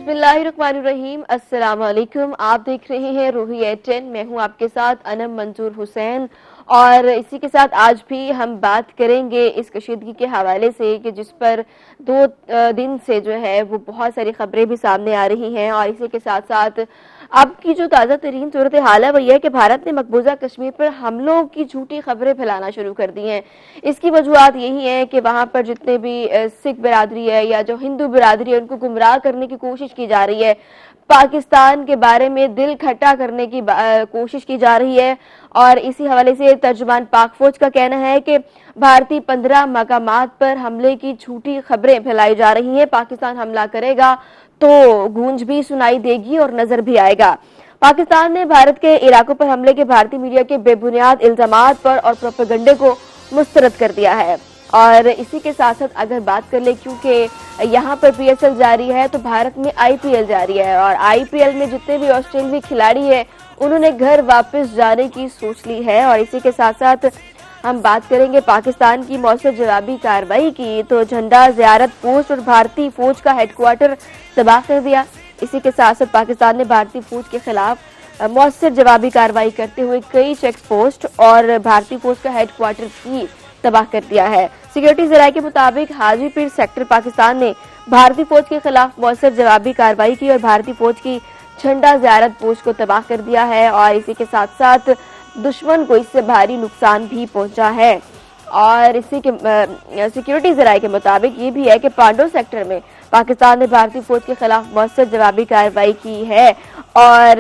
बिस्मिल्लाहिर्रहमानिर्रहीम। अस्सलाम वालेकुम। आप देख रहे हैं रूही 10। मैं हूं आपके साथ अनम मंजूर हुसैन और इसी के साथ आज भी हम बात करेंगे इस कशीदगी के हवाले से कि जिस पर 2 दिन से जो है वो बहुत सारी खबरें भी सामने आ रही हैं और इसी के साथ साथ अब की जो ताज़ा तरीन सूरत हाल है वो ये है कि भारत ने मकबूजा कश्मीर पर हमलों की झूठी खबरें फैलाना शुरू कर दी हैं। इसकी वजूहत यही है कि वहां पर जितने भी सिख बिरादरी है या जो हिंदू बिरादरी है उनको गुमराह करने की कोशिश की जा रही है, पाकिस्तान के बारे में दिल खट्टा करने की कोशिश की जा रही है। और इसी हवाले से तर्जुमान पाक फौज का कहना है कि भारतीय 15 मकामात पर हमले की झूठी खबरें फैलाई जा रही हैं। पाकिस्तान हमला करेगा तो गूंज भी सुनाई देगी और नजर भी आएगा। पाकिस्तान ने भारत के इलाकों पर हमले के भारतीय मीडिया के बेबुनियाद इल्जामात पर और प्रोपेगेंडे को मुस्तरद कर दिया है। और इसी के साथ साथ अगर बात कर ले, क्योंकि यहाँ पर PSL जारी है तो भारत में IPL जारी है और IPL में जितने भी ऑस्ट्रेलियाई खिलाड़ी है उन्होंने घर वापस जाने की सोच ली है। और इसी के साथ साथ हम बात करेंगे पाकिस्तान की मौसर जवाबी कार्रवाई की, तो झंडा ज़ियारत पोस्ट और भारतीय फौज का हेडक्वार्टर तबाह कर दिया। इसी के साथ साथ पाकिस्तान ने भारतीय फौज के खिलाफ मौसर जवाबी कार्रवाई करते हुए कई चेक पोस्ट और भारतीय फौज का हेडक्वार्टर भी तबाह कर दिया है। सिक्योरिटी जराये के मुताबिक हाजीपीर सेक्टर पाकिस्तान ने भारतीय फौज के खिलाफ मौसर जवाबी कार्रवाई की और भारतीय फौज की झंडा ज़ियारत पोस्ट को तबाह कर दिया है। और इसी के साथ साथ दुश्मन को इससे भारी नुकसान भी पहुंचा है। और इसी के सिक्योरिटी जराये के मुताबिक ये भी है कि पांडो सेक्टर में पाकिस्तान ने भारतीय फौज के खिलाफ मौसर जवाबी कार्रवाई की है और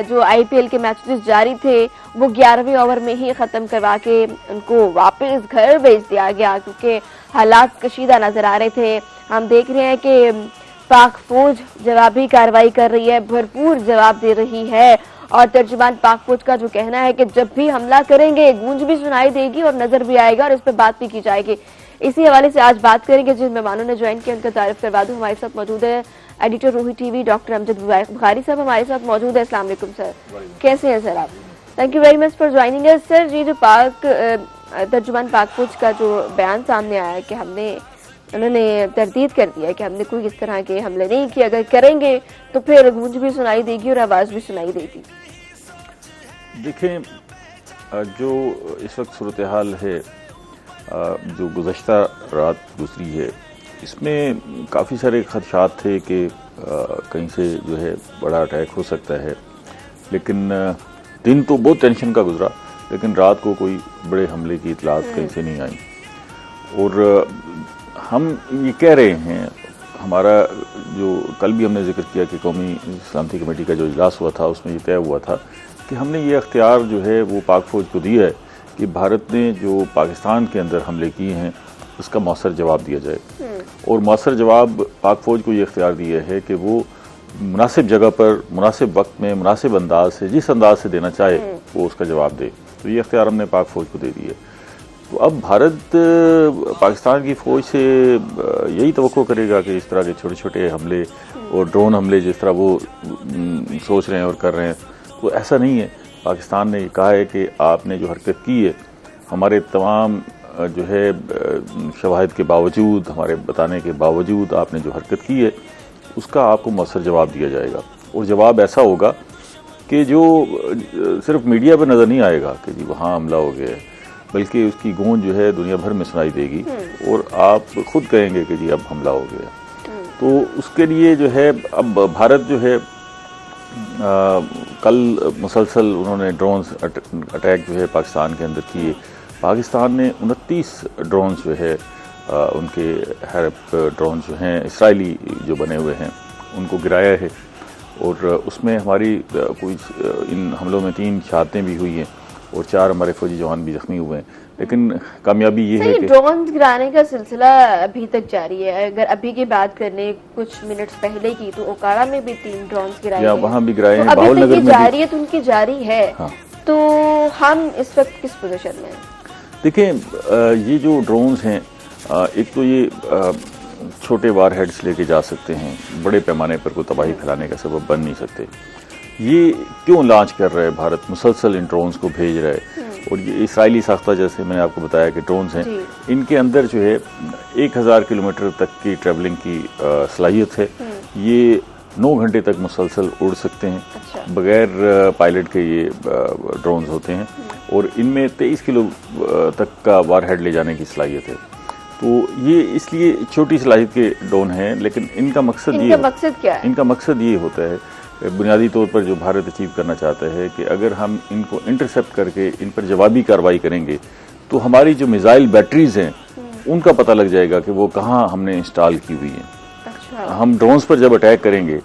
जो IPL के मैचेस जारी थे वो 11वें ओवर में ही खत्म करवा के उनको वापस घर भेज दिया गया क्योंकि हालात कशीदा नजर आ रहे थे। हम देख रहे हैं कि पाक फौज जवाबी कार्रवाई कर रही है, भरपूर जवाब दे रही है। और तर्जुमान पाक फौज का जो कहना है कि जब भी हमला करेंगे गूंज भी सुनाई देगी और नजर भी आएगा और इस पर बात भी की जाएगी। इसी हवाले से आज बात करेंगे जिन मेहमानों ने ज्वाइन किया उनका तारीफ करवा दूं। हमारे साथ मौजूद है editor Roohi TV doctor Amjad Bukhari साहब हमारे साथ मौजूद है। अस्सलाम वालेकुम सर, कैसे हैं सर आप? Thank you very much for joining us sir. ये जो तर्जुमान पाक फौज का जो बयान सामने आया है कि उन्होंने तरदीद कर दिया कि हमने कोई इस तरह के हमले नहीं किए, अगर करेंगे तो फिर गूंज भी सुनाई देगी और आवाज भी सुनाई देगी। देखें, जो इस वक्त सूरत हाल है, जो गुज़श्ता रात गुजरी है, इसमें काफ़ी सारे खदशात थे कि कहीं से जो है बड़ा अटैक हो सकता है। लेकिन दिन तो बहुत टेंशन का गुजरा, लेकिन रात को कोई बड़े हमले की इतलात कहीं से नहीं आई। और हम ये कह रहे हैं, हमारा जो कल भी हमने जिक्र किया कि कौमी सलामती कमेटी का जो इजलास हुआ था उसमें ये तय हुआ था कि हमने ये अख्तियार जो है वो पाक फौज को दिया है कि भारत ने जो पाकिस्तान के अंदर हमले किए हैं उसका मौसर जवाब दिया जाए। और मौसर जवाब पाक फौज को ये अख्तियार दिया है कि वो मुनासिब जगह पर मुनासिब वक्त में मुनासिब अंदाज से जिस अंदाज से देना चाहे वो उसका जवाब दे। तो ये अख्तियार हमने पाक फौज को दे दिया। तो अब भारत पाकिस्तान की फौज से यही तवक्को करेगा कि इस तरह के छोटे छोटे हमले और ड्रोन हमले जिस तरह वो सोच रहे हैं और कर रहे हैं, तो ऐसा नहीं है। पाकिस्तान ने कहा है कि आपने जो हरकत की है, हमारे तमाम जो है शवाहिद के बावजूद, हमारे बताने के बावजूद आपने जो हरकत की है उसका आपको मौसर जवाब दिया जाएगा। और जवाब ऐसा होगा कि जो सिर्फ मीडिया पर नज़र नहीं आएगा कि जी वहाँ हमला हो गया है, बल्कि उसकी गूंज जो है दुनिया भर में सुनाई देगी और आप खुद कहेंगे कि जी अब हमला हो गया। तो उसके लिए जो है अब भारत जो है कल मुसलसल उन्होंने ड्रोन्स अटैक जो है पाकिस्तान के अंदर किए। पाकिस्तान ने 29 ड्रोन जो है उनके हैरप ड्रोन जो हैं इसराइली जो बने हुए हैं उनको गिराया है। और उसमें हमारी कोई इन हमलों में 3 शहादतें भी हुई हैं और 4 हमारे फौजी जवान भी जख्मी हुए हैं। लेकिन कामयाबी ये है कि ड्रोन गिराने का सिलसिला अभी तक जारी है। अगर अभी की बात करने कुछ मिनट्स पहले की तो ओकाड़ा में भी 3 ड्रोन गिराए हैं, वहाँ भी गिराए हैं, अभी बाहुल नगर में जारी है तो उनकी जारी है। हाँ। तो हम इस वक्त किस पोजीशन में? देखें, ये जो ड्रोन्स हैं, एक तो ये छोटे वार हेड्स लेके जा सकते हैं, बड़े पैमाने पर कोई तबाही फैलाने का सबब बन नहीं सकते। ये क्यों लॉन्च कर रहा है भारत, मुसलसल इन ड्रोन्स को भेज रहा है। और ये इसराइली साख्ता, जैसे मैंने आपको बताया कि ड्रोन्स हैं, इनके अंदर जो है 1000 किलोमीटर तक की ट्रैवलिंग की सलाहियत है। ये 9 घंटे तक मुसलसल उड़ सकते हैं। अच्छा। बगैर पायलट के ये ड्रोन्स होते हैं और इनमें 23 किलो तक का वारहेड ले जाने की सलाहियत है। तो ये इसलिए छोटी सलाहियत के ड्रोन हैं, लेकिन इनका मकसद क्या है? इनका मकसद ये होता है, बुनियादी तौर पर जो भारत अचीव करना चाहता है कि अगर हम इनको इंटरसेप्ट करके इन पर जवाबी कार्रवाई करेंगे तो हमारी जो मिसाइल बैटरीज हैं उनका पता लग जाएगा कि वो कहाँ हमने इंस्टॉल की हुई हैं। अच्छा। हम ड्रोन्स पर जब अटैक करेंगे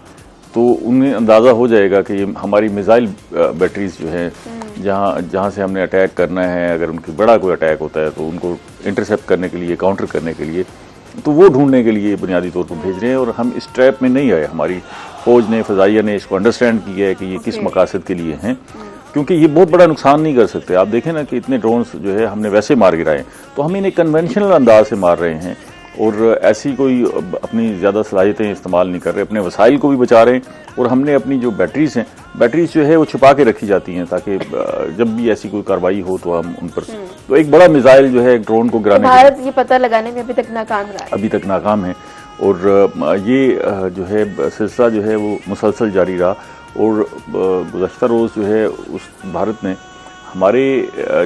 तो उन्हें अंदाज़ा हो जाएगा कि ये हमारी मिसाइल बैटरीज जो हैं जहाँ से हमने अटैक करना है, अगर उनकी बड़ा कोई अटैक होता है तो उनको इंटरसेप्ट करने के लिए, काउंटर करने के लिए, तो वो ढूंढने के लिए बुनियादी तौर पर भेज रहे हैं। और हम इस ट्रैप में नहीं आए, हमारी फौज ने, फजाइया ने इसको अंडरस्टैंड किया है कि ये किस मकासद के लिए हैं, क्योंकि ये बहुत बड़ा नुकसान नहीं कर सकते। आप देखें ना कि इतने ड्रोन्स जो है हमने वैसे मार गिराए, तो हम इन्हें कन्वेंशनल अंदाज से मार रहे हैं और ऐसी कोई अपनी ज़्यादा सलाहियतें इस्तेमाल नहीं कर रहे, अपने वसाइल को भी बचा रहे हैं। और हमने अपनी जो बैटरीज हैं, बैटरीज जो है वो छुपा के रखी जाती हैं ताकि जब भी ऐसी कोई कार्रवाई हो तो हम उन पर, तो एक बड़ा मिसाइल जो है ड्रोन को गिराने, भारत ये पता लगाने में अभी तक नाकाम रहा है, अभी तक नाकाम है। और ये जो है सिलसिला जो है वो मुसलसल जारी रहा। और गुज़श्ता रोज़ जो है उस भारत ने हमारे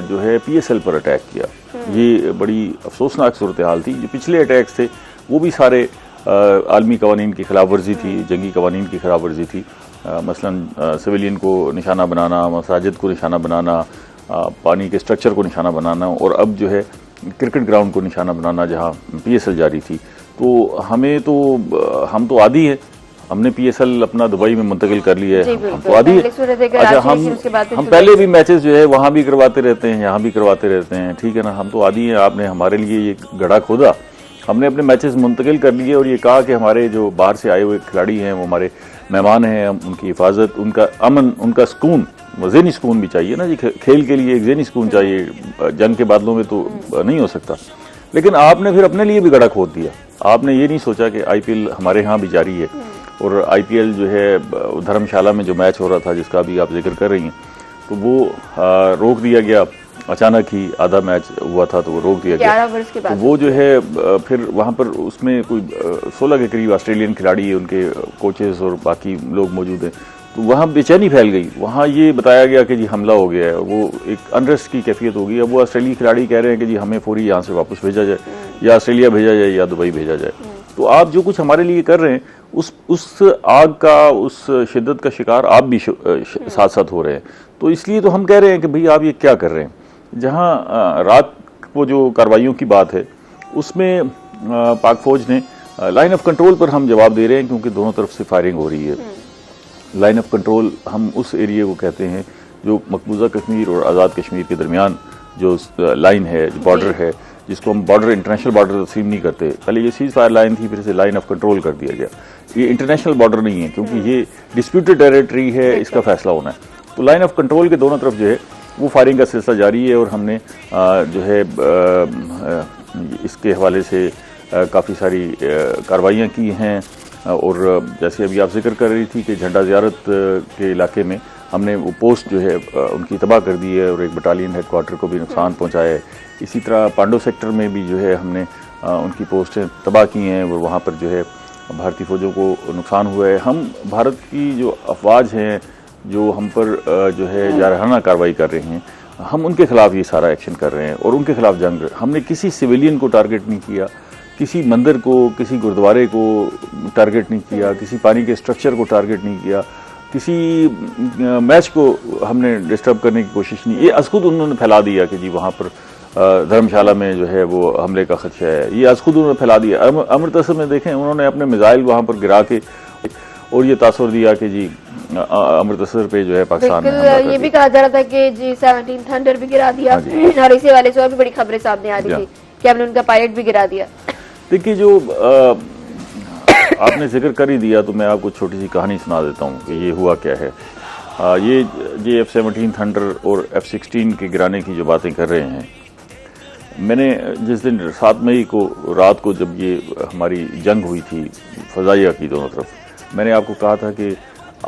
जो है PSL पर अटैक किया। ये बड़ी अफसोसनाक सूरत हाल थी। जो पिछले अटैक्स थे वो भी सारे आलमी कवानीन की खिलाफ वर्जी थी, जंगी कवानीन की खिलाफ वर्जी थी। मसलन सिविलियन को निशाना बनाना, मसाजिद को निशाना बनाना, पानी के स्ट्रक्चर को निशाना बनाना, और अब जो है क्रिकेट ग्राउंड को निशाना बनाना जहाँ PSL जारी थी। तो हम तो आदी है, हमने PSL अपना दुबई में मुंतकिल कर लिया है, हम तो आदी है। अच्छा, हम पहले भी मैचेस जो है वहाँ भी करवाते रहते हैं, यहाँ भी करवाते रहते हैं, ठीक है ना, हम तो आदी हैं। आपने हमारे लिए ये गड्ढा खोदा, हमने अपने मैचेस मुंतकिल कर लिए और ये कहा कि हमारे जो बाहर से आए हुए खिलाड़ी हैं वो हमारे मेहमान हैं, उनकी हिफाजत, उनका अमन, उनका सुकून, ज़हनी सुकून भी चाहिए ना जी। खेल के लिए एक ज़हनी सुकून चाहिए, जंग के बादलों में तो नहीं हो सकता। लेकिन आपने फिर अपने लिए भी गड्ढा खोद दिया। आपने ये नहीं सोचा कि IPL हमारे यहाँ भी जारी है और IPL जो है धर्मशाला में जो मैच हो रहा था जिसका भी आप जिक्र कर रही हैं, तो वो रोक दिया गया। अचानक ही आधा मैच हुआ था तो वो रोक दिया गया। 11 वर्ष के बाद तो वो जो है फिर वहाँ पर उसमें कोई 16 के करीब ऑस्ट्रेलियन खिलाड़ी, उनके कोचेस और बाकी लोग मौजूद हैं। तो वहाँ बेचैनी फैल गई। वहाँ ये बताया गया कि जी हमला हो गया है, वो एक अनरेस्ट की कैफियत हो गई। अब वो ऑस्ट्रेलियाई खिलाड़ी कह रहे हैं कि जी हमें फौरी यहाँ से वापस भेजा जाए, या ऑस्ट्रेलिया भेजा जाए या दुबई भेजा जाए। तो आप जो कुछ हमारे लिए कर रहे हैं उस आग का, उस शिद्दत का शिकार आप भी साथ साथ हो रहे हैं। तो इसलिए तो हम कह रहे हैं कि भाई आप ये क्या कर रहे हैं। जहाँ रात को जो कार्रवाइयों की बात है उसमें पाक फौज ने लाइन ऑफ कंट्रोल पर हम जवाब दे रहे हैं, क्योंकि दोनों तरफ से फायरिंग हो रही है। लाइन ऑफ कंट्रोल हम उस एरिया को कहते हैं जो मकबूजा कश्मीर और आज़ाद कश्मीर के दरमियान जो लाइन है, जो बॉर्डर है, जिसको हम बॉर्डर, इंटरनेशनल बॉर्डर तस्लीम नहीं करते। पहले ये सीज फायर लाइन थी, फिर से लाइन ऑफ कंट्रोल कर दिया गया। ये इंटरनेशनल बॉर्डर नहीं है, क्योंकि ये डिस्प्यूटेड टेरिटरी है, इसका फैसला होना है। तो लाइन ऑफ कंट्रोल के दोनों तरफ जो है वो फायरिंग का सिलसिला जारी है। और हमने जो है इसके हवाले से काफ़ी सारी कार्रवाइयाँ की हैं। और जैसे अभी आप जिक्र कर रही थी कि झंडा ज़ियारत के इलाके में हमने वो पोस्ट जो है उनकी तबाह कर दी है और एक बटालियन हेडक्वार्टर को भी नुकसान पहुंचाया है। इसी तरह पांडो सेक्टर में भी जो है हमने उनकी पोस्टें तबाह की हैं और वहाँ पर जो है भारतीय फौजों को नुकसान हुआ है। हम भारत की जो अफवाज हैं जो हम पर जो है जारहाना कार्रवाई कर रहे हैं, हम उनके खिलाफ ये सारा एक्शन कर रहे हैं और उनके खिलाफ जंग। हमने किसी सिविलियन को टारगेट नहीं किया, किसी मंदिर को, किसी गुरुद्वारे को टारगेट नहीं किया, किसी पानी के स्ट्रक्चर को टारगेट नहीं किया, किसी मैच को हमने डिस्टर्ब करने की कोशिश नहीं। ये अज़खुद उन्होंने फैला दिया कि जी वहाँ पर धर्मशाला में जो है वो हमले का खदशा है, ये अज़खुद उन्होंने फैला दिया। अमृतसर में देखें, उन्होंने अपने मिसाइल वहाँ पर गिरा के और ये तासुर दिया कि जी अमृतसर पे जो है पाकिस्तान ने ये भी कहा जा रहा था कि जी 17 थंडर भी गिरा दिया, और इसी वाले से और भी बड़ी खबरें सामने आ रही थी कि हमने उनका पायलट भी गिरा दिया। देखिए, जो आपने जिक्र कर ही दिया तो मैं आपको छोटी सी कहानी सुना देता हूँ कि ये हुआ क्या है। ये F-17 थंडर और F-16 के गिराने की जो बातें कर रहे हैं, मैंने जिस दिन 7 मई को रात को जब ये हमारी जंग हुई थी फ़ज़ाइया की दोनों तरफ, मैंने आपको कहा था कि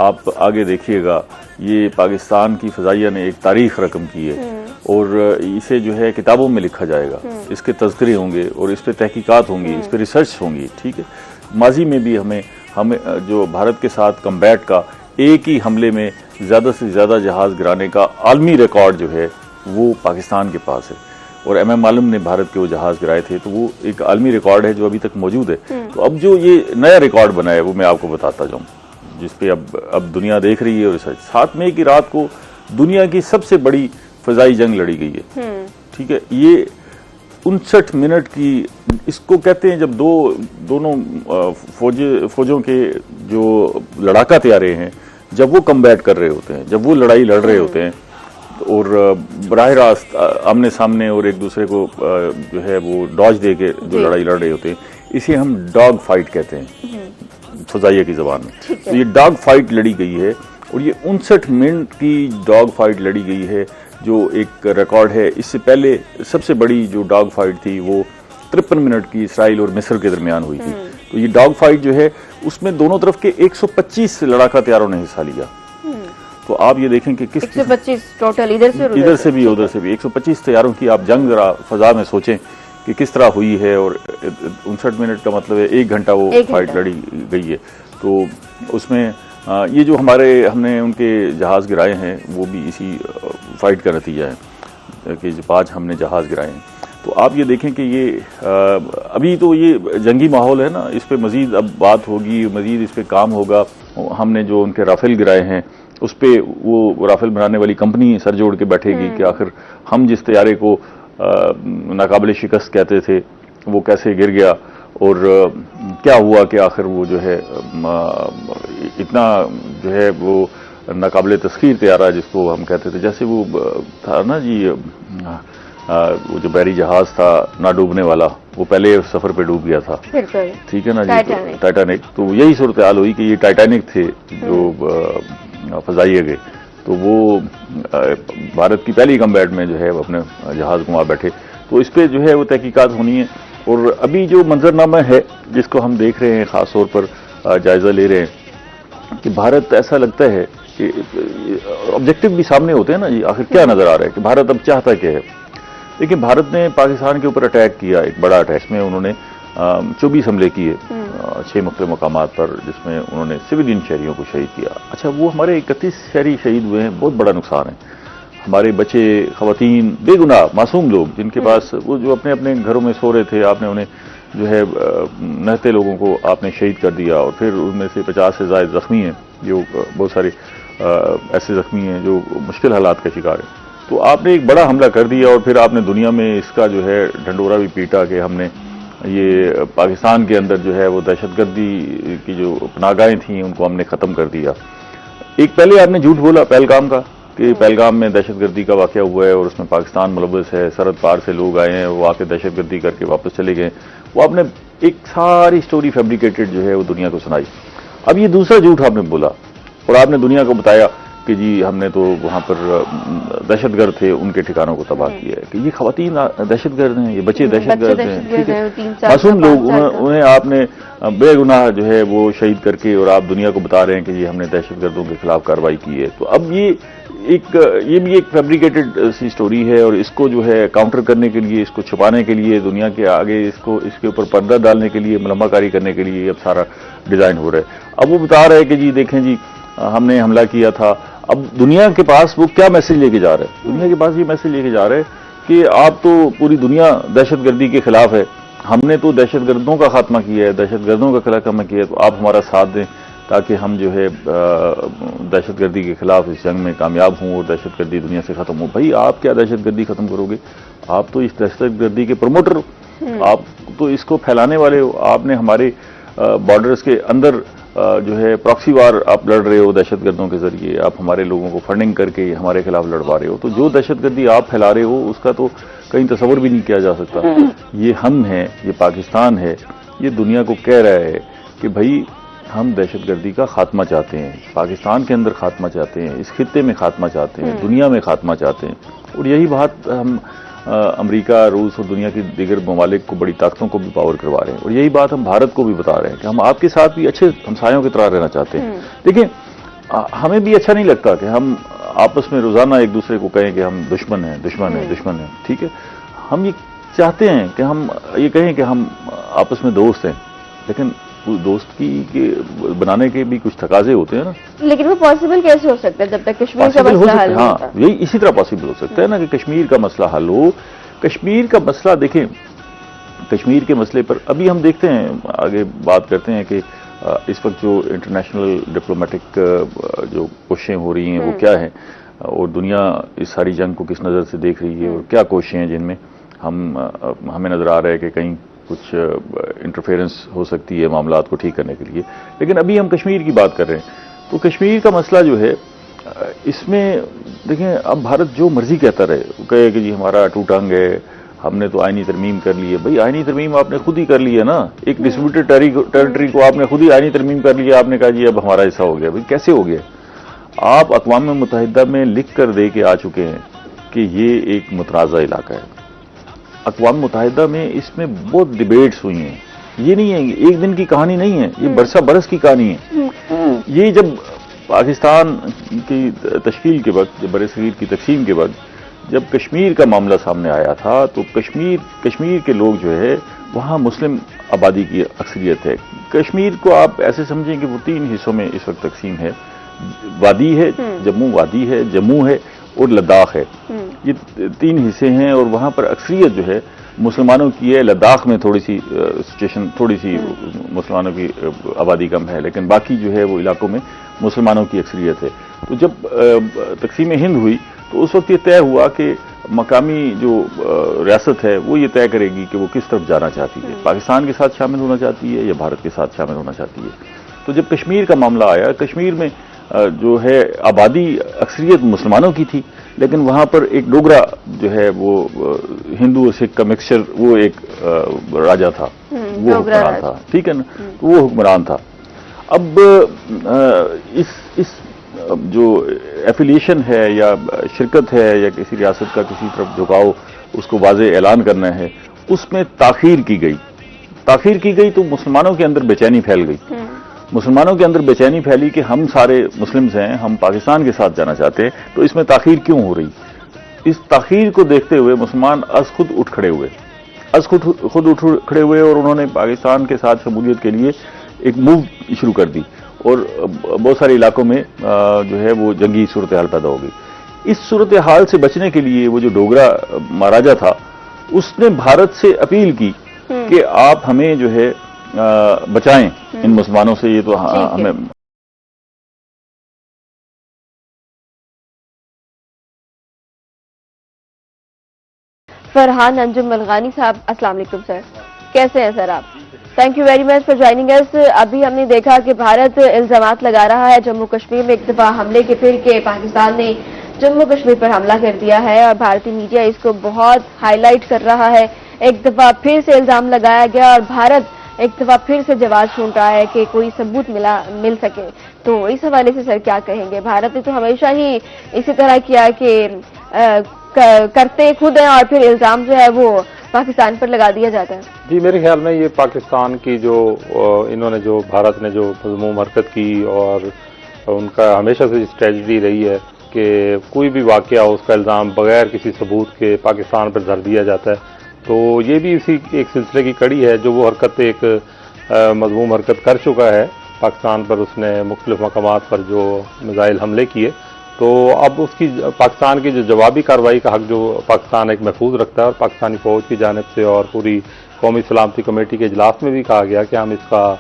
आप आगे देखिएगा, ये पाकिस्तान की फ़ज़ाइया ने एक तारीख रकम की है और इसे जो है किताबों में लिखा जाएगा, इसके तज़किरे होंगे और इस पर तहकीकात होंगी, इस पर रिसर्च होंगी। ठीक है, माजी में भी हमें हमें जो भारत के साथ कम्बैट का एक ही हमले में ज़्यादा से ज़्यादा जहाज़ गिराने का आलमी रिकॉर्ड जो है वो पाकिस्तान के पास है। और एमएम आलम ने भारत के वो जहाज़ गिराए थे, तो वो एक आलमी रिकॉर्ड है जो अभी तक मौजूद है। तो अब जो ये नया रिकॉर्ड बना है वो मैं आपको बताता जाऊँ, जिसपे अब दुनिया देख रही है। और 7 मई की रात को दुनिया की सबसे बड़ी फ़ज़ाई जंग लड़ी गई है, ठीक है। ये 59 मिनट की, इसको कहते हैं जब दोनों फौजों के जो लड़ाका तैयारे हैं, जब वो कम्बैट कर रहे होते हैं, जब वो लड़ाई लड़ रहे होते हैं और बराह रास्त आमने सामने और एक दूसरे को जो है वो डॉज दे के जो लड़ाई लड़ रहे होते हैं, इसे हम डॉग फाइट कहते हैं फजाइया की जबान में। तो ये डॉग फाइट लड़ी गई है और ये 59 मिनट की डॉग फाइट लड़ी गई है, जो एक रिकॉर्ड है। इससे पहले सबसे बड़ी जो डॉग फाइट थी वो 53 मिनट की इसराइल और मिस्र के दरमियान हुई थी। तो ये डॉग फाइट जो है उसमें दोनों तरफ के 125 लड़ाका तैयारों ने हिस्सा लिया। तो आप ये देखें कि किस 125 टोटल, इधर से भी उधर से भी 125 तैयारों की आप जंग जरा फजा में सोचें कि किस तरह हुई है। और 59 मिनट का मतलब है 1 घंटा वो फाइट लड़ी गई है। तो उसमें ये जो हमने उनके जहाज़ गिराए हैं वो भी इसी फाइट का नतीजा है कि जो 5 हमने जहाज़ गिराए हैं। तो आप ये देखें कि ये अभी तो ये जंगी माहौल है ना, इस पे मजीद अब बात होगी, मजीद इस पे काम होगा। हमने जो उनके राफेल गिराए हैं उस पे वो राफेल बनाने वाली कंपनी सर जोड़ के बैठेगी कि आखिर हम जिस तैयारे को नाकाबिले शिकस्त कहते थे वो कैसे गिर गया और क्या हुआ कि आखिर वो जो है इतना जो है वो नाकाबिले तस्खीर तैयारा जिसको हम कहते थे, जैसे वो था ना जी वो जो बैरी जहाज था ना डूबने वाला, वो पहले सफर पे डूब गया था, ठीक है ना जी, टाइटैनिक। तो यही सूरत हाल हुई कि ये टाइटैनिक थे जो फजाइए गए। तो वो भारत की पहली कम्बैट में जो है अपने जहाज घुमा बैठे। तो इस पर जो है वो तहकीकात होनी है। और अभी जो मंजरनामा है जिसको हम देख रहे हैं, ख़ास तौर पर जायज़ा ले रहे हैं कि भारत, ऐसा लगता है कि ऑब्जेक्टिव भी सामने होते हैं ना जी, आखिर क्या नज़र आ रहा है कि भारत अब चाहता क्या है। देखिए, भारत ने पाकिस्तान के ऊपर अटैक किया, एक बड़ा अटैक में उन्होंने 24 हमले किए 6 मुख्तलिफ मकामात पर, जिसमें उन्होंने सिविलियन शहरियों को शहीद किया। अच्छा, वो हमारे 31 शहरी शहीद हुए हैं, बहुत बड़ा नुकसान है। हमारे बच्चे, खवातीन, बेगुनाह मासूम लोग जिनके पास वो जो अपने अपने घरों में सो रहे थे, आपने उन्हें जो है नहते लोगों को आपने शहीद कर दिया। और फिर उनमें से 50 से ज़ायद ज़ख्मी हैं, जो बहुत सारे ऐसे ज़ख्मी हैं जो मुश्किल हालात का शिकार हैं। तो आपने एक बड़ा हमला कर दिया और फिर आपने दुनिया में इसका जो है ढंडोरा भी पीटा कि हमने ये पाकिस्तान के अंदर जो है वो दहशतगर्दी की जो पनाहगाहें थी उनको हमने ख़त्म कर दिया। एक पहले आपने झूठ बोला पहलगाम का कि पहलगाम में दहशतगर्दी का वाक़या हुआ है और उसमें पाकिस्तान मुलव्वस है, सरहद पार से लोग आए हैं, वो आके दहशतगर्दी करके वापस चले गए। वो आपने एक सारी स्टोरी फैब्रिकेटेड जो है वो दुनिया को सुनाई। अब ये दूसरा झूठ आपने बोला और आपने दुनिया को बताया कि जी हमने तो वहाँ पर दहशतगर्द थे, उनके ठिकानों को तबाह किया है, कि ये खवातीन दहशतगर्द हैं, ये बच्चे दहशतगर्द हैं, ठीक है, मासूम लोग, उन्हें आपने बेगुनाह जो है वो शहीद करके और आप दुनिया को बता रहे हैं कि ये हमने दहशतगर्दों के खिलाफ कार्रवाई की है। तो अब ये भी एक फैब्रिकेटेड सी स्टोरी है और इसको जो है काउंटर करने के लिए, इसको छुपाने के लिए, दुनिया के आगे इसके ऊपर पर्दा डालने के लिए, मलम्माकारी करने के लिए अब सारा डिज़ाइन हो रहा है। अब वो बता रहे हैं कि जी देखें जी हमने हमला किया था। अब दुनिया के पास वो क्या मैसेज लेके जा रहे हैं? दुनिया के पास ये मैसेज लेके जा रहे हैं कि आप तो पूरी दुनिया दहशतगर्दी के खिलाफ है, हमने तो दहशतगर्दों का खात्मा किया है, दहशतगर्दों का खात्मा किया है, तो आप हमारा साथ दें ताकि हम जो है दहशतगर्दी के खिलाफ इस जंग में कामयाब हों और दहशतगर्दी दुनिया से ख़त्म हो। भाई आप क्या दहशतगर्दी ख़त्म करोगे? आप तो इस दहशतगर्दी के प्रमोटर हो, आप तो इसको फैलाने वाले हो। आपने हमारे बॉर्डर्स के अंदर जो है प्रॉक्सी वार आप लड़ रहे हो दहशतगर्दों के जरिए, आप हमारे लोगों को फंडिंग करके हमारे खिलाफ लड़वा रहे हो। तो जो दहशतगर्दी आप फैला रहे हो उसका तो कहीं तस्वर भी नहीं किया जा सकता। ये हम हैं, ये पाकिस्तान है, ये दुनिया को कह रहा है कि भाई हम दहशतगर्दी का खात्मा चाहते हैं, पाकिस्तान के अंदर खात्मा चाहते हैं, इस खित्ते में खात्मा चाहते हैं, दुनिया में खात्मा चाहते हैं। और यही बात हम अमेरिका, रूस और दुनिया की दीगर ममालिक को, बड़ी ताकतों को भी पावर करवा रहे हैं। और यही बात हम भारत को भी बता रहे हैं कि हम आपके साथ भी अच्छे हमसायों की तरह रहना चाहते हैं। देखिए, हमें भी अच्छा नहीं लगता कि हम आपस में रोजाना एक दूसरे को कहें कि हम दुश्मन हैं, दुश्मन हैं, दुश्मन हैं, ठीक है। हम ये चाहते हैं कि हम ये कहें कि हम आपस में दोस्त हैं, लेकिन दोस्ती के बनाने के भी कुछ तकाजे होते हैं ना। लेकिन वो पॉसिबल कैसे हो सकता है जब तक कश्मीर का पॉसिबल हो मसला सकता हल है, नहीं हाँ, होता? यही इसी तरह पॉसिबल हो सकता है ना कि कश्मीर का मसला हल हो। कश्मीर का मसला देखें, कश्मीर के मसले पर अभी हम देखते हैं, आगे बात करते हैं कि इस वक्त जो इंटरनेशनल डिप्लोमेटिक जो कोशिशें हो रही हैं वो क्या है, और दुनिया इस सारी जंग को किस नज़र से देख रही है, और क्या कोशिशें हैं जिनमें हमें नज़र आ रहा है कि कहीं कुछ इंटरफेरेंस हो सकती है मामलात को ठीक करने के लिए। लेकिन अभी हम कश्मीर की बात कर रहे हैं, तो कश्मीर का मसला जो है इसमें देखें, अब भारत जो मर्जी कहता रहे, वो कहे कि जी हमारा टूटा अंग है, हमने तो आईनी तरमीम कर ली है। भाई आईनी तरमीम आपने खुद ही कर ली है ना, एक डिस्प्यूटेड टेरिटरी को आपने खुद ही आईनी तरमीम कर लिया, आपने कहा जी अब हमारा हिस्सा हो गया। भाई कैसे हो गया? आप अक़वाम मुत्तहिदा में लिख कर दे के आ चुके हैं कि ये एक मुतनाज़ा इलाका है। अक़वाम मुत्तहिदा में इसमें बहुत डिबेट्स हुई हैं, ये नहीं है, एक दिन की कहानी नहीं है, ये बरसा बरस की कहानी है। ये जब पाकिस्तान की तश्कील के वक्त, जब बरसगीर की तकसीम के वक्त जब कश्मीर का मामला सामने आया था, तो कश्मीर के लोग जो है वहाँ मुस्लिम आबादी की अक्सरियत है। कश्मीर को आप ऐसे समझें कि वो 3 हिस्सों में इस वक्त तकसीम है, वादी है, जम्मू वादी है, जम्मू है और लद्दाख है। ये 3 हिस्से हैं और वहाँ पर अक्सरियत जो है मुसलमानों की है। लद्दाख में थोड़ी सी सिचुएशन, थोड़ी सी मुसलमानों की आबादी कम है, लेकिन बाकी जो है वो इलाकों में मुसलमानों की अक्सरियत है। तो जब तकसीम हिंद हुई तो उस वक्त ये तय हुआ कि मकामी जो रियासत है वो ये तय करेगी कि वो किस तरफ जाना चाहती है, पाकिस्तान के साथ शामिल होना चाहती है या भारत के साथ शामिल होना चाहती है। तो जब कश्मीर का मामला आया, कश्मीर में जो है आबादी अक्सरियत मुसलमानों की थी, लेकिन वहाँ पर एक डोगरा जो है वो हिंदू और सिख का मिक्सचर, वो एक राजा था, वो हुक्मरान था, ठीक है ना, तो वो हुक्मरान था। अब इस जो एफिलिएशन है या शिरकत है या किसी रियासत का किसी तरफ झुकाव, उसको वाज़े ऐलान करना है, उसमें ताख़ीर की गई तो मुसलमानों के अंदर बेचैनी फैल गई। मुसलमानों के अंदर बेचैनी फैली कि हम सारे मुस्लिम्स हैं, हम पाकिस्तान के साथ जाना चाहते हैं, तो इसमें ताख़ीर क्यों हो रही? इस ताख़ीर को देखते हुए मुसलमान खुद उठ खड़े हुए और उन्होंने पाकिस्तान के साथ शमूलियत के लिए एक मूव शुरू कर दी, और बहुत सारे इलाकों में जो है वो जंगी सूरत हाल पैदा हो गई। इस सूरत हाल से बचने के लिए वो जो डोगरा महाराजा था, उसने भारत से अपील की कि आप हमें जो है बचाएं इन मुसलमानों से, ये तो हमें। फरहान अंजुम मलगानी साहब, अस्सलाम वालेकुम सर, कैसे हैं सर आप? Thank you very much for joining us. अभी हमने देखा कि भारत इल्जामात लगा रहा है जम्मू कश्मीर में एक दफा हमले के फिर के पाकिस्तान ने जम्मू कश्मीर पर हमला कर दिया है, और भारतीय मीडिया इसको बहुत हाईलाइट कर रहा है। एक दफा फिर से इल्जाम लगाया गया और भारत एक दफा फिर से जवाब ढूंढ रहा है कि कोई सबूत मिल सके। तो इस हवाले से सर क्या कहेंगे? भारत ने तो हमेशा ही इसी तरह किया कि करते खुद हैं और फिर इल्जाम जो है वो पाकिस्तान पर लगा दिया जाता है। जी, मेरे ख्याल में ये पाकिस्तान की जो इन्होंने जो भारत ने जो मज़मूम हरकत की, और उनका हमेशा से स्ट्रेटजी रही है कि कोई भी वाक़या हो उसका इल्ज़ाम बगैर किसी सबूत के पाकिस्तान पर धर दिया जाता है। तो ये भी इसी एक सिलसिले की कड़ी है जो वो हरकत एक मज़मूम हरकत कर चुका है पाकिस्तान पर। उसने मुख्तलिफ मकामात पर जो मिसाइल हमले किए, तो अब उसकी पाकिस्तान की जो जवाबी कार्रवाई का हक जो पाकिस्तान एक महफूज रखता है, और पाकिस्तानी फ़ौज की जानिब से और पूरी कौमी सलामती कमेटी के इजलास में भी कहा गया कि हम इसका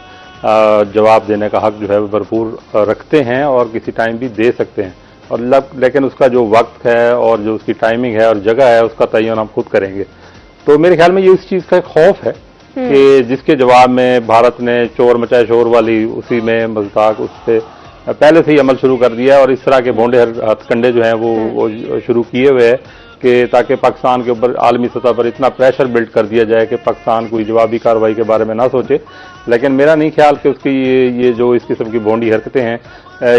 जवाब देने का हक जो है वो भरपूर रखते हैं और किसी टाइम भी दे सकते हैं, और लेकिन उसका जो वक्त है और जो उसकी टाइमिंग है और जगह है उसका तयन हम खुद करेंगे। तो मेरे ख्याल में ये इस चीज़ का एक खौफ है कि जिसके जवाब में भारत ने चोर मचाए शोर वाली उसी में मज़दाक उस पर पहले से ही अमल शुरू कर दिया है, और इस तरह के भोंडे हथकंडे जो हैं वो शुरू किए हुए हैं कि ताकि पाकिस्तान के ऊपर आलमी सतह पर इतना प्रेशर बिल्ड कर दिया जाए कि पाकिस्तान कोई जवाबी कार्रवाई के बारे में ना सोचे। लेकिन मेरा नहीं ख्याल कि उसकी ये जो इस किस्म की भोंडी हरकतें हैं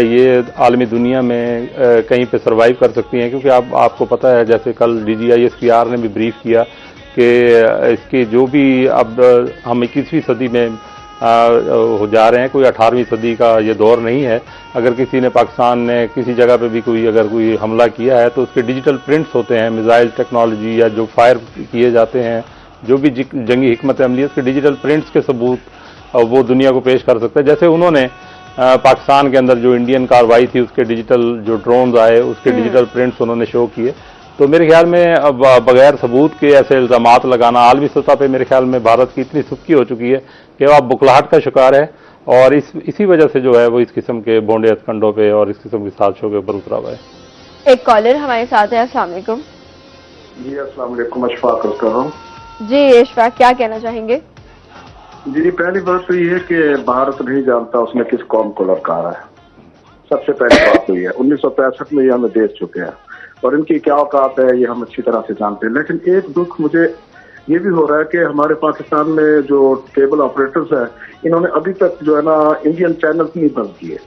ये आलमी दुनिया में कहीं पे सर्वाइव कर सकती हैं, क्योंकि आपको पता है जैसे कल DGISPR ने भी ब्रीफ किया कि इसके जो भी अब हम 21वीं सदी में हो जा रहे हैं, कोई 18वीं सदी का ये दौर नहीं है। अगर किसी ने पाकिस्तान ने किसी जगह पे भी कोई हमला किया है तो उसके डिजिटल प्रिंट्स होते हैं, मिसाइल टेक्नोलॉजी या जो फायर किए जाते हैं, जो भी जंगी हिकमत अमली, उसके डिजिटल प्रिंट्स के सबूत वो दुनिया को पेश कर सकता है। जैसे उन्होंने पाकिस्तान के अंदर जो इंडियन कार्रवाई थी उसके डिजिटल जो ड्रोन्स आए उसके डिजिटल प्रिंट्स उन्होंने शो किए। तो मेरे ख्याल में अब बगैर सबूत के ऐसे इल्जामात लगाना आलमी सतह पे मेरे ख्याल में भारत की इतनी सुस्ती हो चुकी है कि वो अब बुखलाहट का शिकार है, और इसी वजह से जो है वो इस किस्म के भोंडे हथकंडों पे और इस किस्म की साजिशों के ऊपर उतरा हुआ है। एक कॉलर हमारे साथ है। अस्सलाम वालेकुम। जी अस्सलाम वालेकुम, अशफाक कर रहा हूँ। जी अशफाक, क्या कहना चाहेंगे? जी पहली बात तो ये है कि भारत नहीं जानता उसने किस कौम को ललकारा है। सबसे पहली बात तो ये है 1965 में ये हमें देख चुके हैं और इनकी क्या औकात है ये हम अच्छी तरह से जानते हैं। लेकिन एक दुख मुझे ये भी हो रहा है कि हमारे पाकिस्तान में जो केबल ऑपरेटर्स हैं इन्होंने अभी तक जो है ना इंडियन चैनल्स नहीं बंद किए।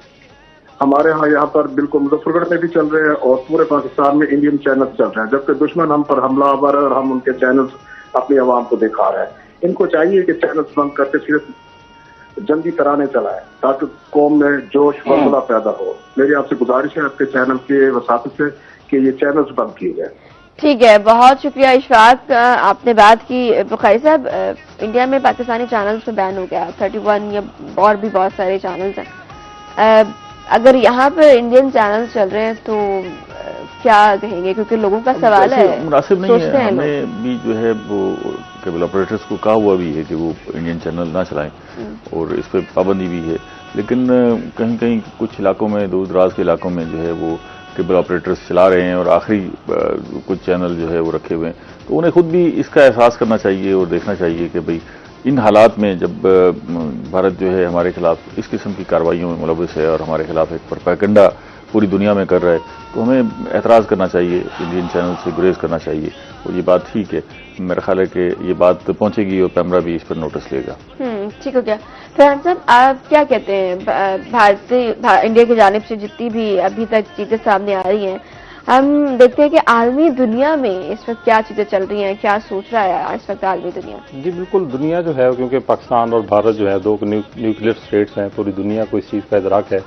हमारे यहाँ पर बिल्कुल मुजफ्फरगढ़ में भी चल रहे हैं और पूरे पाकिस्तान में इंडियन चैनल्स चल रहे हैं, जबकि दुश्मन हम पर हमलावर और हम उनके चैनल्स अपनी आवाम को दिखा रहे हैं। इनको चाहिए कि चैनल्स बंद करके सिर्फ जंगी तराने चलाएं ताकि कौम में जोश हौसला पैदा हो। मेरी आपसे गुजारिश है आपके चैनल के वसात से कि ये चैनल्स बंद किए जाए। ठीक है, बहुत शुक्रिया इशफाक, आपने बात की। बुखारी साहब, इंडिया में पाकिस्तानी चैनल्स पे बैन हो गया 31 या और भी बहुत सारे चैनल्स हैं। अगर यहाँ पर इंडियन चैनल्स चल रहे हैं तो क्या कहेंगे? क्योंकि लोगों का सवाल है, मुनासिब नहीं है। हमने भी जो है वो केबल ऑपरेटर्स को कहा हुआ भी है कि वो इंडियन चैनल ना चलाएं और इस पर पाबंदी भी है, लेकिन कहीं कहीं कुछ इलाकों में, दूर दराज के इलाकों में जो है वो केबल ऑपरेटर्स चला रहे हैं और आखिरी कुछ चैनल जो है वो रखे हुए हैं। तो उन्हें खुद भी इसका एहसास करना चाहिए और देखना चाहिए कि भाई इन हालात में जब भारत जो है हमारे खिलाफ इस किस्म की कार्रवाइयों में मुलविस है और हमारे खिलाफ एक प्रोपेगेंडा पूरी दुनिया में कर रहा है, तो हमें एतराज़ करना चाहिए, इंडियन चैनल से गुरेज करना चाहिए। और ये बात ठीक है, मेरा ख्याल है कि ये बात पहुंचेगी और पैमरा भी इस पर नोटिस लेगा। ठीक हो गया। फरहान साहब, आप क्या कहते हैं? इंडिया की जानिब से जितनी भी अभी तक चीजें सामने आ रही हैं, हम देखते हैं कि आलमी दुनिया में इस वक्त क्या चीजें चल रही हैं, क्या सोच रहा है इस वक्त आलमी दुनिया? जी बिल्कुल, दुनिया जो है, क्योंकि पाकिस्तान और भारत जो है दो न्यूक्लियर स्टेट्स हैं, पूरी दुनिया को इस चीज़ का इदराक है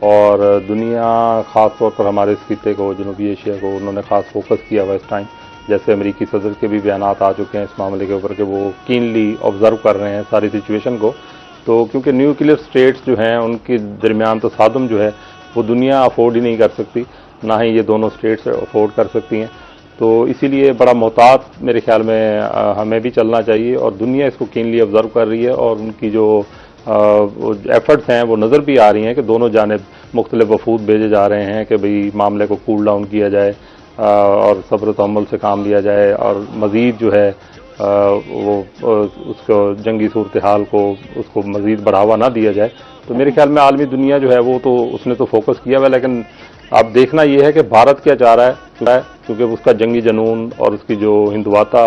और दुनिया ख़ास तौर पर हमारे इस खिते को, जनूबी एशिया को उन्होंने ख़ास फोकस किया हुआ इस टाइम। जैसे अमेरिकी सदर के भी बयानात आ चुके हैं इस मामले के ऊपर कि वो कीनली ऑब्जर्व कर रहे हैं सारी सिचुएशन को। तो क्योंकि न्यूक्लियर स्टेट्स जो हैं उनके दरमियान तो सादम जो है वो दुनिया अफोर्ड ही नहीं कर सकती, ना ही ये दोनों स्टेट्स अफोर्ड कर सकती हैं। तो इसीलिए बड़ा मोहतात मेरे ख्याल में हमें भी चलना चाहिए और दुनिया इसको कीनली ऑब्जर्व कर रही है और उनकी जो एफर्ट्स हैं वो नज़र भी आ रही हैं कि दोनों जानिब मुख्तलिफ वफूद भेजे जा रहे हैं कि भाई मामले को कूल डाउन किया जाए और सब्र तहम्मुल से काम लिया जाए और मज़ीद जो है वो उसको जंगी सूरत हाल को उसको मज़ीद बढ़ावा ना दिया जाए। तो मेरे ख्याल में आलमी दुनिया जो है वो तो उसने तो फोकस किया हुआ है, लेकिन अब देखना ये है कि भारत क्या चाह रहा है, क्योंकि उसका जंगी जनून और उसकी जो हिंदुवाता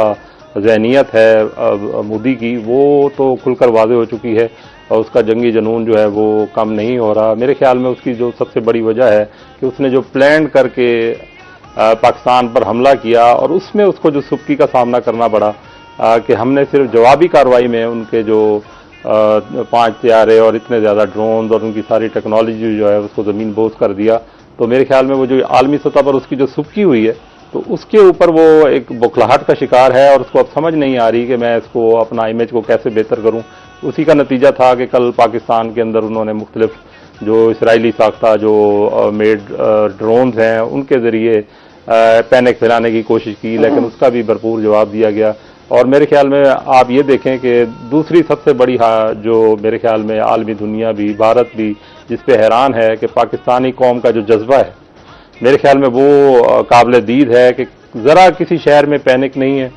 ज़हनियत है मोदी की वो तो खुलकर वाज़े हो चुकी है और उसका जंगी जनून जो है वो कम नहीं हो रहा। मेरे ख्याल में उसकी जो सबसे बड़ी वजह है कि उसने जो प्लान करके पाकिस्तान पर हमला किया और उसमें उसको जो सुबकी का सामना करना पड़ा कि हमने सिर्फ जवाबी कार्रवाई में उनके जो 5 तैयारे और इतने ज़्यादा ड्रोन और उनकी सारी टेक्नोलॉजी जो है उसको ज़मीन बोझ कर दिया। तो मेरे ख्याल में वो जो आलमी सतह पर उसकी जो सुबकी हुई है तो उसके ऊपर वो एक बुखलाहट का शिकार है और उसको अब समझ नहीं आ रही कि मैं इसको अपना इमेज को कैसे बेहतर करूं। उसी का नतीजा था कि कल पाकिस्तान के अंदर उन्होंने मुख्तलिफ जो इसराइली साख्ता जो मेड ड्रोन्स हैं उनके ज़रिए पैनिक फैलाने की कोशिश की, लेकिन उसका भी भरपूर जवाब दिया गया। और मेरे ख्याल में आप ये देखें कि दूसरी सबसे बड़ी जो मेरे ख्याल में आलमी दुनिया भी, भारत भी जिस पे हैरान है कि पाकिस्तानी कौम का जो जज्बा है मेरे ख्याल में वो काबिल दीद है कि ज़रा किसी शहर में पैनिक नहीं है,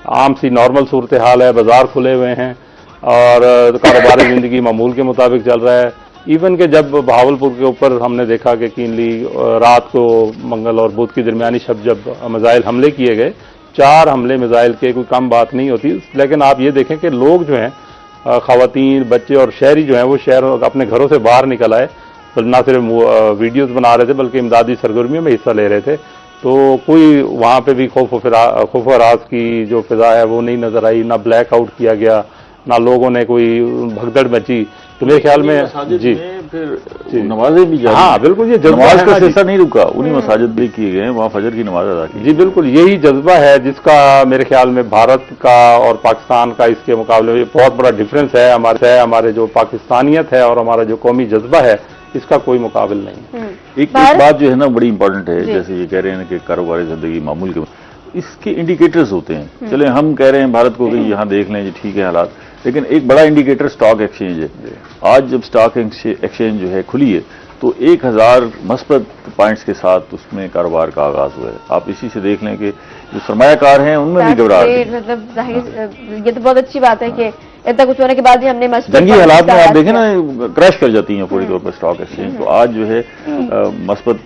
आम सी नॉर्मल सूरत हाल है, बाज़ार खुले हुए हैं और कारोबारी ज़िंदगी मामूल के मुताबिक चल रहा है। इवन के जब बहावलपुर के ऊपर हमने देखा कि कीनली रात को मंगल और बुध की दरमियानी शब जब मिसाइल हमले किए गए, 4 हमले मिसाइल के, कोई कम बात नहीं होती। लेकिन आप ये देखें कि लोग जो हैं, ख़वातीन, बच्चे और शहरी जो हैं वो शहर अपने घरों से बाहर निकल आए, तो ना सिर्फ वीडियोज़ बना रहे थे बल्कि इमदादी सरगर्मियों में हिस्सा ले रहे थे। तो कोई वहाँ पे भी खौफ व राज की जो फिजा है वो नहीं नज़र आई, ना ब्लैक आउट किया गया, ना लोगों ने कोई भगदड़ मची। तो मेरे ख्याल में जी फिर नमाजें भी जारी। हाँ बिल्कुल, ये नमाज का सिलसिला नहीं रुका, उन्हीं मसाजिद भी किए गए, वहाँ फजर की नमाज अदा की। जी बिल्कुल, यही जज्बा है जिसका मेरे ख्याल में भारत का और पाकिस्तान का इसके मुकाबले में बहुत बड़ा डिफरेंस है। हमारे जो पाकिस्तानियत है और हमारा जो कौमी जज्बा है, इसका कोई मुकाबला नहीं। एक बात जो है ना बड़ी इंपॉर्टेंट है, जैसे ये कह रहे हैं कि कारोबारी जिंदगी मामूल के, इसके इंडिकेटर्स होते हैं। चले हम कह रहे हैं भारत को कि यहाँ देख लें जी ठीक है हालात, लेकिन एक बड़ा इंडिकेटर स्टॉक एक्सचेंज है। आज जब स्टॉक एक्सचेंज जो है खुली है तो 1000 मस्बत पॉइंट्स के साथ उसमें कारोबार का आगाज हुआ है। आप इसी से देख लें कि जो सरमायाकार हैं उनमें भी घबराहट है। मतलब ये तो बहुत अच्छी बात है कि इतना कुछ होने के बाद भी हमने जंगी हालात में आप देखें ना क्रैश कर जाती हैं पूरी तौर पर स्टॉक एक्सचेंज। तो आज जो है मस्बत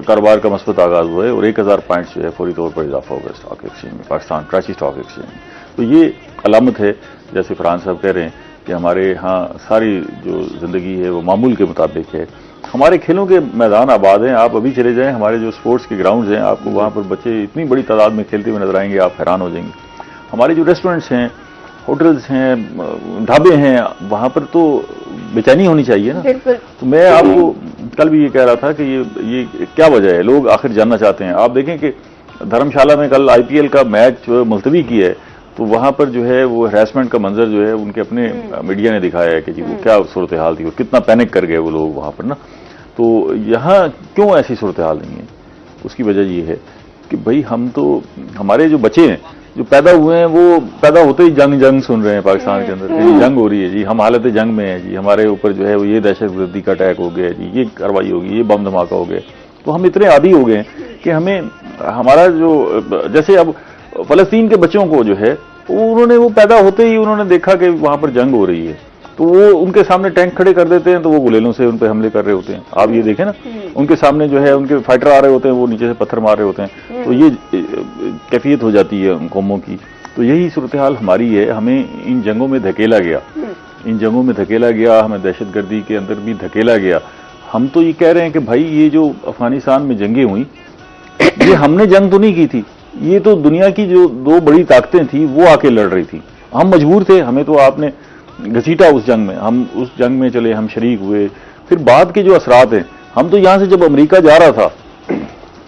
कारोबार का मस्बत आगाज हुआ है और 1000 पॉइंट्स जो है फौरी तौर पर इजाफा होगा स्टॉक एक्सचेंज में, पाकिस्तान कराची स्टॉक एक्सचेंज में। तो ये अलामत है, जैसे फरहान साहब कह रहे हैं कि हमारे यहाँ सारी जो जिंदगी है वो मामूल के मुताबिक है। हमारे खेलों के मैदान आबाद हैं, आप अभी चले जाएं हमारे जो स्पोर्ट्स के ग्राउंड्स हैं, आपको वहाँ पर बच्चे इतनी बड़ी तादाद में खेलते हुए नजर आएंगे, आप हैरान हो जाएंगे। हमारे जो रेस्टोरेंट्स हैं, होटल्स हैं, ढाबे हैं, वहाँ पर तो बेचैनी होनी चाहिए ना। तो मैं आपको कल भी ये कह रहा था कि ये क्या वजह है, लोग आखिर जानना चाहते हैं। आप देखें कि धर्मशाला में कल IPL का मैच मुलतवी किया है, तो वहां पर जो है वो हैरेसमेंट का मंजर जो है उनके अपने मीडिया ने दिखाया है कि जी वो क्या सूरत हाल थी और कितना पैनिक कर गए वो लोग वहां पर ना। तो यहाँ क्यों ऐसी सूरत हाल नहीं है, उसकी वजह ये है कि भाई हम तो, हमारे जो बच्चे हैं जो पैदा हुए हैं वो पैदा होते ही जंग सुन रहे हैं पाकिस्तान के अंदर, जी जंग हो रही है जी, हम हालत जंग में है जी, हमारे ऊपर जो है वो ये दहशतगर्दी का अटैक हो गया जी, ये कार्रवाई होगी, ये बम धमाका हो गया। तो हम इतने आदी हो गए कि हमें हमारा जो, जैसे अब फलस्तीन के बच्चों को जो है उन्होंने वो पैदा होते ही उन्होंने देखा कि वहां पर जंग हो रही है, तो वो उनके सामने टैंक खड़े कर देते हैं तो वो गुलेलों से उन पर हमले कर रहे होते हैं। आप ये देखें ना, उनके सामने जो है उनके फाइटर आ रहे होते हैं, वो नीचे से पत्थर मार रहे होते हैं। तो ये कैफियत हो जाती है कौमों की। तो यही सूरत हाल हमारी है, हमें इन जंगों में धकेला गया, इन जंगों में धकेला गया, हमें दहशतगर्दी के अंदर भी धकेला गया। हम तो ये कह रहे हैं कि भाई ये जो अफगानिस्तान में जंगें हुई, ये हमने जंग तो नहीं की थी, ये तो दुनिया की जो दो बड़ी ताकतें थी वो आके लड़ रही थी। हम मजबूर थे, हमें तो आपने घसीटा उस जंग में, हम उस जंग में चले, हम शरीक हुए। फिर बाद के जो असरात हैं, हम तो यहां से जब अमेरिका जा रहा था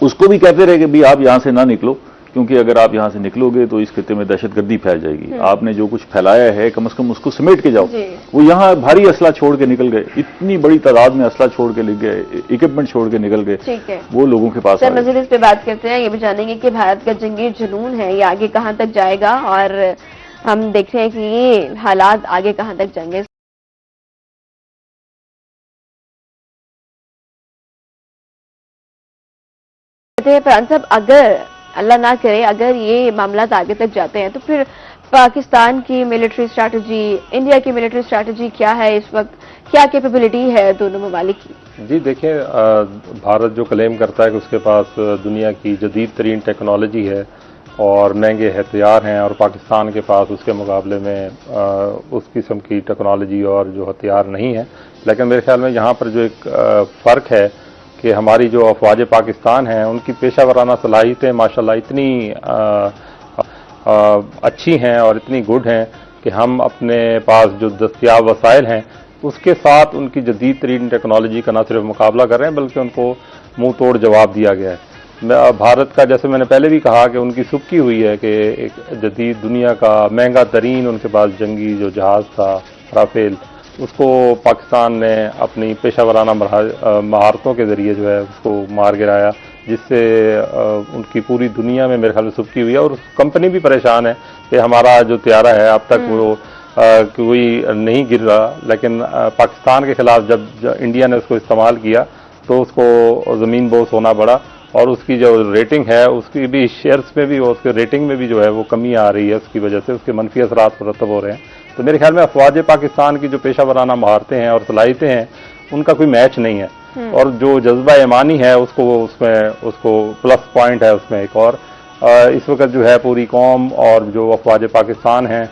उसको भी कहते रहे कि भाई आप यहां से ना निकलो, क्योंकि अगर आप यहां से निकलोगे तो इस खित्ते में दहशतगर्दी फैल जाएगी। आपने जो कुछ फैलाया है कम से कम उसको समेट के जाओ। वो यहां भारी असला छोड़ के निकल गए, इतनी बड़ी तादाद में असला छोड़ के निकल गए, इक्विपमेंट छोड़ के निकल गए, वो लोगों के पास। सर मजीद इस पे बात करते हैं, ये भी जानेंगे कि भारत का जंगी जुनून है ये आगे कहां तक जाएगा और हम देख रहे हैं कि ये हालात आगे कहां तक जाएंगे। फरहान साहब, अगर अल्लाह ना करे अगर ये मामला आगे तक जाते हैं तो फिर पाकिस्तान की मिलिट्री स्ट्रैटेजी, इंडिया की मिलिट्री स्ट्रैटेजी क्या है इस वक्त, क्या कैपेबिलिटी है दोनों ममालिक की? जी देखिए, भारत जो क्लेम करता है कि उसके पास दुनिया की जदीद तरीन टेक्नोलॉजी है और महंगे हथियार हैं, और पाकिस्तान के पास उसके मुकाबले में उस किस्म की टेक्नोलॉजी और जो हथियार नहीं है। लेकिन मेरे ख्याल में यहाँ पर जो एक फ़र्क है कि हमारी जो अफवाज पाकिस्तान हैं उनकी पेशा वराना सलाहियतें माशाल्लाह इतनी अच्छी हैं और इतनी गुड हैं कि हम अपने पास जो दस्तियाब वसाइल हैं उसके साथ उनकी जदीद तरीन टेक्नोलॉजी का न सिर्फ मुकाबला कर रहे हैं बल्कि उनको मुंह तोड़ जवाब दिया गया है। भारत का, जैसे मैंने पहले भी कहा कि उनकी सुबकी हुई है कि एक जदीद दुनिया का महंगा तरीन उनके पास जंगी जो जहाज़ था राफेल, उसको पाकिस्तान ने अपनी पेशा वराना महारतों के ज़रिए जो है उसको मार गिराया, जिससे उनकी पूरी दुनिया में मेरे ख्याल में सुबकी हुई है। और कंपनी भी परेशान है कि हमारा जो त्यारा है अब तक वो कोई नहीं गिर रहा, लेकिन पाकिस्तान के खिलाफ जब इंडिया ने उसको इस्तेमाल किया तो उसको ज़मीन बोस होना पड़ा, और उसकी जो रेटिंग है उसकी भी शेयर्स में भी, उसके रेटिंग में भी जो है वो कमी आ रही है, उसकी वजह से उसके मनफी असरात मुरतब हो रहे हैं। तो मेरे ख्याल में अफवाज पाकिस्तान की जो पेशा वराना महारतें हैं और सलाहियतें हैं उनका कोई मैच नहीं है, और जो जज्बा ईमानी है उसको प्लस पॉइंट है उसमें एक। और इस वक्त जो है पूरी कौम और जो अफवाज पाकिस्तान हैं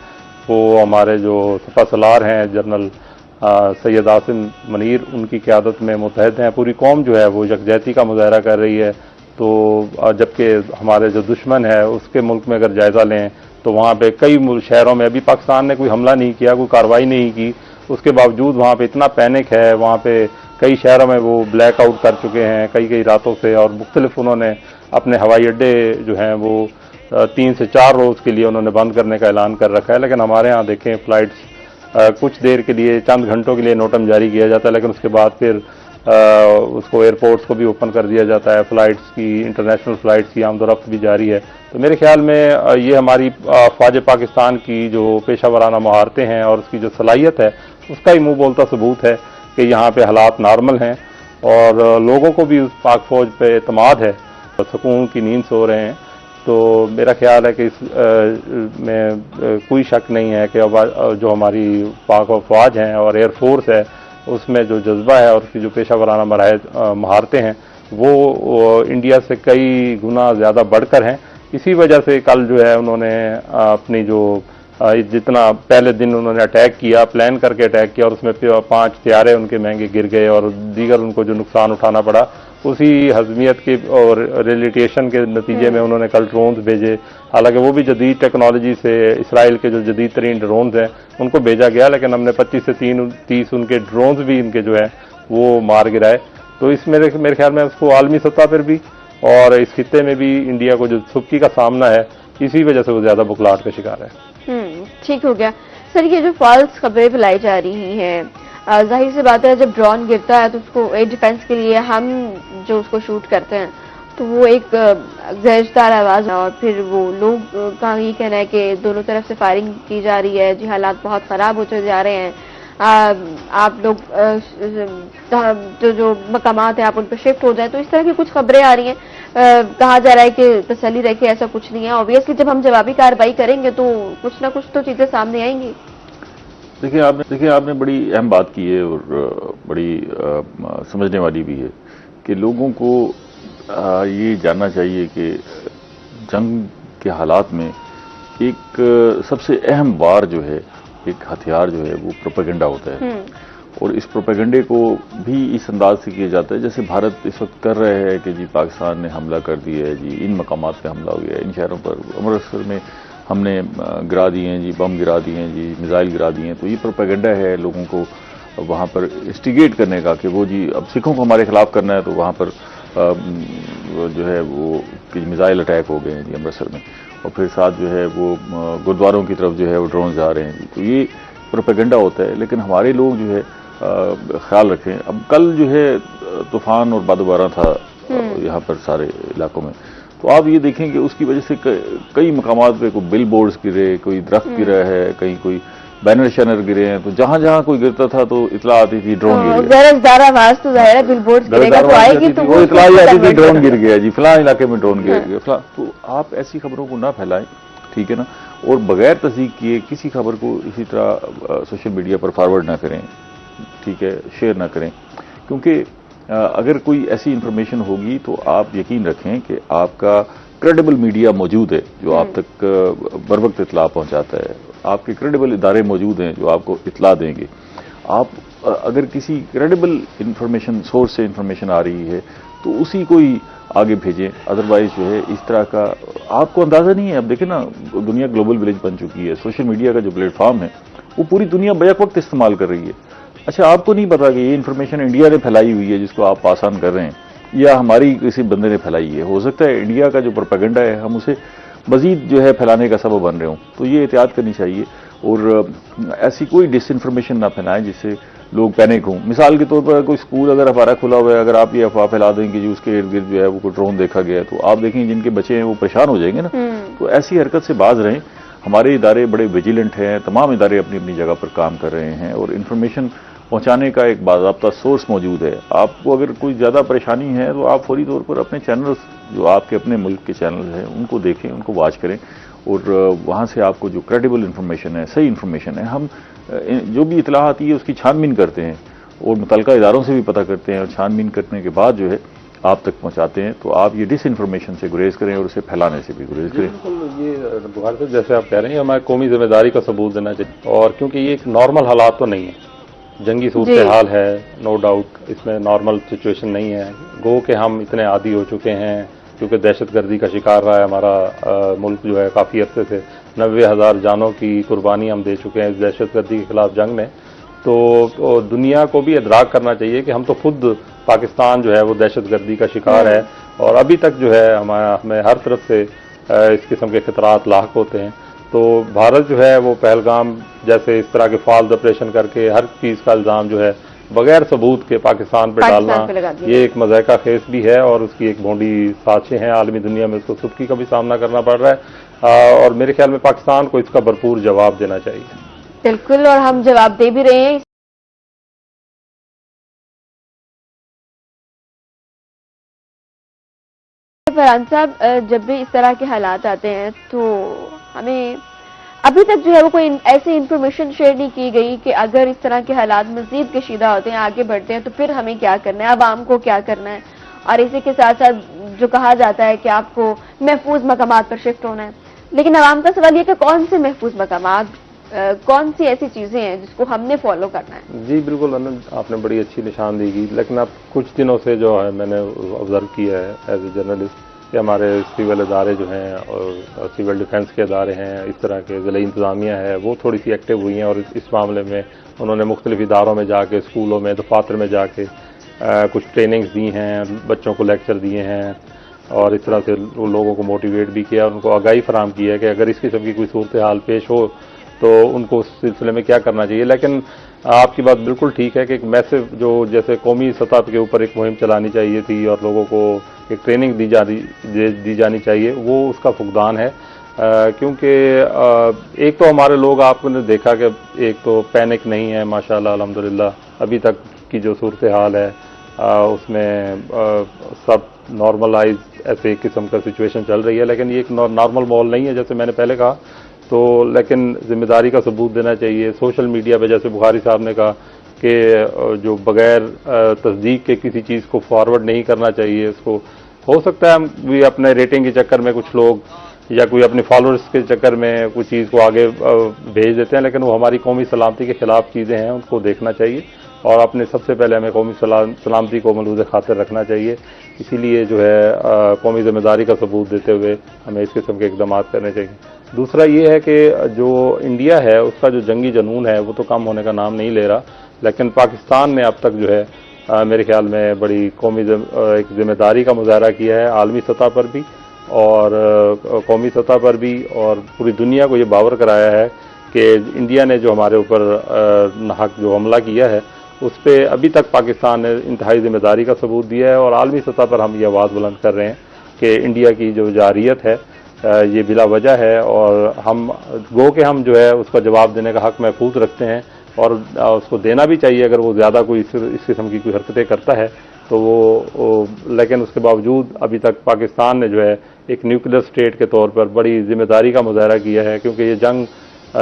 वो हमारे जो सफ़ा सलार हैं जनरल सैयद आसिम मनीर, उनकी क़यादत में मुतहद हैं। पूरी कौम जो है वो यकजहती का मुजाहरा कर रही है। तो जबकि हमारे जो दुश्मन है उसके मुल्क में अगर जायज़ा लें तो वहाँ पे कई शहरों में अभी पाकिस्तान ने कोई हमला नहीं किया, कोई कार्रवाई नहीं की, उसके बावजूद वहाँ पे इतना पैनिक है, वहाँ पे कई शहरों में वो ब्लैक आउट कर चुके हैं कई कई रातों से, और मुख्तलिफ उन्होंने अपने हवाई अड्डे जो हैं वो 3 से 4 रोज़ के लिए उन्होंने बंद करने का ऐलान कर रखा है। लेकिन हमारे यहाँ देखें फ़्लाइट्स कुछ देर के लिए, चंद घंटों के लिए नोटम जारी किया जाता है, लेकिन उसके बाद फिर उसको एयरपोर्ट्स को भी ओपन कर दिया जाता है, फ़्लाइट्स की, इंटरनेशनल फ़्लाइट्स की आमदोरफ्त भी जारी है। तो मेरे ख्याल में ये हमारी फ़ौज पाकिस्तान की जो पेशा वराना महारतें हैं और उसकी जो सलाहियत है, उसका ही मुँह बोलता सबूत है कि यहाँ पे हालात नॉर्मल हैं और लोगों को भी उस पाक फ़ौज पे एतमाद है, सुकून की नींद सो रहे हैं। तो मेरा ख्याल है कि इस में कोई शक नहीं है कि जो हमारी पाक फ़ौज हैं और एयरफोर्स है, उसमें जो जज्बा है और उसकी जो पेशा वराना महारतें हैं वो इंडिया से कई गुना ज़्यादा बढ़कर हैं। इसी वजह से कल जो है उन्होंने अपनी जो जितना पहले दिन उन्होंने अटैक किया, प्लान करके अटैक किया, और उसमें 5 तैयारे उनके महंगे गिर गए और दीगर उनको जो नुकसान उठाना पड़ा, उसी हजमियत के और रिलेटेशन के नतीजे में उन्होंने कल ड्रोन्स भेजे। हालांकि वो भी जदीद टेक्नोलॉजी से, इसराइल के जो जदीद तरीन ड्रोन्स हैं उनको भेजा गया, लेकिन हमने 25 से 30 उनके ड्रोन्स भी इनके जो है वो मार गिराए। तो इस मेरे ख्याल में उसको आलमी सतह पर भी और इस खित्ते में भी इंडिया को जो सुक्की का सामना है, इसी वजह से वो ज्यादा बुखलाहट का शिकार है। ठीक हो गया सर। ये जो फॉल्स खबरें फैलाई जा रही हैं, जाहिर सी बात है जब ड्रोन गिरता है तो उसको एयर डिफेंस के लिए हम जो उसको शूट करते हैं तो वो एक गैरदार आवाज है, और फिर वो लोग का ये कहना है कि दोनों तरफ से फायरिंग की जा रही है, जी हालात बहुत खराब होते जा रहे हैं, आप लोग जो मकामात है आप उन पर शिफ्ट हो जाए। तो इस तरह की कुछ खबरें आ रही हैं। कहा जा रहा है कि तसल्ली रखिए, ऐसा कुछ नहीं है। ऑब्वियसली जब हम जवाबी कार्रवाई करेंगे तो कुछ ना कुछ तो चीजें सामने आएंगी। देखिए आपने बड़ी अहम बात की है और बड़ी समझने वाली भी है कि लोगों को ये जानना चाहिए कि जंग के हालात में एक सबसे अहम वार जो है, एक हथियार जो है वो प्रोपेगेंडा होता है, और इस प्रोपेगेंडे को भी इस अंदाज से किया जाता है जैसे भारत इस वक्त कर रहे हैं कि जी पाकिस्तान ने हमला कर दिया है, जी इन मकामात पे हमला हो गया, इन शहरों पर, अमृतसर में हमने गिरा दिए हैं जी, बम गिरा दिए हैं जी, मिसाइल गिरा दिए हैं। तो ये प्रोपेगेंडा है लोगों को वहाँ पर इंस्टिगेट करने का कि वो जी अब सिखों को हमारे खिलाफ करना है, तो वहाँ पर जो है वो मिसाइल अटैक हो गए हैं जी अमृतसर में, और फिर साथ जो है वो गुरुद्वारों की तरफ जो है वो ड्रोन जा रहे हैं जी। तो ये प्रोपेगेंडा होता है। लेकिन हमारे लोग जो है ख्याल रखें, अब कल जो है तूफान और बादुबारा था यहाँ पर सारे इलाकों में, तो आप ये देखें कि उसकी वजह से कई मकामात पे कोई बिल बोर्ड्स गिरे, कोई दरख्त गिरा है, कहीं कोई बैनर शैनर गिरे हैं। तो जहां जहां कोई गिरता था तो इतला आती थी ड्रोन गिर गया, गरजदार आवाज तो जाहिर है बिल बोर्ड्स गिरेगा तो आएगी, तो वो इतला ही आती थी ड्रोन गिर गया जी, फलां इलाके में ड्रोन गिर गया फलां। तो आप ऐसी खबरों को ना फैलाएं, ठीक है ना, और बगैर तस्दीक किए किसी खबर को इसी तरह सोशल मीडिया पर फॉरवर्ड ना करें, ठीक है, शेयर ना करें, क्योंकि अगर कोई ऐसी इंफॉर्मेशन होगी तो आप यकीन रखें कि आपका क्रेडिबल मीडिया मौजूद है जो आप तक बर वक्त इतला पहुंचाता है, आपके क्रेडिबल इदारे मौजूद हैं जो आपको इतला देंगे। आप अगर किसी क्रेडिबल इंफॉर्मेशन सोर्स से इंफॉर्मेशन आ रही है तो उसी को ही आगे भेजें, अदरवाइज जो है इस तरह का आपको अंदाजा नहीं है। अब देखें ना, दुनिया ग्लोबल विलेज बन चुकी है, सोशल मीडिया का जो प्लेटफॉर्म है वो पूरी दुनिया बैक वक्त इस्तेमाल कर रही है। अच्छा, आपको नहीं पता कि ये इन्फॉर्मेशन इंडिया ने फैलाई हुई है जिसको आप पास ऑन कर रहे हैं, या हमारी किसी बंदे ने फैलाई है। हो सकता है इंडिया का जो प्रोपेगेंडा है हम उसे मजीद जो है फैलाने का सबब बन रहे हों, तो ये एहतियात करनी चाहिए और ऐसी कोई डिसइंफॉर्मेशन ना फैलाएं जिससे लोग पैनिक हों। मिसाल के तौर पर कोई स्कूल अगर हमारा खुला हुआ है, अगर आप ये अफवाह फैला दें कि जी उसके इर्द गिर्द जो है वो कोई ड्रोन देखा गया है, तो आप देखें जिनके बच्चे हैं वो परेशान हो जाएंगे ना। तो ऐसी हरकत से बाज रहें। हमारे इदारे बड़े विजिलेंट हैं, तमाम इदारे अपनी अपनी जगह पर काम कर रहे हैं और इन्फॉर्मेशन पहुंचाने का एक बाज़ाब्ता सोर्स मौजूद है। आपको अगर कोई ज़्यादा परेशानी है तो आप फौरी तौर पर अपने चैनल्स जो आपके अपने मुल्क के चैनल हैं उनको देखें, उनको वॉच करें और वहाँ से आपको जो क्रेडिबल इन्फॉर्मेशन है, सही इन्फॉर्मेशन है, हम जो भी इतला आती है उसकी छानबीन करते हैं और मुतल्लिका इदारों से भी पता करते हैं और छानबीन करने के बाद जो है आप तक पहुँचाते हैं। तो आप ये डिसइन्फॉर्मेशन से गुरेज करें और उसे फैलाने से भी गुरेज करें। ये बुखार साहब जैसे आप कह रहे हैं हमारी कौमी जिम्मेदारी का सबूत देना चाहिए, और क्योंकि ये एक नॉर्मल हालात तो नहीं है, जंगी सूरत हाल है, नो डाउट, इसमें नॉर्मल सिचुएशन नहीं है। गो के हम इतने आदी हो चुके हैं क्योंकि दहशतगर्दी का शिकार रहा है हमारा मुल्क जो है काफ़ी अरसे से। 90,000 जानों की कुर्बानी हम दे चुके हैं इस दहशतगर्दी के खिलाफ जंग में। तो दुनिया को भी इदराक करना चाहिए कि हम तो खुद पाकिस्तान जो है वो दहशतगर्दी का शिकार है, और अभी तक जो है हमें हर तरफ से इस किस्म के खतरात लाक होते हैं। तो भारत जो है वो पहलगाम जैसे इस तरह के फाल्स ऑपरेशन करके हर चीज़ का इल्ज़ाम जो है बगैर सबूत के पाकिस्तान पर डालना, ये एक मज़ाक़ा खेस भी है और उसकी एक भोंडी साजिशें हैं। आलमी दुनिया में उसको सुर्खी का भी सामना करना पड़ रहा है, और मेरे ख्याल में पाकिस्तान को इसका भरपूर जवाब देना चाहिए। बिल्कुल, और हम जवाब दे भी रहे हैं। फरहान साहब, जब भी इस तरह के हालात आते हैं तो हमें अभी तक जो है वो कोई ऐसी इंफॉर्मेशन शेयर नहीं की गई कि अगर इस तरह के हालात मजीद कशीदा होते हैं, आगे बढ़ते हैं, तो फिर हमें क्या करना है, आवाम को क्या करना है। और इसी के साथ साथ जो कहा जाता है कि आपको महफूज मकामात पर शिफ्ट होना है, लेकिन आवाम का सवाल ये कि कौन से महफूज मकामात, कौन सी ऐसी चीजें हैं जिसको हमने फॉलो करना है। जी बिल्कुल अनंत, आपने बड़ी अच्छी निशानदेही की, लेकिन अब कुछ दिनों से जो है मैंने ऑब्जर्व किया है एज ए जर्नलिस्ट कि हमारे सिविल इदारे जो हैं और सिविल डिफेंस के इदारे हैं, इस तरह के ज़िला इंतज़ामिया है, वो थोड़ी सी एक्टिव हुई हैं और इस मामले में उन्होंने मुख्तलिफ इदारों में जाके, स्कूलों में, दफातर में जाके कुछ ट्रेनिंग्स दी हैं, बच्चों को लेक्चर दिए हैं, और इस तरह से लोगों को मोटिवेट भी किया, उनको आगाही फराहम की है कि अगर इस किस्म की कोई सूरत हाल पेश हो तो उनको उस सिलसिले में क्या करना चाहिए। लेकिन आपकी बात बिल्कुल ठीक है कि एक मैसिव जो जैसे कौमी सतह के ऊपर एक मुहिम चलानी चाहिए थी और लोगों को एक ट्रेनिंग दी जानी चाहिए, वो उसका फुकदान है। क्योंकि एक तो हमारे लोग, आपने देखा कि एक तो पैनिक नहीं है माशाल्लाह अल्हम्दुलिल्लाह, अभी तक की जो सूरत हाल है उसमें सब नॉर्मलाइज ऐसे एक किस्म का सिचुएशन चल रही है, लेकिन ये एक नॉर्मल माहौल नहीं है जैसे मैंने पहले कहा। तो लेकिन जिम्मेदारी का सबूत देना चाहिए। सोशल मीडिया पे जैसे बुखारी साहब ने कहा कि जो बगैर तस्दीक के किसी चीज़ को फॉरवर्ड नहीं करना चाहिए, उसको हो सकता है हम भी अपने रेटिंग के चक्कर में कुछ लोग या कोई अपने फॉलोअर्स के चक्कर में कुछ चीज़ को आगे भेज देते हैं, लेकिन वो हमारी कौमी सलामती के खिलाफ चीज़ें हैं, उनको देखना चाहिए और अपने सबसे पहले हमें कौमी सलामती को मलूज़ खातिर रखना चाहिए। इसीलिए जो है कौमी जिम्मेदारी का सबूत देते हुए हमें इस किस्म के इक़दाम करने चाहिए। दूसरा ये है कि जो इंडिया है उसका जो जंगी जनून है वो तो कम होने का नाम नहीं ले रहा, लेकिन पाकिस्तान ने अब तक जो है मेरे ख्याल में बड़ी कौमी एक जिम्मेदारी का मुजाहरा किया है, आलमी सतह पर भी और कौमी सतह पर भी, और पूरी दुनिया को ये बावर कराया है कि इंडिया ने जो हमारे ऊपर नाहक जो हमला किया है उस पर अभी तक पाकिस्तान ने इंतहाई जिम्मेदारी का सबूत दिया है। और आलमी सतह पर हम ये आवाज़ बुलंद कर रहे हैं कि इंडिया की जो जारियत है ये बिला वजह है, और हम हम जो है उसका जवाब देने का हक महफूज रखते हैं और उसको देना भी चाहिए। अगर वो ज़्यादा कोई इस किस्म की कोई हरकतें करता है तो वो लेकिन उसके बावजूद अभी तक पाकिस्तान ने जो है एक न्यूक्लियर स्टेट के तौर पर बड़ी जिम्मेदारी का मुजाहरा किया है, क्योंकि ये जंग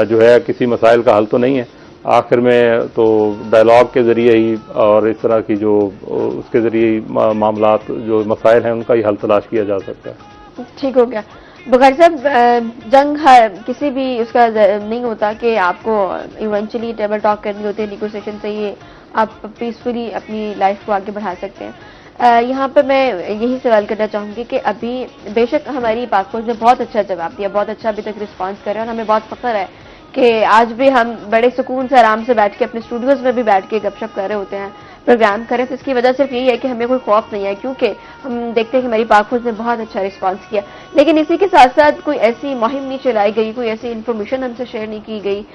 जो है किसी मसाइल का हल तो नहीं है, आखिर में तो डायलॉग के ज़रिए ही और इस तरह की जो उसके ज़रिए मामलात जो मसाइल हैं उनका ही हल तलाश किया जा सकता है। ठीक हो गया बुखारी साहब, जंग किसी भी उसका नहीं होता कि आपको इवेंचुअली टेबल टॉक करनी होती है, निगोशिएशन से ही आप पीसफुली अपनी लाइफ को आगे बढ़ा सकते हैं। यहाँ पर मैं यही सवाल करना चाहूँगी कि अभी बेशक हमारी पाक फौज ने बहुत अच्छा जवाब दिया, बहुत अच्छा अभी तक रिस्पॉन्स कर रहे हैं और हमें बहुत फख्र है कि आज भी हम बड़े सुकून से आराम से बैठ के अपने स्टूडियोज में भी बैठ के गपशप कर रहे होते हैं, प्रोग्राम करें। तो इसकी वजह सिर्फ यही है कि हमें कोई खौफ नहीं है, क्योंकि हम देखते हैं कि हमारी पाक फौज ने बहुत अच्छा रिस्पांस किया। लेकिन इसी के साथ साथ कोई ऐसी मुहिम नहीं चलाई गई, कोई ऐसी इन्फॉर्मेशन हमसे शेयर नहीं की गई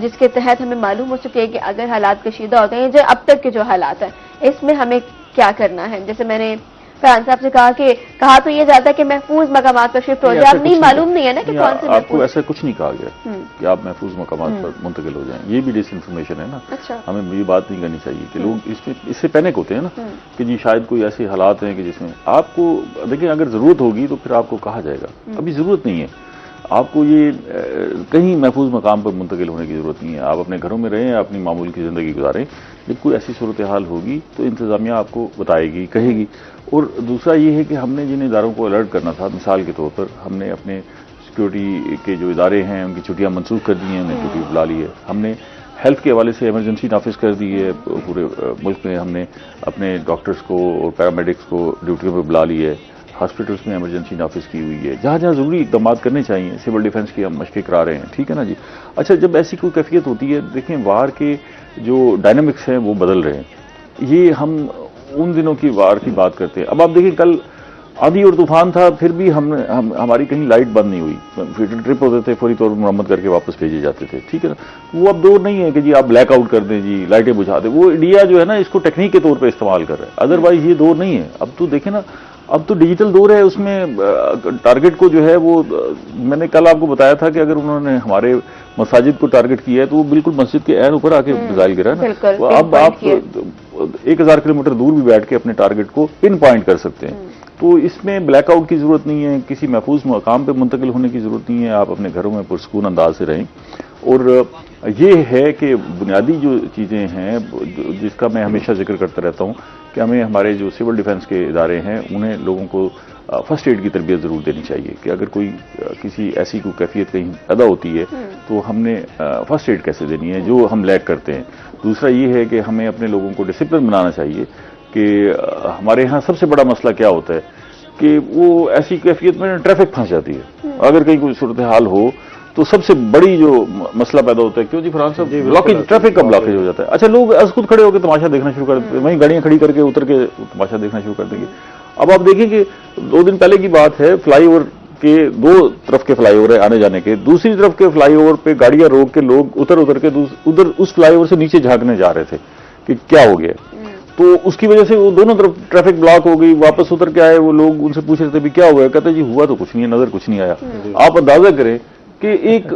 जिसके तहत हमें मालूम हो सके कि अगर हालात कशीदा होते हैं, जो अब तक के जो हालात हैं इसमें हमें क्या करना है। जैसे मैंने फरहान साहब से कहा तो ये जाता है कि महफूज मकामात पर शिफ्ट हो जाए, अब नहीं मालूम नहीं है ना कि कौन से आपको ऐसा कुछ नहीं कहा गया कि आप महफूज मकामात पर मुंतकिल हो जाएं, ये भी डिसइंफॉर्मेशन है ना। अच्छा। हमें ये बात नहीं करनी चाहिए कि लोग इससे पैनिक होते हैं ना कि जी शायद कोई ऐसे हालात हैं कि जिसमें आपको देखिए अगर जरूरत होगी तो फिर आपको कहा जाएगा, अभी जरूरत नहीं है आपको ये कहीं महफूज मकाम पर मुंतकिल होने की जरूरत नहीं है। आप अपने घरों में रहें, अपनी मामूल की ज़िंदगी गुजारें, जब कोई ऐसी सूरत हाल होगी तो इंतज़ामिया आपको बताएगी, कहेगी। और दूसरा ये है कि हमने जिन इदारों को अलर्ट करना था, मिसाल के तौर पर हमने अपने सिक्योरिटी के जो इदारे हैं उनकी छुट्टियाँ मनसूख कर दी हैं, उन्हें छुट्टी बुला ली है। हमने हेल्थ के हवाले से इमरजेंसी नाफिज कर दी है, पूरे मुल्क में हमने अपने डॉक्टर्स को और पैरामेडिक्स को ड्यूटियों पर बुला ली है, हॉस्पिटल्स में इमरजेंसी नाफिज की हुई है, जहाँ जहाँ ज़रूरी इक़दाम करने चाहिए। सिविल डिफेंस की हम मशक़ें करा रहे हैं, ठीक है ना जी। अच्छा, जब ऐसी कोई कैफियत होती है, देखें वार के जो डायनामिक्स हैं वो बदल रहे हैं। ये हम उन दिनों की वार की बात करते हैं। अब आप देखिए, कल आंधी और तूफान था, फिर भी हमारी कहीं लाइट बंद नहीं हुई। फील्ड ट्रिप होते थे, फौरी तौर पर मरम्मत करके वापस भेजे जाते थे, ठीक है ना। वो अब दौर नहीं है कि जी आप ब्लैक आउट कर दें, जी लाइटें बुझा दें। वो इंडिया जो है ना, इसको टेक्निक के तौर पे इस्तेमाल कर रहा है, अदरवाइज ये दौर नहीं है। अब तो देखें ना, अब तो डिजिटल दौर है, उसमें टारगेट को जो है वो मैंने कल आपको बताया था कि अगर उन्होंने हमारे मसाजिद को टारगेट किया है तो वो बिल्कुल मस्जिद के ऐन ऊपर आके मिसाइल गिरा ना। तो अब आप 1000 किलोमीटर दूर भी बैठ के अपने टारगेट को पिन पॉइंट कर सकते हैं। तो इसमें ब्लैकआउट की जरूरत नहीं है, किसी महफूज मकाम पे मुंतकिल होने की जरूरत नहीं है। आप अपने घरों में पुरसकून अंदाज से रहें। और ये है कि बुनियादी जो चीज़ें हैं जिसका मैं हमेशा जिक्र करता रहता हूँ कि हमें हमारे जो सिविल डिफेंस के इदारे हैं उन्हें लोगों को फर्स्ट एड की तरबियत ज़रूर देनी चाहिए कि अगर कोई किसी ऐसी कोई कैफियत कहीं पैदा होती है तो हमने फर्स्ट एड कैसे देनी है, जो हम लैक करते हैं। दूसरा ये है कि हमें अपने लोगों को डिसिप्लिन बनाना चाहिए कि हमारे यहाँ सबसे बड़ा मसला क्या होता है कि वो ऐसी कैफियत में ट्रैफिक फंस जाती है। अगर कहीं कोई सूरत हाल हो तो सबसे बड़ी जो मसला पैदा होता है, क्यों जी फरहान साहब, ब्लॉकेज, ट्रैफिक का ब्लॉकेज हो जाता है। अच्छा, लोग खुद खड़े होकर तमाशा देखना शुरू कर देते हैं, वहीं गाड़ियां खड़ी करके उतर के तमाशा देखना शुरू कर देंगे। अब आप देखिए कि 2 दिन पहले की बात है, फ्लाईओवर के 2 तरफ के फ्लाईओवर है आने जाने के, दूसरी तरफ के फ्लाईओवर पे गाड़ियां रोक के लोग उतर के उधर उस फ्लाईओवर से नीचे झांकने जा रहे थे कि क्या हो गया। तो उसकी वजह से वो दोनों तरफ ट्रैफिक ब्लॉक हो गई। वापस उतर के आए वो लोग, उनसे पूछ रहे थे भी क्या हुआ, कहते जी हुआ तो कुछ नहीं है, नजर कुछ नहीं आया। आप अंदाजा करें कि एक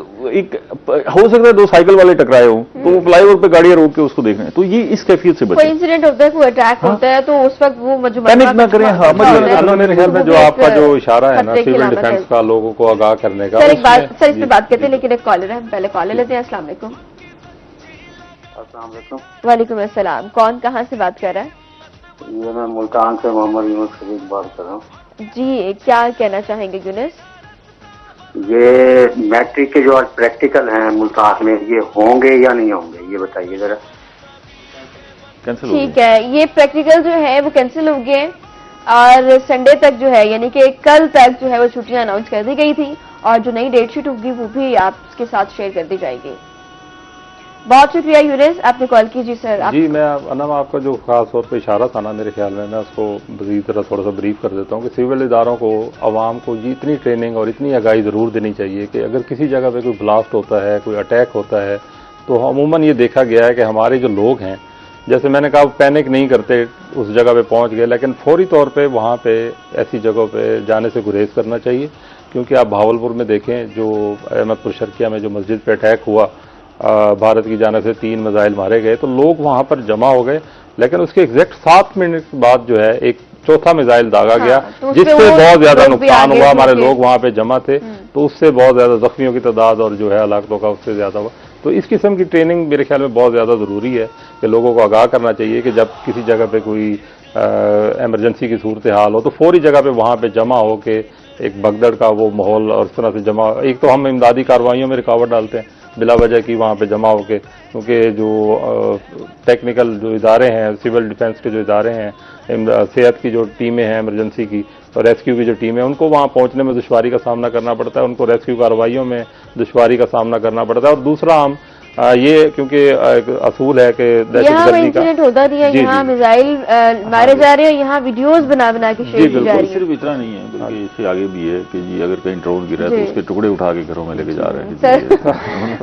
हो सकता है 2 साइकिल वाले टकराए हों तो वो फ्लाईओवर पे गाड़ियां रोक के उसको देख रहे हैं। तो ये इस कैफियत से बचे। कोई इंसिडेंट होता है, कोई अटैक होता है तो उस वक्त वो पैनिक ना करें। हाँ, मेरे ख्याल में जो आपका जो इशारा है ना सिविल डिफेंस का, लोगों को आगाह करने का। सर एक बात, सर इस पे बात करते हैं, लेकिन एक कॉलर है, पहले कॉलर लेते हैं। अस्सलाम वालेकुम। वालेकुम अस्सलाम। कौन कहाँ से बात कर रहा है? ये मैं मुल्तान से मोहम्मद यूनुस शरीफ बात कर रहा हूँ। जी, क्या कहना चाहेंगे यूनुस? ये मैट्रिक के जो आज प्रैक्टिकल हैं मुल्तान में, ये होंगे या नहीं होंगे, ये बताइए जरा। कैंसिल ठीक है, ये प्रैक्टिकल जो है वो कैंसिल हो गए और संडे तक जो है, यानी कि कल तक जो है वो छुट्टियां अनाउंस कर दी गई थी और जो नई डेट शीट होगी वो भी आपके साथ शेयर कर दी जाएगी। बहुत शुक्रिया यूनुस, आपने कॉल की। जी सर जी, मैं अनम आपका जो खास तौर पे इशारा था ना, मेरे ख्याल में मैं उसको मज़ीद तरह थोड़ा सा ब्रीफ कर देता हूँ कि सिविल इदारों को, आवाम को ये इतनी ट्रेनिंग और इतनी आगाही ज़रूर देनी चाहिए कि अगर किसी जगह पे कोई ब्लास्ट होता है, कोई अटैक होता है, तो अमूमन ये देखा गया है कि हमारे जो लोग हैं, जैसे मैंने कहा, पैनिक नहीं करते, उस जगह पे पहुंच गए, लेकिन फौरी तौर पे वहाँ पे ऐसी जगहों पे जाने से गुरेज करना चाहिए। क्योंकि आप भावलपुर में देखें, जो अहमदपुर शर्किया में जो मस्जिद पे अटैक हुआ, भारत की जानिब से 3 मिसाइल मारे गए, तो लोग वहाँ पर जमा हो गए, लेकिन उसके एग्जैक्ट 7 मिनट बाद जो है एक चौथा मिसाइल दागा गया, तो जिससे बहुत ज्यादा नुकसान हुआ। हमारे लोग वहाँ पे जमा थे, तो उससे बहुत ज्यादा जख्मियों की तादाद और जो है हलाकतों का उससे ज्यादा हुआ। तो इस किस्म की ट्रेनिंग मेरे ख्याल में बहुत ज्यादा जरूरी है कि लोगों को आगाह करना चाहिए कि जब किसी जगह पे कोई इमरजेंसी की सूरत हाल हो तो फौरी जगह पे वहाँ पे जमा हो के एक भगदड़ का वो माहौल और इस तरह से जमा। एक तो हम इमदादी कार्रवाइयों में रुकावट डालते हैं बिला वजह की वहाँ पे जमा होके, क्योंकि जो टेक्निकल जो इदारे हैं, सिविल डिफेंस के जो इदारे हैं, सेहत की जो टीमें हैं, इमरजेंसी की और रेस्क्यू की जो टीम है, उनको वहाँ पहुँचने में दुश्वारी का सामना करना पड़ता है, उनको रेस्क्यू कार्रवाइयों में दुश्वारी का सामना करना पड़ता है। और दूसरा हम ये क्योंकि असूल है कि दहशतगर्दी का होता नहीं है, यहाँ मिसाइल मारे जा रहे हैं, यहाँ वीडियोस बना के शेयर की जा रही है। सिर्फ इतना नहीं है, बल्कि इससे आगे भी है कि जी अगर कहीं ड्रोन गिरा है तो उसके टुकड़े उठा के घरों में लेके जा रहे हैं।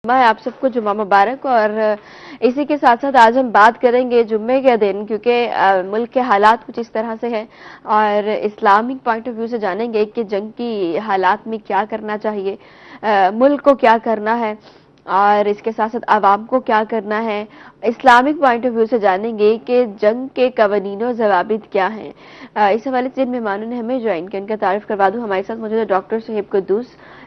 आप सबको जुम्मा मुबारक। और इसी के साथ साथ आज हम बात करेंगे जुम्मे के दिन, क्योंकि मुल्क के हालात कुछ इस तरह से हैं और इस्लामिक पॉइंट ऑफ व्यू से जानेंगे कि जंग की हालात में क्या करना चाहिए, मुल्क को क्या करना है और इसके साथ साथ आवाम को क्या करना है। इस्लामिक पॉइंट ऑफ व्यू से जानेंगे कि जंग के कवानीन और ज़वाबित क्या हैं। इस हवाले से जिन मेहमानों ने हमें ज्वाइन किया उनका तारीफ करवा दूं। हमारे साथ मौजूद है doctor Suhaib Quddus,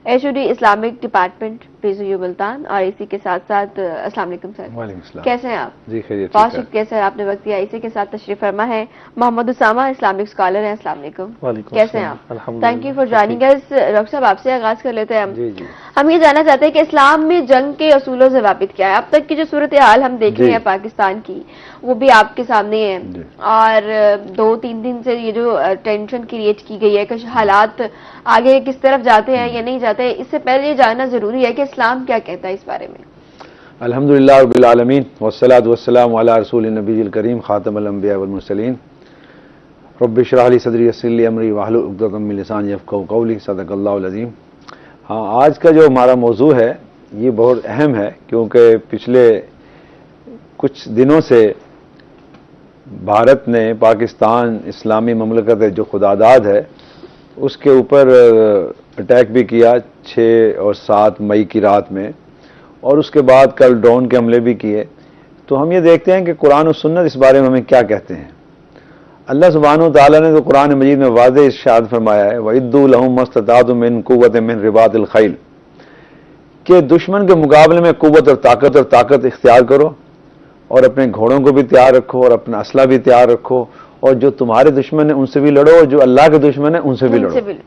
HOD Islamic department radio Multan. और इसी के साथ साथ अस्सलाम वालेकुम सर, वालेकुम सलाम। कैसे हैं आप? जी खैरियत, बहुत ठीक है। शुक्रिया सर, आपने वक्त दिया। इसी के साथ तशरीफ फरमा है मोहम्मद उसामा, इस्लामिक स्कॉलर हैं। अस्सलाम वालेकुम, वालेकुम कैसे हैं सलाम, आप? अल्हम्दुलिल्लाह। Thank you for joining us. Doctor साहब, आपसे आगाज कर लेते हैं हम। जी जी हम ये जानना चाहते हैं कि इस्लाम में जंग के असूलों से वाबित क्या है? अब तक की जो सूरत हाल हम देख रहे जी। हैं पाकिस्तान की, वो भी आपके सामने है। जी। और 2-3 दिन से ये जो टेंशन क्रिएट की गई है कि हालात आगे किस तरफ जाते हैं या नहीं जाते, इससे पहले ये जानना जरूरी है कि इस्लाम क्या कहता है इस बारे में। अल्हम्दुलिल्लाह रब्बिल आलमीन वस्सलातु वस्सलामु अला रसूलिन नबील करीम खातमुल अंबिया वल मुरसलीन रब्बि इश्रह ली सदरी यस्सिर ली अमरी वहलुल उक़दतम मिन लिसानी यफ़क़हू क़ौली सदक़ल्लाहुल अज़ीम। हाँ, आज का जो हमारा मौजू है ये बहुत अहम है, क्योंकि पिछले कुछ दिनों से भारत ने पाकिस्तान इस्लामी ममलकत जो खुदादाद है उसके ऊपर अटैक भी किया 6 और 7 मई की रात में, और उसके बाद कल ड्रोन के हमले भी किए। तो हम ये देखते हैं कि कुरान और सुन्नत इस बारे में हमें क्या कहते हैं। अल्लाह सुब्हानहू तआला ने तो कुरान मजीद में वाज़ेह इरशाद फरमाया है, वइद्दू लहुम मस्ततातु मिन कुव्वतिन मिन रिबातिल खैल, कि दुश्मन के मुकाबले में कुव्वत और ताकत इख्तियार करो, और अपने घोड़ों को भी तैयार रखो, और अपना असला भी तैयार रखो, और जो तुम्हारे दुश्मन है उनसे भी लड़ो, और जो अल्लाह के दुश्मन है उनसे भी लड़ो।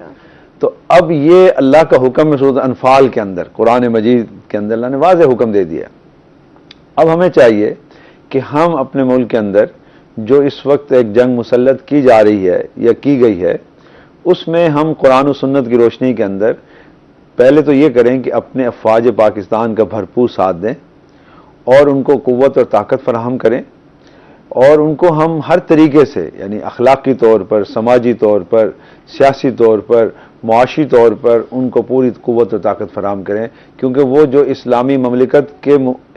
तो अब ये अल्लाह का हुक्म है सूरत अनफाल के अंदर, कुरान मजीद के अंदर अल्लाह ने वाज़ेह हुक्म दे दिया। अब हमें चाहिए कि हम अपने मुल्क के अंदर जो इस वक्त एक जंग मुसल्लत की जा रही है या की गई है, उसमें हम कुरान और सुन्नत की रोशनी के अंदर पहले तो ये करें कि अपने अफवाज पाकिस्तान का भरपूर साथ दें, और उनको क़ुव्वत और ताकत फराहम करें, और उनको हम हर तरीके से, यानी अखलाकी तौर पर, समाजी तौर पर, सियासी तौर पर, मुआशी तौर पर उनको पूरी क़ुव्वत और ताकत फराहम करें। क्योंकि वो जो इस्लामी ममलिकत के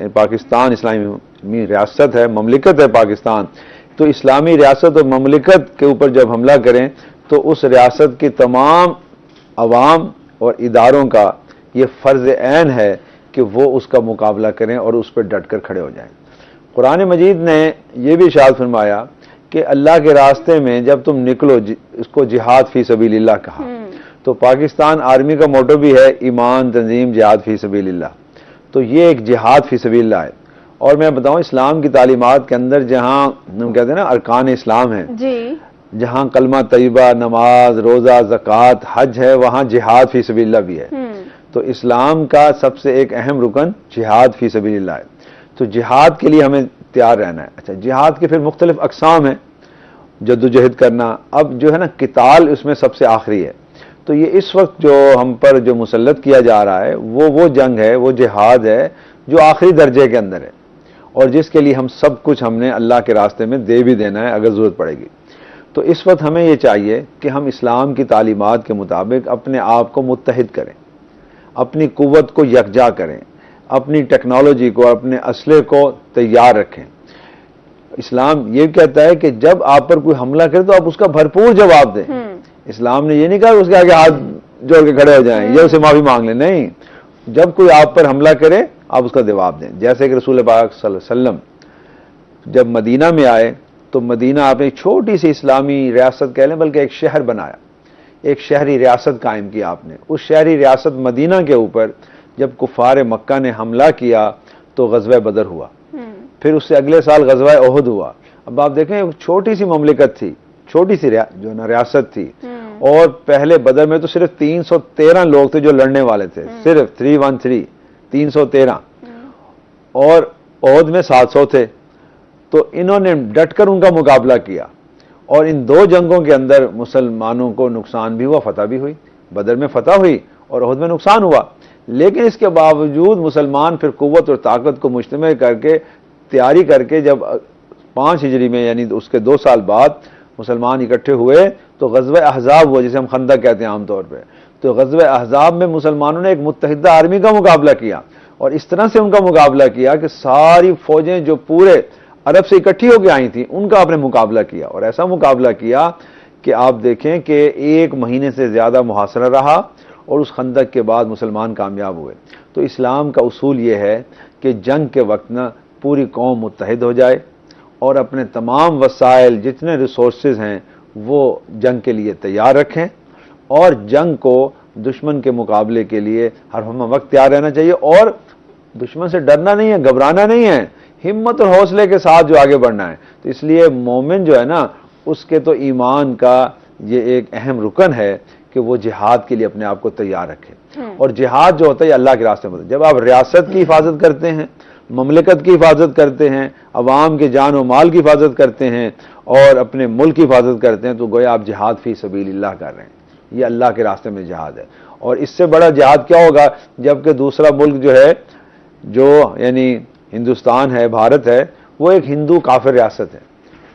पाकिस्तान इस्लामी रियासत है, ममलिकत है पाकिस्तान, तो इस्लामी रियासत और ममलिकत के ऊपर जब हमला करें तो उस रियासत की तमाम अवाम और इदारों का ये फ़र्ज़ ऐन है कि वो उसका मुकाबला करें और उस पर डट कर खड़े हो जाएं। कुरान मजीद ने यह भी इरशाद फरमाया कि अल्लाह के रास्ते में जब तुम निकलो, इसको जिहाद फी सबीलिल्लाह कहा। तो पाकिस्तान आर्मी का मोटो भी है ईमान तंजीम जिहाद फी सबीलिल्लाह, तो ये एक जिहाद फी सबीलिल्लाह है। और मैं बताऊं, इस्लाम की तालीमात के अंदर जहां हम कहते हैं ना अरकान इस्लाम है जी, जहां कलमा तय्यबा, नमाज, रोजा, ज़कात, हज है, वहां जिहाद फी सबीलिल्लाह भी है। तो इस्लाम का सबसे एक अहम रुकन जिहाद फी सबीलिल्लाह है। तो जिहाद के लिए हमें तैयार रहना है। अच्छा, जिहाद के फिर मुख्तलिफ अक़साम है, जद्दोजहद करना। अब जो है ना किताल उसमें सबसे आखिरी है। तो ये इस वक्त जो हम पर जो मुसल्लत किया जा रहा है वो जंग है, वो जिहाद है जो आखिरी दर्जे के अंदर है, और जिसके लिए हम सब कुछ हमने अल्लाह के रास्ते में दे भी देना है अगर ज़रूरत पड़ेगी। तो इस वक्त हमें ये चाहिए कि हम इस्लाम की तालीमात के मुताबिक अपने आप को मुत्तहिद करें, अपनी कुव्वत को यकजा करें, अपनी टेक्नोलॉजी को, अपने असले को तैयार रखें। इस्लाम ये कहता है कि जब आप पर कोई हमला करे तो आप उसका भरपूर जवाब दें। इस्लाम ने ये नहीं कहा उसके आगे हाथ जोड़ के खड़े हो जाएं या उसे माफी मांग लें, नहीं। जब कोई आप पर हमला करे आप उसका जवाब दें। जैसे कि रसूल पाक सल्लल्लाहु अलैहि वसल्लम जब मदीना में आए तो मदीना आपने एक छोटी सी इस्लामी रियासत कह लें, बल्कि एक शहर बनाया, एक शहरी रियासत कायम की आपने। उस शहरी रियासत मदीना के ऊपर जब कुफार मक्का ने हमला किया तो गज़वा बदर हुआ, फिर उससे अगले साल गज़वा ओहद हुआ। अब आप देखें, एक छोटी सी ममलिकत थी, छोटी सी जो ना रियासत थी, और पहले बदर में तो सिर्फ 313 लोग थे जो लड़ने वाले थे, सिर्फ 313, और ओहद में 700 थे। तो इन्होंने डटकर उनका मुकाबला किया, और इन 2 जंगों के अंदर मुसलमानों को नुकसान भी हुआ, फतह भी हुई। बदर में फतह हुई और ओहद में नुकसान हुआ, लेकिन इसके बावजूद मुसलमान फिर कुव्वत और ताकत को मुज्तमा करके, तैयारी करके, जब 5 हिजरी में यानी उसके 2 साल बाद मुसलमान इकट्ठे हुए तो गज़वा अहज़ाब हुआ, जिसे हम खंदक कहते हैं आमतौर पे। तो गज़वा अहज़ाब में मुसलमानों ने एक मुत्तहिदा आर्मी का मुकाबला किया, और इस तरह से उनका मुकाबला किया कि सारी फौजें जो पूरे अरब से इकट्ठी होकर आई थी उनका आपने मुकाबला किया, और ऐसा मुकाबला किया कि आप देखें कि 1 महीने से ज़्यादा मुहासरा रहा, और उस खंदक के बाद मुसलमान कामयाब हुए। तो इस्लाम का उसूल ये है कि जंग के वक्त ना पूरी कौम मुत्तहिद हो जाए, और अपने तमाम वसाइल, जितने रिसोर्सेज हैं, वो जंग के लिए तैयार रखें, और जंग को दुश्मन के मुकाबले के लिए हर हम वक्त तैयार रहना चाहिए। और दुश्मन से डरना नहीं है, घबराना नहीं है, हिम्मत और हौसले के साथ जो आगे बढ़ना है। तो इसलिए मोमिन जो है ना, उसके तो ईमान का ये एक अहम रुकन है कि वो जिहाद के लिए अपने आप को तैयार रखे। और जिहाद जो होता है अल्लाह के रास्ते में, जब आप रियासत की हिफाजत करते हैं, ममलिकत की हिफाजत करते हैं, अवाम के जान और माल की हिफाजत करते हैं और अपने मुल्क की हिफाजत करते हैं, तो गोया आप जिहाद फी सबीलिल्लाह कर रहे हैं। ये अल्लाह के रास्ते में जिहाद है। और इससे बड़ा जिहाद क्या होगा जबकि दूसरा मुल्क जो है, जो यानी हिंदुस्तान है, भारत है, वो एक हिंदू काफिर रियासत है,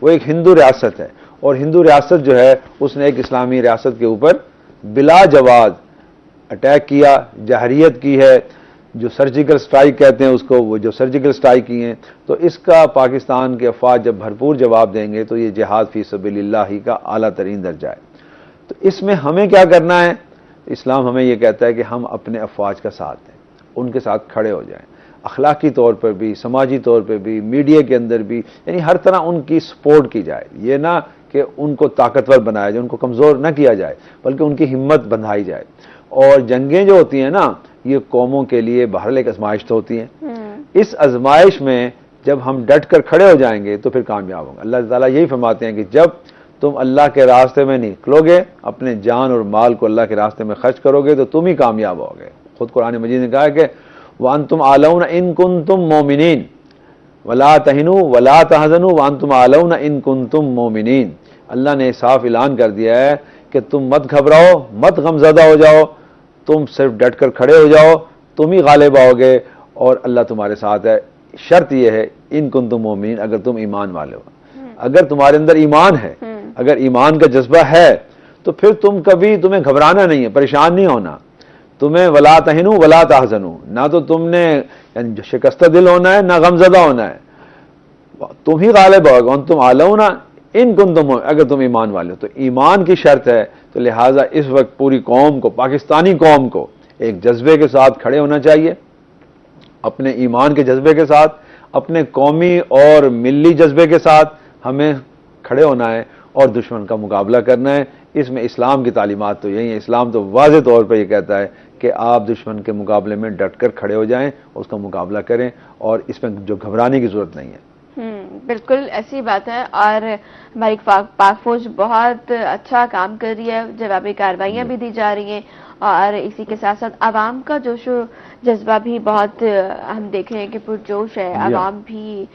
वो एक हिंदू रियासत है। और हिंदू रियासत जो है उसने एक इस्लामी रियासत के ऊपर बिला जवाब अटैक किया, जहरियत की है, जो सर्जिकल स्ट्राइक कहते हैं उसको, वो जो सर्जिकल स्ट्राइक की हैं। तो इसका पाकिस्तान के अफवाज जब भरपूर जवाब देंगे तो ये जिहाद फी सबीलिल्लाह ही का आला तरीन दर्जा है। तो इसमें हमें क्या करना है? इस्लाम हमें यह कहता है कि हम अपने अफवाज का साथ दें, उनके साथ खड़े हो जाएं, अखलाकी तौर पर भी, समाजी तौर पर भी, मीडिया के अंदर भी, यानी हर तरह उनकी सपोर्ट की जाए। ये ना कि उनको ताकतवर बनाया जाए, उनको कमज़ोर ना किया जाए, बल्कि उनकी हिम्मत बंधाई जाए। और जंगें जो होती हैं ना, ये कौमों के लिए बहरहाल एक आजमाइश तो होती हैं। इस आजमाइश में जब हम डट कर खड़े हो जाएंगे तो फिर कामयाब होंगे। अल्लाह ताला यही फरमाते हैं कि जब तुम अल्लाह के रास्ते में निकलोगे, अपने जान और माल को अल्लाह के रास्ते में खर्च करोगे, तो तुम ही कामयाब होगे। खुद कुरान मजीद ने कहा है कि वांतुम आलौना इन कुंतुम मोमिनीन वला तहिनु वला तहजनु वांतुम आलौना इन कुंतुम मोमिनीन। अल्लाह ने साफ ऐलान कर दिया है कि तुम मत घबराओ, मत गमज़दा हो जाओ, तुम सिर्फ डट कर खड़े हो जाओ, तुम ही गालिब आओगे और अल्लाह तुम्हारे साथ है। शर्त यह है इन कुंतुम मोमिनीन, अगर तुम ईमान वाले हो, अगर तुम्हारे अंदर ईमान है, अगर ईमान का जज्बा है, तो फिर तुम्हें घबराना नहीं है, परेशान नहीं होना। तुम्हें वला तहिनु वला तहजनु, ना तो तुमने शिकस्ता दिल होना है, ना गमज़दा होना है, तुम ही गालिब होगे। और तुम आलौना इन कुंतुम, अगर तुम ईमान वाले हो। तो ईमान की शर्त है। तो लिहाजा इस वक्त पूरी कौम को, पाकिस्तानी कौम को एक जज्बे के साथ खड़े होना चाहिए, अपने ईमान के जज्बे के साथ, अपने कौमी और मिली जज्बे के साथ हमें खड़े होना है और दुश्मन का मुकाबला करना है। इसमें इस्लाम की तालीमात तो यही है। इस्लाम तो वाज़े तौर पर यह कहता है कि आप दुश्मन के मुकाबले में डट कर खड़े हो जाएं, उसका मुकाबला करें, और इसमें जो घबराने की जरूरत नहीं है। बिल्कुल ऐसी बात है। और हमारी पाक फौज बहुत अच्छा काम कर रही है, जवाबी कार्रवाइयाँ भी दी जा रही हैं, और इसी के साथ साथ आवाम का जोश जज्बा भी बहुत हम देख रहे हैं कि पुरजोश है। आवाम भी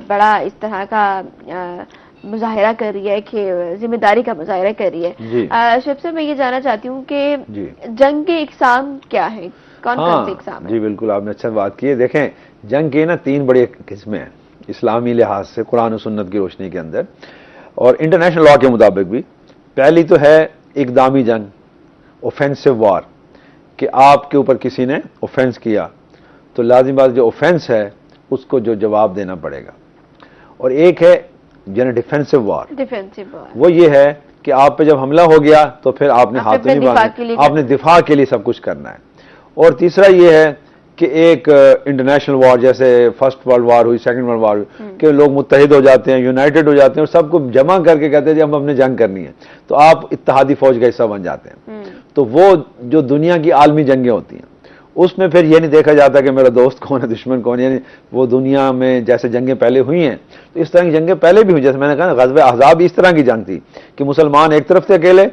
बड़ा इस तरह का मुजाहिरा कर रही है कि जिम्मेदारी का मुजाहिरा कर रही है। शिव से मैं ये जानना चाहती हूँ कि जंग के इकसाम क्या है, कौन कौन से इकसाम है? जी बिल्कुल, आपने अच्छा बात की है। देखें, जंग के ना 3 बड़ी किस्में हैं इस्लामी लिहाज से, कुरान और सुन्नत की रोशनी के अंदर और इंटरनेशनल लॉ के मुताबिक भी। पहली तो है इकदामी जंग, ऑफेंसिव वार, कि आपके ऊपर किसी ने ऑफेंस किया तो लाजिम बात जो ऑफेंस है उसको जो जवाब देना पड़ेगा। और एक है यानी डिफेंसिव वार। वो ये है कि आप पे जब हमला हो गया तो फिर आपने हाथ नहीं बांधे, आपने दिफा के लिए सब कुछ करना है। और तीसरा ये है कि एक इंटरनेशनल वॉर, जैसे फर्स्ट वर्ल्ड वॉर हुई, सेकंड वर्ल्ड वॉर हुई, कि लोग मुत्तहिद हो जाते हैं, यूनाइटेड हो जाते हैं और सबको जमा करके कहते हैं हम अपने जंग करनी है, तो आप इत्तेहादी फौज का हिस्सा बन जाते हैं। तो वो जो दुनिया की आलमी जंगें होती हैं उसमें फिर ये नहीं देखा जाता कि मेरा दोस्त कौन है, दुश्मन कौन है। यानी वो दुनिया में जैसे जंगें पहले हुई हैं तो इस तरह की जंगें पहले भी हुई। जैसे मैंने कहा गज़वे अहज़ाब इस तरह की जंग थी कि मुसलमान एक तरफ थे अकेले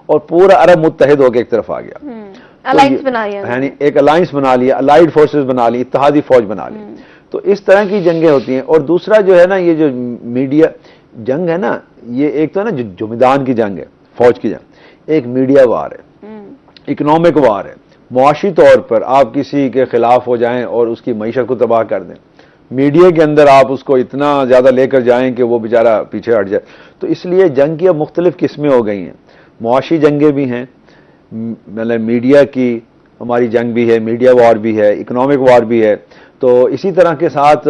और पूरा अरब मुत्तहिद होकर एक तरफ आ गया, अलायंस बना लिया, यानी एक अलायंस बना लिया, अलाइड फोर्सेस बना ली, इत्तेहादी फौज बना ली। तो इस तरह की जंगें होती हैं। और दूसरा जो है ना, ये जो मीडिया जंग है ना, ये एक तो ना जो मैदान की जंग है, फौज की जंग, एक मीडिया वार है, इकोनॉमिक वार है। मुआशी तौर पर आप किसी के खिलाफ हो जाएं और उसकी मईशत को तबाह कर दें, मीडिया के अंदर आप उसको इतना ज्यादा लेकर जाएं कि वो बेचारा पीछे हट जाए। तो इसलिए जंग की अब मुख्तलिफ किस्में हो गई हैं। मुआशी जंगें भी हैं, मतलब मीडिया की हमारी जंग भी है, मीडिया वार भी है, इकोनॉमिक वार भी है। तो इसी तरह के साथ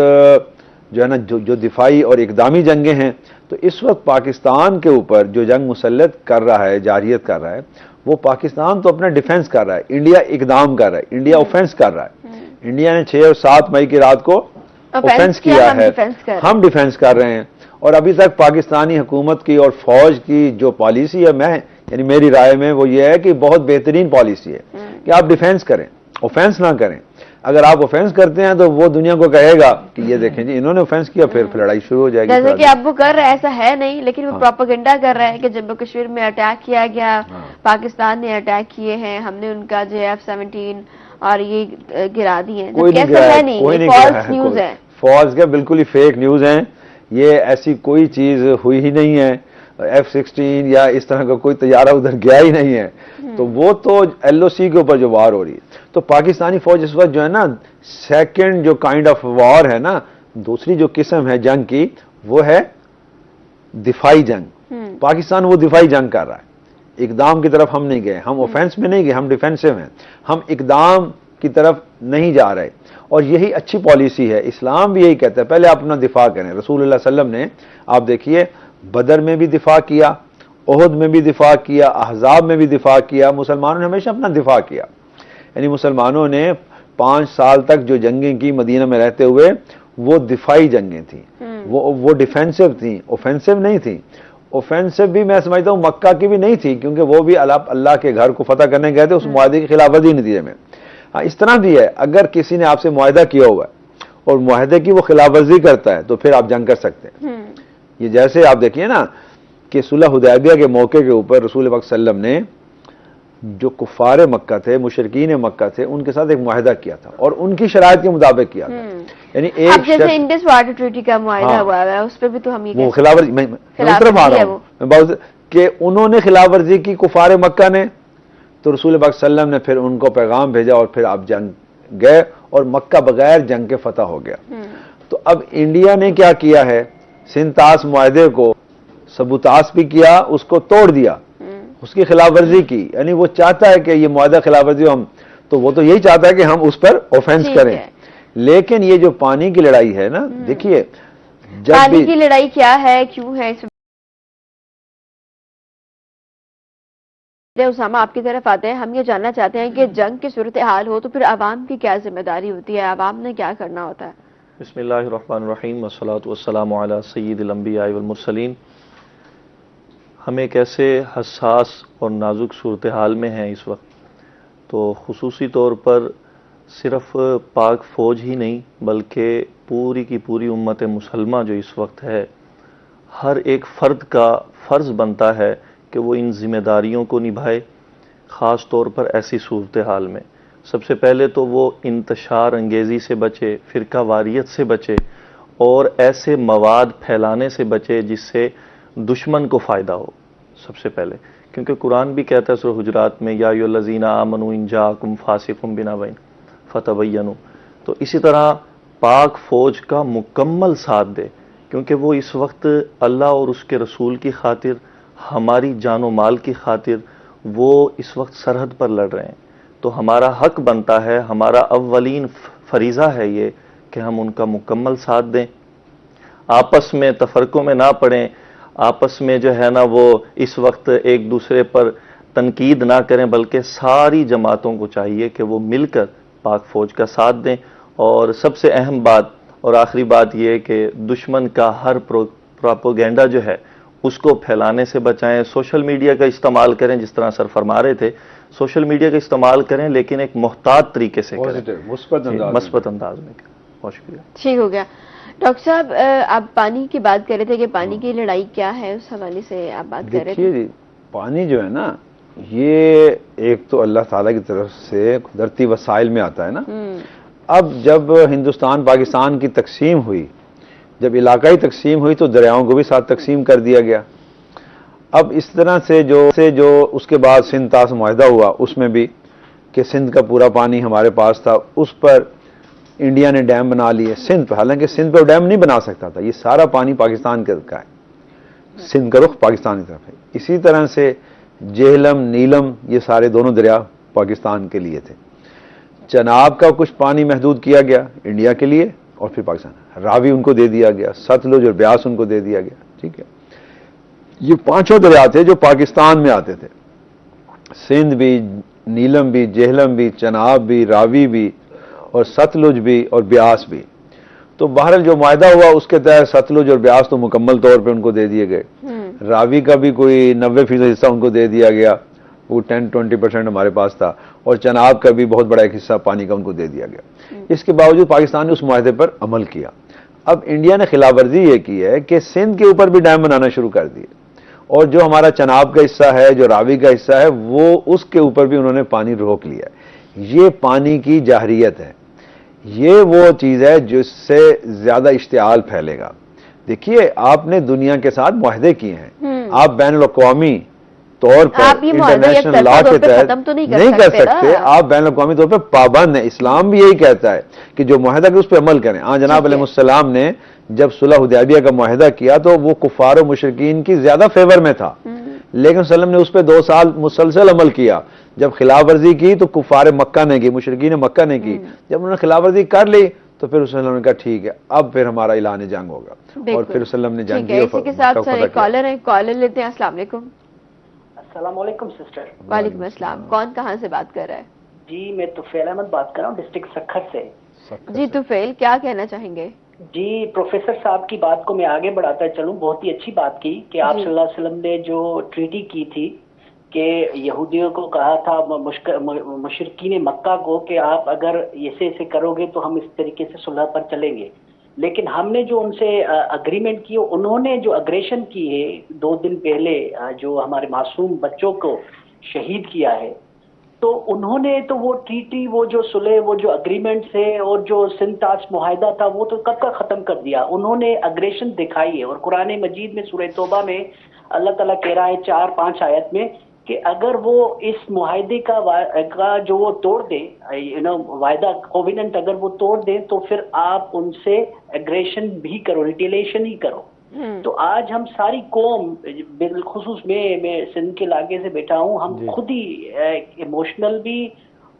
जो है ना जो दिफाई और इकदामी जंगें हैं। तो इस वक्त पाकिस्तान के ऊपर जो जंग मुसल्लत कर रहा है, जारियत कर रहा है, वो पाकिस्तान तो अपना डिफेंस कर रहा है, इंडिया इकदाम कर रहा है, इंडिया ऑफेंस कर रहा है। इंडिया ने 6 और 7 मई की रात को ऑफेंस किया है, हम डिफेंस कर रहे हैं। और अभी तक पाकिस्तानी हुकूमत की और फौज की जो पॉलिसी है, मैं यानी मेरी राय में वो ये है कि बहुत बेहतरीन पॉलिसी है कि आप डिफेंस करें, ऑफेंस ना करें। अगर आप ऑफेंस करते हैं तो वो दुनिया को कहेगा कि ये देखें जी इन्होंने ऑफेंस किया, फिर लड़ाई शुरू हो जाएगी। जैसे कि अब वो कर रहे हैं, ऐसा है नहीं, लेकिन वो प्रोपेगेंडा कर रहे हैं कि जम्मू कश्मीर में अटैक किया गया, पाकिस्तान ने अटैक किए हैं, हमने उनका JF-17 और ये गिरा दिए हैं। कोई ऐसा है नहीं, ये फॉल्स न्यूज है। फॉल्स क्या, बिल्कुल ही फेक न्यूज है। ये ऐसी कोई चीज हुई ही नहीं है। F-16 या इस तरह का कोई तैयारा उधर गया ही नहीं है। तो वो तो LOC के ऊपर जो वार हो रही है, तो पाकिस्तानी फौज इस वक्त जो है ना, सेकंड जो काइंड ऑफ वार है ना, दूसरी जो किस्म है जंग की, वो है दिफाई जंग। पाकिस्तान वो दिफाई जंग कर रहा है। इकदाम की तरफ हम नहीं गए, हम ऑफेंस में नहीं गए, हम डिफेंसिव हैं, हम इकदाम की तरफ नहीं जा रहे। और यही अच्छी पॉलिसी है। इस्लाम भी यही कहता है पहले आप अपना दिफा करें। रसूलुल्लाह सल्लल्लाहु अलैहि वसल्लम ने, आप देखिए, बदर में भी दिफा किया, ओहद में भी दिफा किया, अहजाब में भी दिफा किया। मुसलमानों ने हमेशा अपना दिफा किया। यानी मुसलमानों ने 5 साल तक जो जंगें की मदीना में रहते हुए, वो दिफाई जंगें थी, वो डिफेंसिव थी, ऑफेंसिव नहीं थी। ऑफेंसिव भी मैं समझता हूँ मक्का की भी नहीं थी, क्योंकि वो भी अल्लाह के घर को फतह करने गए थे, उस मुआहदे की खिलाफवर्जी नतीजे में। इस तरह भी है, अगर किसी ने आपसे मुआहदा किया हुआ है और मुआहदे की वो खिलाफवर्जी करता है तो फिर आप जंग कर सकते हैं। ये जैसे आप देखिए ना कि सुलह हुदैबिया के मौके के ऊपर रसूल पाक सल्लल्लाहु अलैहि वसल्लम ने जो कुफारे मक्का थे, मुशरिकीन मक्का थे, उनके साथ एक मुआहदा किया था और उनकी शराइत के मुताबिक किया था। यानी एक जैसे इंडस वाटर ट्रीटी का मुआहदा हुआ है, उस पर भी तो हम ये वो खिलाफवर्जी, मैं तरफ आ रहा हूँ, मैं बहुत कि उन्होंने खिलाफवर्जी की कुफारे मक्का ने, तो रसूल पाक सल्लल्लाहु अलैहि वसल्लम ने फिर उनको पैगाम भेजा और फिर आप जंग गए और मक्का बगैर जंग के फतह हो गया। तो अब इंडिया ने क्या किया है, सिंतास मुआहदे को सबूतास भी किया, उसको तोड़ दिया, उसकी खिलाफवर्जी की। यानी वो चाहता है कि ये मुआहदा खिलाफवर्जी हम, तो वो तो यही चाहता है कि हम उस पर ऑफेंस करें। लेकिन ये जो पानी की लड़ाई है ना, देखिए जब पानी की लड़ाई क्या है, क्यों है, उसामा आपकी तरफ आते हैं। हम ये जानना चाहते हैं कि जंग की सूरत हाल हो तो फिर आवाम की क्या जिम्मेदारी होती है, आवाम ने क्या करना होता है। बिस्मिल्लाहिर्रहमानिर्रहीम वस्सलातु वस्सलामु अला सय्यिदिल अंबिया वल मुरसलीन। हम एक ऐसे हसास और नाजुक सूरत हाल में हैं इस वक्त, तो खुसूसी तौर पर सिर्फ पाक फ़ौज ही नहीं बल्कि पूरी की पूरी उम्मत मुसलमा जो इस वक्त है, हर एक फ़र्द का फ़र्ज़ बनता है कि वो इन ज़िम्मेदारियों को निभाए। ख़ास तौर पर ऐसी सूरत हाल में सबसे पहले तो वो इंतशार अंगेज़ी से बचे, फ़िरका वारियत से बचे और ऐसे मवाद फैलाने से बचे जिससे दुश्मन को फ़ायदा हो सबसे पहले। क्योंकि कुरान भी कहता है सूरह हुजरात में, या अय्युहल्लज़ीना आमनू इन जाअकुम फ़ासिक़ुम बिनबइन फ़तबय्यनु। तो इसी तरह पाक फ़ौज का मुकम्मल साथ दे, क्योंकि वो इस वक्त अल्लाह और उसके रसूल की खातिर, हमारी जानो माल की खातिर वो इस वक्त सरहद पर लड़ रहे हैं। तो हमारा हक बनता है, हमारा अव्वलीन फरीज़ा है ये कि हम उनका मुकम्मल साथ दें, आपस में तफरकों में ना पड़ें, आपस में जो है ना वो इस वक्त एक दूसरे पर तनकीद ना करें, बल्कि सारी जमातों को चाहिए कि वो मिलकर पाक फ़ौज का साथ दें। और सबसे अहम बात और आखिरी बात यह है कि दुश्मन का हर प्रोपेगेंडा जो है उसको फैलाने से बचाएं। सोशल मीडिया का इस्तेमाल करें, जिस तरह सर फरमा रहे थे, सोशल मीडिया का इस्तेमाल करें लेकिन एक मोहतात तरीके से करें, मुस्बत अंदाज में करें। बहुत शुक्रिया। ठीक हो गया। डॉक्टर साहब, आप पानी की बात कर रहे थे कि पानी की लड़ाई क्या है, उस हवाले से आप बात कर रहे थे। देखिए, पानी जो है ना, ये एक तो अल्लाह ताला की तरफ से कुदरती वसाइल में आता है ना। अब जब हिंदुस्तान पाकिस्तान की तकसीम हुई, जब इलाकाई तकसीम हुई, तो दरियाओं को भी साथ तकसीम कर दिया गया। अब इस तरह से जो उसके बाद सिंध तास मुआहदा हुआ, उसमें भी कि सिंध का पूरा पानी हमारे पास था, उस पर इंडिया ने डैम बना लिए सिंध पर। हालांकि सिंध पर डैम नहीं बना सकता था, ये सारा पानी पाकिस्तान का है, सिंध का रुख पाकिस्तान की तरफ है। इसी तरह से जेहलम, नीलम, ये सारे दोनों दरिया पाकिस्तान के लिए थे। चनाब का कुछ पानी महदूद किया गया इंडिया के लिए और फिर पाकिस्तान, रावी उनको दे दिया गया, सतलुज और ब्यास उनको दे दिया गया। ठीक है, ये पांचों दरिया थे जो पाकिस्तान में आते थे, सिंध भी, नीलम भी, जेहलम भी, चनाब भी, रावी भी और सतलुज भी और ब्यास भी। तो बहरहाल जो मुआहदा हुआ उसके तहत सतलुज और ब्यास तो मुकम्मल तौर पे उनको दे दिए गए। रावी का भी कोई 90% हिस्सा उनको दे दिया गया, वो 10-20% हमारे पास था, और चनाब का भी बहुत बड़ा एक हिस्सा पानी का उनको दे दिया गया। इसके बावजूद पाकिस्तान ने उस मुआहदे पर अमल किया। अब इंडिया ने खिलाफवर्जी ये की है कि सिंध के ऊपर भी डैम बनाना शुरू कर दिए, और जो हमारा चनाब का हिस्सा है, जो रावी का हिस्सा है, वो उसके ऊपर भी उन्होंने पानी रोक लिया। ये पानी की जाहरियत है, ये वो चीज़ है जिससे ज्यादा इश्तिआल फैलेगा। देखिए, आपने दुनिया के साथ मुआहदे किए हैं, आप बैनुल-अक़वामी तौर पर इंटरनेशनल लॉ के तहत तो नहीं कर सकते, आप बैनुल-अक़वामी तौर पर पाबंद हैं। इस्लाम भी यही कहता है कि जो मुआहदा कर उस पर अमल करें। जनाब अलैहिस्सलाम ने जब सुलह हुदैबिया का मुआहदा किया तो वो कुफार और मुशरिकीन की ज्यादा फेवर में था, लेकिन सल्लम ने उस पर 2 साल मुसलसल अमल किया। जब खिलाफ वर्जी की तो कुफार मक्का ने की, मुशरिकीन मक्का ने की। जब उन्होंने खिलाफ वर्जी कर ली तो फिर उन्होंने कहा ठीक है, अब फिर हमारा ऐलान जंग होगा, और फिर सल्लम ने जंग की। इसी के साथ सर एक कॉलर है, कॉलर लेते हैं। अस्सलाम वालेकुम। अस्सलाम वालेकुम सिस्टर। वालेकुम अस्सलाम। कौन कहाँ से बात कर रहा है? जी, मैं तुफैल अहमद बात कर रहा हूँ, डिस्ट्रिक्ट सक्खर से। जी तुफैल, क्या कहना चाहेंगे? जी, प्रोफेसर साहब की बात को मैं आगे बढ़ाता चलूं। बहुत ही अच्छी बात की कि आप सल्लल्लाहु अलैहि वसल्लम ने जो ट्रीटी की थी कि यहूदियों को कहा था, मुशरिकीन मक्का को, कि आप अगर ऐसे करोगे तो हम इस तरीके से सुलह पर चलेंगे। लेकिन हमने जो उनसे अग्रीमेंट की, उन्होंने जो अग्रेशन की है 2 दिन पहले, जो हमारे मासूम बच्चों को शहीद किया है, तो उन्होंने तो वो ट्रीटी, वो जो सुलह, वो जो अग्रीमेंट है और जो सिंताज मुआहदा था, वो तो कब का खत्म कर दिया। उन्होंने अग्रेशन दिखाई है, और कुरान मजीद में सूरह तौबा में अल्लाह ताला कह रहा है 4-5 आयत में कि अगर वो इस मुआहदे का जो वो तोड़ दे, वायदा कोविनेंट अगर वो तोड़ दे, तो फिर आप उनसे एग्रेशन भी करो, रिटेलिएशन ही करो। तो आज हम सारी कौम, बिलखुसूस मैं सिंध के इलाके से बैठा हूँ, हम खुद ही इमोशनल भी,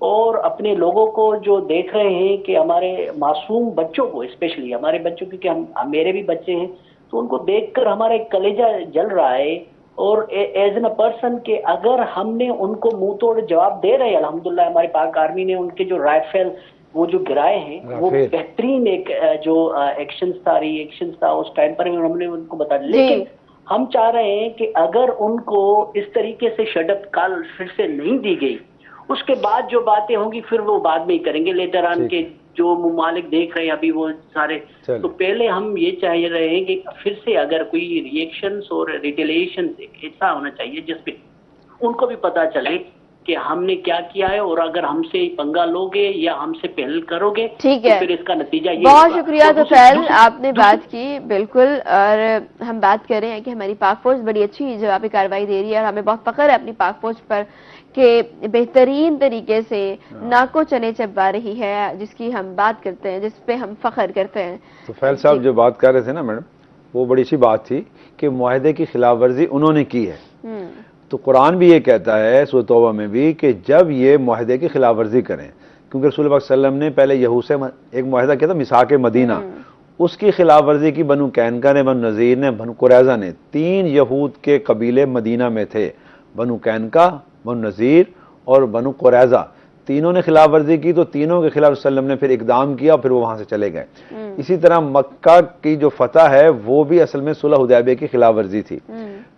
और अपने लोगों को जो देख रहे हैं कि हमारे मासूम बच्चों को, स्पेशली हमारे बच्चों, क्योंकि हम मेरे भी बच्चे हैं, तो उनको देखकर हमारा एक कलेजा जल रहा है। और एज एन अ पर्सन के अगर हमने उनको मुंह तोड़ जवाब दे रहे हैं, अल्हम्दुलिल्लाह हमारी पाक आर्मी ने उनके जो राइफल वो जो गिराए हैं, वो बेहतरीन एक जो एक्शन था उस टाइम पर हमने उनको बता दिया। लेकिन हम चाह रहे हैं कि अगर उनको इस तरीके से शटअप कॉल फिर से नहीं दी गई, उसके बाद जो बातें होंगी फिर वो बाद में ही करेंगे, लेटर आन के जो मुमालिक देख रहे हैं अभी वो सारे। तो पहले हम ये चाह रहे हैं कि फिर से अगर कोई रिएक्शंस और रिटेलिएशन ऐसा होना चाहिए जिसपे उनको भी पता चले कि हमने क्या किया है, और अगर हमसे पंगा लोगे या हमसे पहल करोगे, ठीक है, तो फिर इसका नतीजा ये बहुत शुक्रिया तुफैल, आपने बात की बिल्कुल। और हम बात कर रहे हैं कि हमारी पाक फौज बड़ी अच्छी जवाबी कार्रवाई दे रही है, और हमें बहुत फख्र है अपनी पाक फौज पर कि बेहतरीन तरीके से नाको चने चबा रही है, जिसकी हम बात करते हैं, जिस पे हम फख्र करते हैं। तुफैल साहब जो बात कर रहे थे ना मैडम, वो बड़ी अच्छी बात थी कि मुआहदे की खिलाफ वर्जी उन्होंने की है। तो कुरान भी ये कहता है सूरह तौबा में भी कि जब ये मुआहदे की खिलाफ वर्जी करें, क्योंकि रसूल पाक सल्लल्लाहु अलैहि वसल्लम ने पहले यहूद से एक मुआहदा किया था, मिसाक मदीना, उसकी खिलाफ वर्जी की बनु कैनका ने, बनु नज़ीर ने, बनु कुरैज़ा ने। 3 यहूद के कबीले मदीना में थे, बनु कैनका, बनु नज़ीर और बनु कुरैज़ा। तीनों ने खिलाफ वर्जी की, तो तीनों के खिलाफ सल्लम ने फिर इकदाम किया, फिर वो वहां से चले गए। इसी तरह मक्का की जो फतह है वो भी असल में सुलह हुदैबिया की खिलाफ वर्जी थी।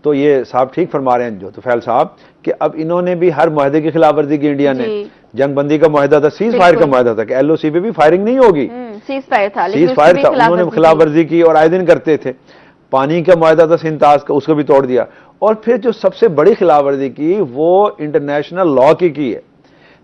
तो ये साहब ठीक फरमा रहे हैं जो तुफैल साहब कि अब इन्होंने भी हर मुआहदे की खिलाफ वर्जी की। इंडिया ने जंग बंदी का मुआहदा था, सीज फायर का मुआहदा था कि LOC पे भी फायरिंग नहीं होगी, सीज फायर था, उन्होंने खिलाफ वर्जी की और आए दिन करते थे। पानी का मुआहदा था सिंताज का, उसको भी तोड़ दिया। और फिर जो सबसे बड़ी खिलाफ वर्जी की वो इंटरनेशनल लॉ की है।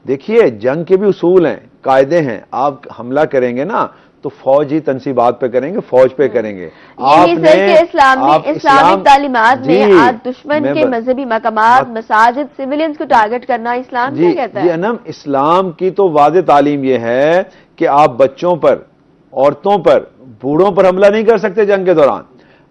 देखिए, जंग के भी उसूल हैं, कायदे हैं। आप हमला करेंगे ना तो फौज ही तनसीबात पे करेंगे, फौज पे करेंगे। आपने इस्लामिक तालीमात में आज दुश्मन के मजहबी मकामात, मसाजिद, सिविलियंस को टारगेट करना इस्लाम क्या कहता है? जी, इस्लाम की तो वाज़े तालीम ये है कि आप बच्चों पर, औरतों पर, बूढ़ों पर हमला नहीं कर सकते जंग के दौरान।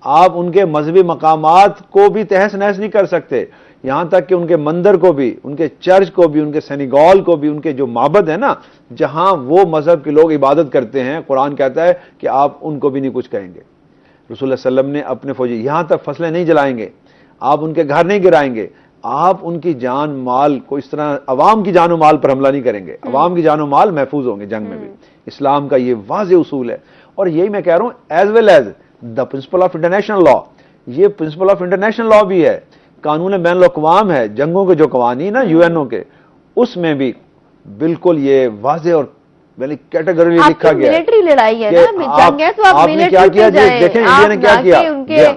आप उनके मजहबी मकामात को भी तहस नहस नहीं कर सकते, यहां तक कि उनके मंदिर को भी, उनके चर्च को भी, उनके सेनिगॉल को भी, उनके जो माबद है ना, जहां वो मजहब के लोग इबादत करते हैं, कुरान कहता है कि आप उनको भी नहीं कुछ कहेंगे। रसूल सल्लम ने अपने फौजी, यहां तक फसलें नहीं जलाएंगे, आप उनके घर नहीं गिराएंगे, आप उनकी जान माल को इस तरह अवाम की जान माल पर हमला नहीं करेंगे। अवाम की जान माल महफूज होंगे जंग में भी। इस्लाम का ये वाज़े उसूल है। और यही मैं कह रहा हूं, as well as the principle of international law ये प्रिंसिपल ऑफ इंटरनेशनल लॉ भी है, कानून बैन अल-अक़वाम है, जंगों के जो कवानीन है यूएनओ के, उसमें भी बिल्कुल ये वाज़े और कैटेगरी लिखा गया है। मिलिट्री लड़ाई है ना, जंग है, तो आप आपने क्या किया? देखें इंडिया ने क्या किया, उनके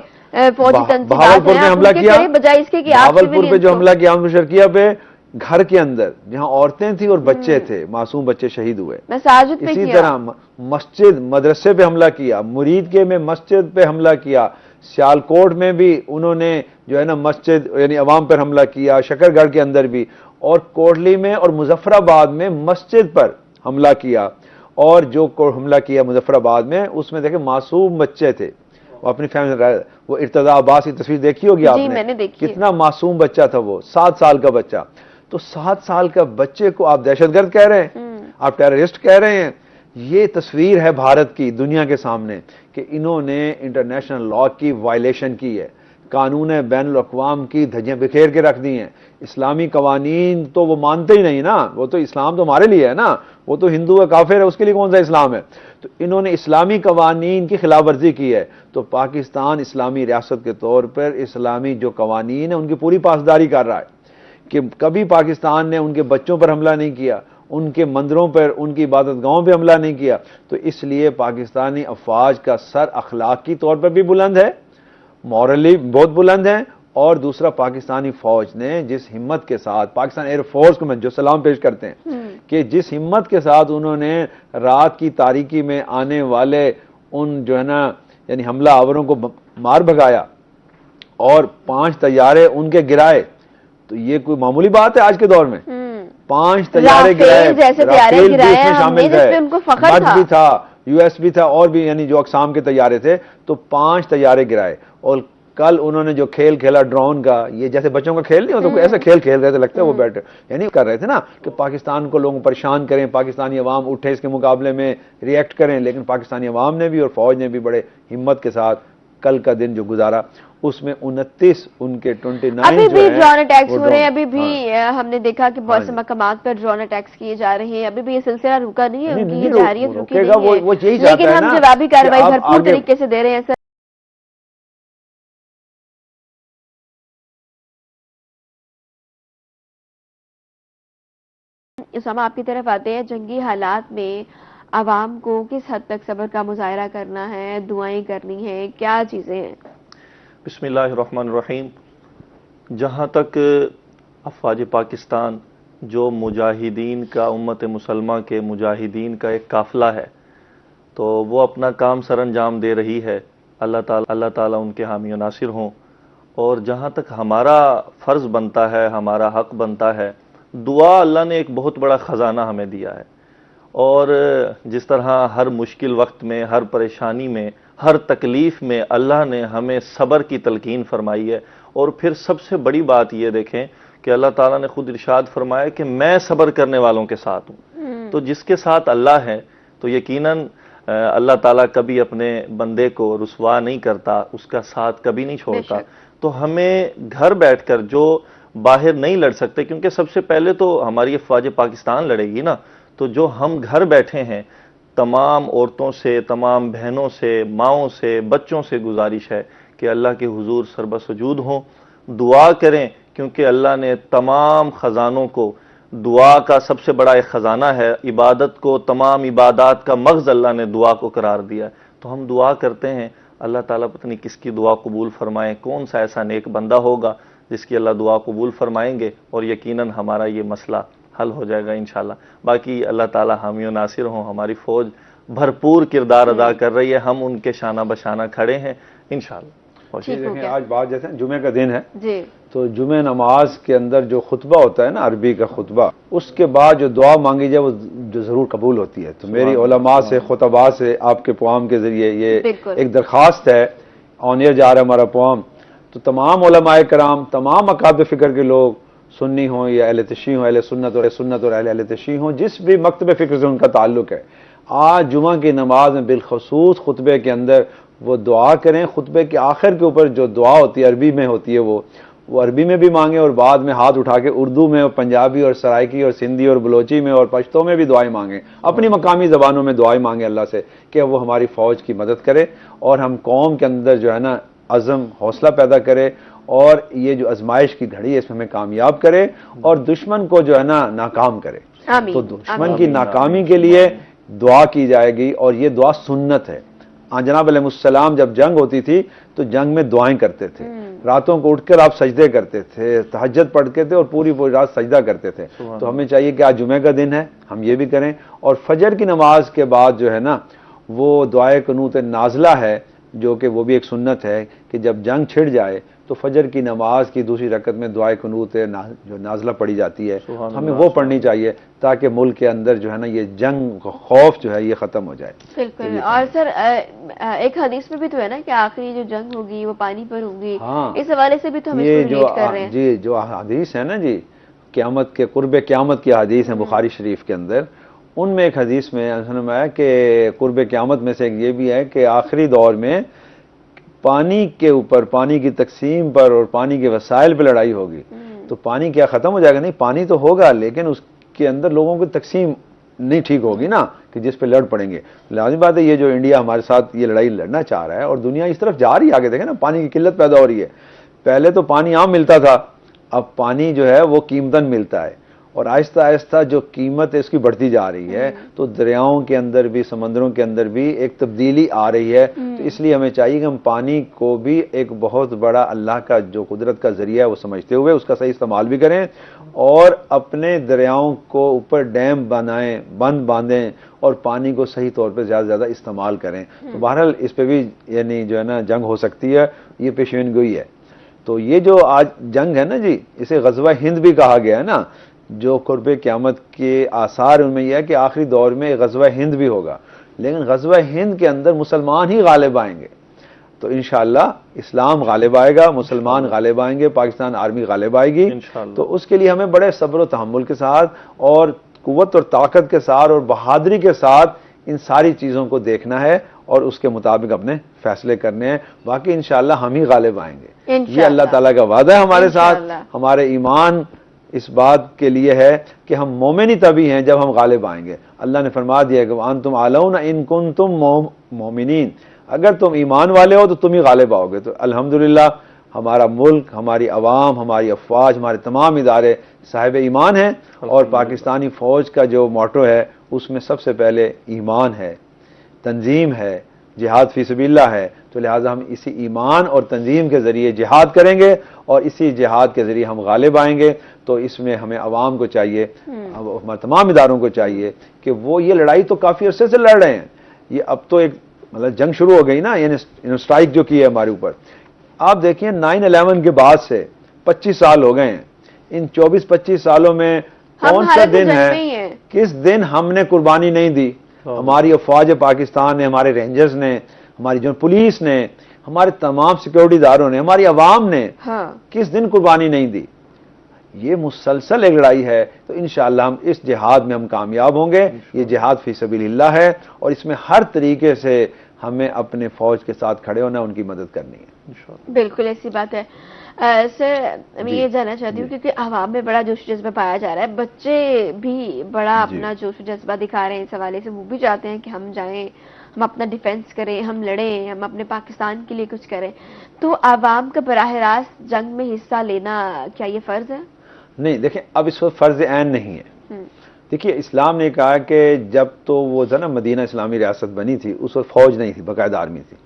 फौजी बहावलपुर में हमला किया, बजाय इसके कि बहावलपुर पे जो हमला किया मुशर्किया पे, घर के अंदर जहां औरतें थी और बच्चे थे, मासूम बच्चे शहीद हुए। इसी तरह मस्जिद मदरसे पे हमला किया, मुरीद के में मस्जिद पे हमला किया, सियालकोट में भी उन्होंने जो है ना मस्जिद यानी अवाम पर हमला किया, शकरगढ़ के अंदर भी, और कोटली में और मुजफ्फराबाद में मस्जिद पर हमला किया। और जो हमला किया मुजफ्फराबाद में, उसमें देखे मासूम बच्चे थे, वो अपनी फैमिली, वो इर्तजा अब्बास की तस्वीर देखी होगी आपने, मैंने देखी कितना मासूम बच्चा था वो, 7 साल का बच्चा। तो 7 साल का बच्चे को आप दहशतगर्द कह रहे हैं, आप टेररिस्ट कह रहे हैं। ये तस्वीर है भारत की दुनिया के सामने कि इन्होंने इंटरनेशनल लॉ की वायलेशन की है, कानून बैन अल-अक़वाम की धज्जियां बिखेर के रख दी हैं। इस्लामी कवानीन तो वो मानते ही नहीं ना, वो तो इस्लाम तो हमारे लिए है ना, वो तो हिंदू है, काफिर है, उसके लिए कौन सा इस्लाम है। तो इन्होंने इस्लामी कवानीन की खिलाफ वर्जी की है। तो पाकिस्तान इस्लामी रियासत के तौर पर इस्लामी जो कवानीन है उनकी पूरी पासदारी कर रहा है कि कभी पाकिस्तान ने उनके बच्चों पर हमला नहीं किया, उनके मंदिरों पर, उनकी इबादत गाहों पर हमला नहीं किया। तो इसलिए पाकिस्तानी अफवाज का सर अखलाकी तौर पर भी बुलंद है, मॉरली बहुत बुलंद है। और दूसरा, पाकिस्तानी फौज ने जिस हिम्मत के साथ, पाकिस्तान एयरफोर्स को मैं जो सलाम पेश करते हैं कि जिस हिम्मत के साथ उन्होंने रात की तारीकी में आने वाले उन जो है ना यानी हमला आवरों को मार भगाया और 5 तैयारे उनके गिराए, तो ये कोई मामूली बात है आज के दौर में। 5 तैयारे गिराए, राफेल भी इसमें शामिल थे, मद भी था, यूएस भी था, और भी यानी जो अक़साम के तैयारे थे, तो 5 तैयारे गिराए। और कल उन्होंने जो खेल खेला ड्रोन का, ये जैसे बच्चों का खेल नहीं होता, कोई ऐसा खेल खेल रहे थे, लगता है वो बैठे यानी कर रहे थे ना कि पाकिस्तान को लोग परेशान करें, पाकिस्तानी अवाम उठे इसके मुकाबले में रिएक्ट करें। लेकिन पाकिस्तानी अवाम ने भी और फौज ने भी बड़े हिम्मत के साथ कल का दिन जो गुजारा, उसमें 29 उनके 29 अभी भी ड्रोन अटैक्स हो रहे हैं। अभी भी हमने देखा कि बहुत से मकामात पर ड्रोन अटैक्स किए जा रहे हैं। अभी भी ये सिलसिला रुका नहीं है, उनकी ये जारियत रुकी नहीं है, लेकिन हम जवाबी कार्रवाई भरपूर तरीके से दे रहे हैं। उसामा, आपकी तरफ आते हैं। जंगी हालात में आवाम को किस हद तक सब्र का मुजाहरा करना है, दुआएं करनी है, क्या चीजें हैं? बिस्मिल्लाहिर्रहमानिर्रहीम। जहाँ तक अफवाज पाकिस्तान जो मुजाहिदीन का, उम्मत मुसलमा के मुजाहिदीन का एक काफिला है, तो वो अपना काम सरअंजाम दे रही है। अल्लाह ताला उनके हामी और नासिर हों। और जहाँ तक हमारा फ़र्ज़ बनता है, हमारा हक़ बनता है, दुआ अल्लाह ने एक बहुत बड़ा ख़जाना हमें दिया है। और जिस तरह हर मुश्किल वक्त में, हर परेशानी में, हर तकलीफ़ में अल्लाह ने हमें सब्र की तलकीन फरमाई है। और फिर सबसे बड़ी बात ये देखें कि अल्लाह ताला ने खुद इरशाद फरमाया कि मैं सब्र करने वालों के साथ हूँ। तो जिसके साथ अल्लाह है, तो यकीनन अल्लाह ताला कभी अपने बंदे को रुसवा नहीं करता, उसका साथ कभी नहीं छोड़ता। तो हमें घर बैठकर, जो बाहर नहीं लड़ सकते, क्योंकि सबसे पहले तो हमारी अफवाज पाकिस्तान लड़ेगी ना, तो जो हम घर बैठे हैं, तमाम औरतों से, तमाम बहनों से, माओं से, बच्चों से गुजारिश है कि अल्लाह के हुजूर सरबसजूद हों, दुआ करें, क्योंकि अल्लाह ने तमाम ख़जानों को, दुआ का सबसे बड़ा एक ख़जाना है, इबादत को, तमाम इबादत का मग़ज़ अल्लाह ने दुआ को करार दिया। तो हम दुआ करते हैं, अल्लाह ताला पता नहीं किसकी दुआ कबूल फरमाए, कौन सा ऐसा नेक बंदा होगा जिसकी अल्लाह दुआ कबूल फरमाएंगे, और यकीनन हमारा ये मसला हल हो जाएगा इंशाल्लाह। बाकी अल्लाह ताला हामी और नासिर हों। हमारी फ़ौज भरपूर किरदार अदा कर रही है, हम उनके शाना बशाना खड़े हैं इंशाल्लाह। देखें, आज बात जैसे जुमे का दिन है जी, तो जुमे नमाज के अंदर जो खुतबा होता है ना, अरबी का खुतबा, उसके बाद जो दुआ मांगी जाए वो जो जरूर कबूल होती है। तो मेरी उलमा से, खुतबा से, आपके प्रोग्राम के जरिए ये एक दरख्वास्त है, ऑन एयर जा रहा है हमारा प्रोग्राम, तो तमाम उलमाए कराम, तमाम अकाब फ़िक्र के लोग, सुन्नी हों या अहले तशी हों, अहले सुन्नत और अहले तशी हों, जिस भी मकतब फ़िक्र से उनका ताल्लुक है, आज जुमा की नमाज में बिलखसूस खुतबे के अंदर वो दुआ करें। खुतबे के आखिर के ऊपर जो दुआ होती है, अरबी में होती है, वो अरबी में भी मांगे, और बाद में हाथ उठा के उर्दू में और पंजाबी और सराइकी और सिंधी और बलोची में और पश्तो में भी दुआएं मांगे, अपनी मकामी ज़बानों में दुआएं मांगे अल्लाह से कि वो हमारी फ़ौज की मदद करे और हम कौम के अंदर जो है ना अज़म हौसला पैदा करे और ये जो आजमाइश की घड़ी है इसमें हमें कामयाब करे और दुश्मन को जो है ना नाकाम करे। तो दुश्मन की नाकामी के लिए दुआ की जाएगी और ये दुआ सुन्नत है। जनाब अलैहिस्सलाम जब जंग होती थी तो जंग में दुआएं करते थे, रातों को उठकर आप सजदे करते थे, तहज्जुद पढ़ते थे और पूरी पूरी रात सजदा करते थे। तो हमें चाहिए कि आज जुमे का दिन है, हम ये भी करें। और फजर की नमाज के बाद जो है ना वो दुआए कुनूत नाज़िला है, जो कि वो भी एक सुन्नत है कि जब जंग छिड़ जाए तो फजर की नमाज की दूसरी रकत में दुआए कुनूत जो नाज़िला पढ़ी जाती है हमें वो पढ़नी चाहिए ताकि मुल्क के अंदर जो है ना ये जंग खौफ जो है ये ख़त्म हो जाए। बिल्कुल। और सर एक हदीस में भी तो है ना कि आखिरी जो जंग होगी वो पानी पर होगी। हाँ, इस हवाले से भी तो हम ये इसको रिलेट कर रहे हैं। जी जो हदीस है ना जी क़यामत के कुर्ब क़यामत की हदीस है बुखारी शरीफ के अंदर, उनमें एक हदीस में है कि कुर्ब क़यामत में से एक ये भी है कि आखिरी दौर में पानी के ऊपर, पानी की तकसीम पर और पानी के वसाइल पर लड़ाई होगी। तो पानी क्या खत्म हो जाएगा? नहीं, पानी तो होगा लेकिन उसके अंदर लोगों की तकसीम नहीं ठीक होगी ना कि जिस पे लड़ पड़ेंगे। लाजिम बात है ये जो इंडिया हमारे साथ ये लड़ाई लड़ना चाह रहा है और दुनिया इस तरफ जा रही है, आगे देखें ना पानी की किल्लत पैदा हो रही है। पहले तो पानी आम मिलता था, अब पानी जो है वो कीमतन मिलता है और आहिस्ता आहिस्ता जो कीमत है इसकी बढ़ती जा रही है। तो दरियाओं के अंदर भी, समंदरों के अंदर भी एक तब्दीली आ रही है। तो इसलिए हमें चाहिए कि हम पानी को भी एक बहुत बड़ा अल्लाह का जो कुदरत का जरिया है वो समझते हुए उसका सही इस्तेमाल भी करें और अपने दरियाओं को ऊपर डैम बनाएं, बंद बांधें और पानी को सही तौर पर ज़्यादा से ज़्यादा इस्तेमाल करें। तो बहरहाल इस पर भी यानी जो है ना जंग हो सकती है, ये पेशेन गोई है। तो ये जो आज जंग है ना जी, इसे ग़ज़वा हिंद भी कहा गया है ना। जो कुर्ब क़यामत के आसार उनमें यह है कि आखिरी दौर में ग़ज़वा हिंद भी होगा, लेकिन ग़ज़वा हिंद के अंदर मुसलमान ही गालिब आएंगे। तो इंशाअल्लाह इस्लाम गालिब आएगा, मुसलमान गालिब आएंगे, पाकिस्तान आर्मी गालिब आएगी। तो उसके लिए हमें बड़े सब्र और तहम्मुल के साथ और कुव्वत और ताकत के साथ और बहादुरी के साथ इन सारी चीज़ों को देखना है और उसके मुताबिक अपने फैसले करने हैं। बाकी इंशाअल्लाह हम ही गालिब आएंगे, ये अल्लाह ताला का वादा है हमारे साथ। हमारे ईमान इस बात के लिए है कि हम मोमिन ही तभी हैं जब हम गालिब आएंगे। अल्लाह ने फरमा दिया कि अंतुम आलौना इन कुंतुम मोमिनीन, अगर तुम ईमान वाले हो तो तुम ही गालिब आओगे। तो अल्हम्दुलिल्लाह हमारा मुल्क, हमारी अवाम, हमारी अफवाज, हमारे तमाम इदारे साहिब ईमान हैं और पाकिस्तानी फ़ौज का जो मोटो है उसमें सबसे पहले ईमान है, तंजीम है, जिहाद फी सबिल्लाह है। तो लिहाजा हम इसी ईमान और तंजीम के ज़रिए जिहाद करेंगे और इसी जिहाद के ज़रिए हम गालिब आएंगे। तो इसमें हमें अवाम को चाहिए, हमारे तमाम इदारों को चाहिए कि वो ये लड़ाई तो काफ़ी अरसे से लड़ रहे हैं, ये अब तो एक मतलब जंग शुरू हो गई ना, यानी स्ट्राइक जो की है हमारे ऊपर। आप देखिए 9/11 के बाद से 25 साल हो गए हैं। इन 24-25 सालों में कौन सा दिन है किस दिन हमने कुर्बानी नहीं दी? हमारी अफवाज पाकिस्तान ने, हमारे रेंजर्स ने, हमारी जो पुलिस ने, हमारे तमाम सिक्योरिटी इदारों ने, हमारी अवाम ने किस दिन कुर्बानी नहीं दी? ये मुसलसल एक लड़ाई है। तो इंशाअल्लाह हम इस जिहाद में हम कामयाब होंगे। ये जिहाद फी सबिलिल्लाह है और इसमें हर तरीके से हमें अपने फौज के साथ खड़े होना, उनकी मदद करनी है। बिल्कुल ऐसी बात है। सर मैं ये जानना चाहती हूँ क्योंकि आवाम में बड़ा जोश जज्बा पाया जा रहा है, बच्चे भी बड़ा अपना जोश जज्बा दिखा रहे हैं इस हवाले से। वो भी चाहते हैं कि हम जाएं, हम अपना डिफेंस करें, हम लड़ें, हम अपने पाकिस्तान के लिए कुछ करें। तो आवाम का बराह रास्त जंग में हिस्सा लेना क्या ये फर्ज है? नहीं, देखें अब इस वक्त फर्ज ऐन नहीं है। देखिए इस्लाम ने कहा कि जब तो वो था ना मदीना इस्लामी रियासत बनी थी उस वक्त फौज नहीं थी, बाकायदा आर्मी थी।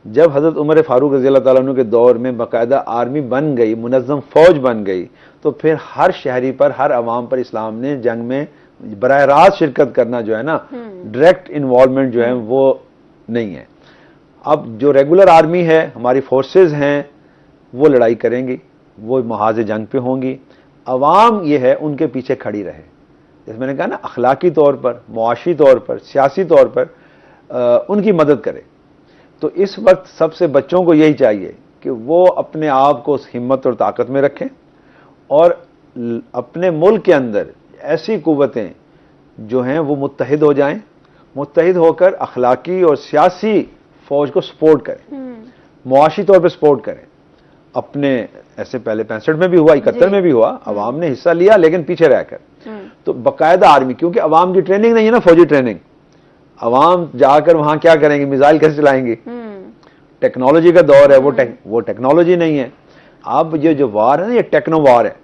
जब हज़रत उमर फारूक रज़ी अल्लाह ताला अन्हु के दौर में बाकायदा आर्मी बन गई, मुनज़्ज़म फौज बन गई, तो फिर हर शहरी पर, हर अवाम पर इस्लाम ने जंग में बराह रास्त शिरकत करना जो है ना, डायरेक्ट इन्वॉल्वमेंट जो है वो नहीं है। अब जो रेगुलर आर्मी है, हमारी फोर्सेज हैं, वो लड़ाई करेंगी, वो महाज जंग पे होंगी। अवाम ये है उनके पीछे खड़ी रहे, जैसे मैंने कहा ना, अखलाकी तौर पर, मुआशी तौर पर, सियासी तौर पर उनकी मदद करे। तो इस वक्त सबसे बच्चों को यही चाहिए कि वो अपने आप को उस हिम्मत और ताकत में रखें और अपने मुल्क के अंदर ऐसी कुव्वतें जो हैं वो मुत्तहिद हो जाएं, मुत्तहिद होकर अखलाकी और सियासी फौज को सपोर्ट करें, मुआशी तौर पर सपोर्ट करें। अपने ऐसे पहले 65 में भी हुआ, 71 में भी हुआ, अवाम ने हिस्सा लिया लेकिन पीछे रहकर। तो बाकायदा आर्मी, क्योंकि अवाम की ट्रेनिंग नहीं है ना, फौजी ट्रेनिंग, अवाम जाकर वहां क्या करेंगे, मिसाइल कैसे चलाएंगे? टेक्नोलॉजी का दौर है, वो टेक्नोलॉजी नहीं है। अब ये जो वार है ना, ये टेक्नो वार है।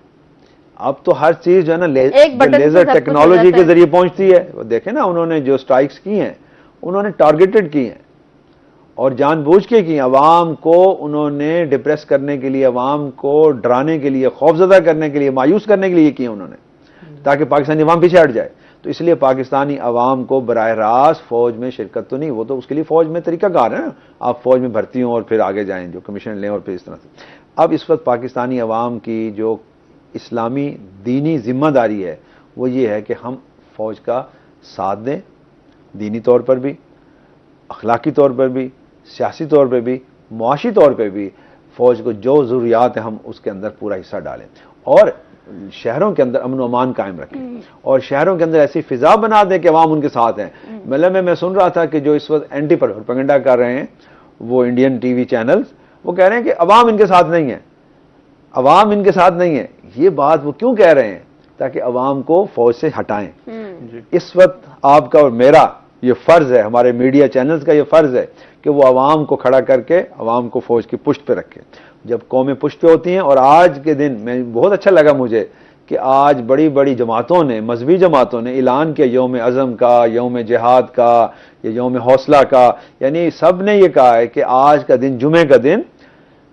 अब तो हर चीज जो है ना लेजर टेक्नोलॉजी के जरिए पहुंचती है। वो देखे ना, उन्होंने जो स्ट्राइक्स की हैं उन्होंने टारगेटेड की हैं और जानबूझ के की। अवाम को उन्होंने डिप्रेस करने के लिए, अवाम को डराने के लिए, खौफजदा करने के लिए, मायूस करने के लिए किए उन्होंने, ताकि पाकिस्तानी अवाम पीछे हट जाए। तो इसलिए पाकिस्तानी अवाम को बराह रास्त फौज में शिरकत तो नहीं, वो तो उसके लिए फौज में तरीकाकार है ना, आप फौज में भर्ती हों और फिर आगे जाएं, जो कमीशन लें और फिर इस तरह से। अब इस वक्त पाकिस्तानी अवाम की जो इस्लामी दीनी जिम्मेदारी है वो ये है कि हम फौज का साथ दें, दीनी तौर पर भी, अखलाकी तौर पर भी, सियासी तौर पर भी, मुआशी तौर पर भी। फौज को जो ज़रूरियात है हम उसके अंदर पूरा हिस्सा डालें और शहरों के अंदर अमन अमान कायम रखें और शहरों के अंदर ऐसी फिजा बना दें कि अवाम उनके साथ हैं। मतलब मैं सुन रहा था कि जो इस वक्त एंटी प्रोपेगेंडा कर रहे हैं वो इंडियन टीवी चैनल्स, वो कह रहे हैं कि अवाम इनके साथ नहीं है, अवाम इनके साथ नहीं है। ये बात वो क्यों कह रहे हैं? ताकि अवाम को फौज से हटाएं। इस वक्त आपका और मेरा ये फर्ज है, हमारे मीडिया चैनल्स का ये फर्ज है कि वो अवाम को खड़ा करके अवाम को फौज की पुष्ट पे रखे। जब कौमें पुष्ट पे होती हैं, और आज के दिन में बहुत अच्छा लगा मुझे कि आज बड़ी बड़ी जमातों ने, मजहबी जमातों ने ऐलान किया यौम अज़म का, यौम जिहाद का, या यौम हौसला का, यानी सब ने ये कहा है कि आज का दिन, जुमे का दिन,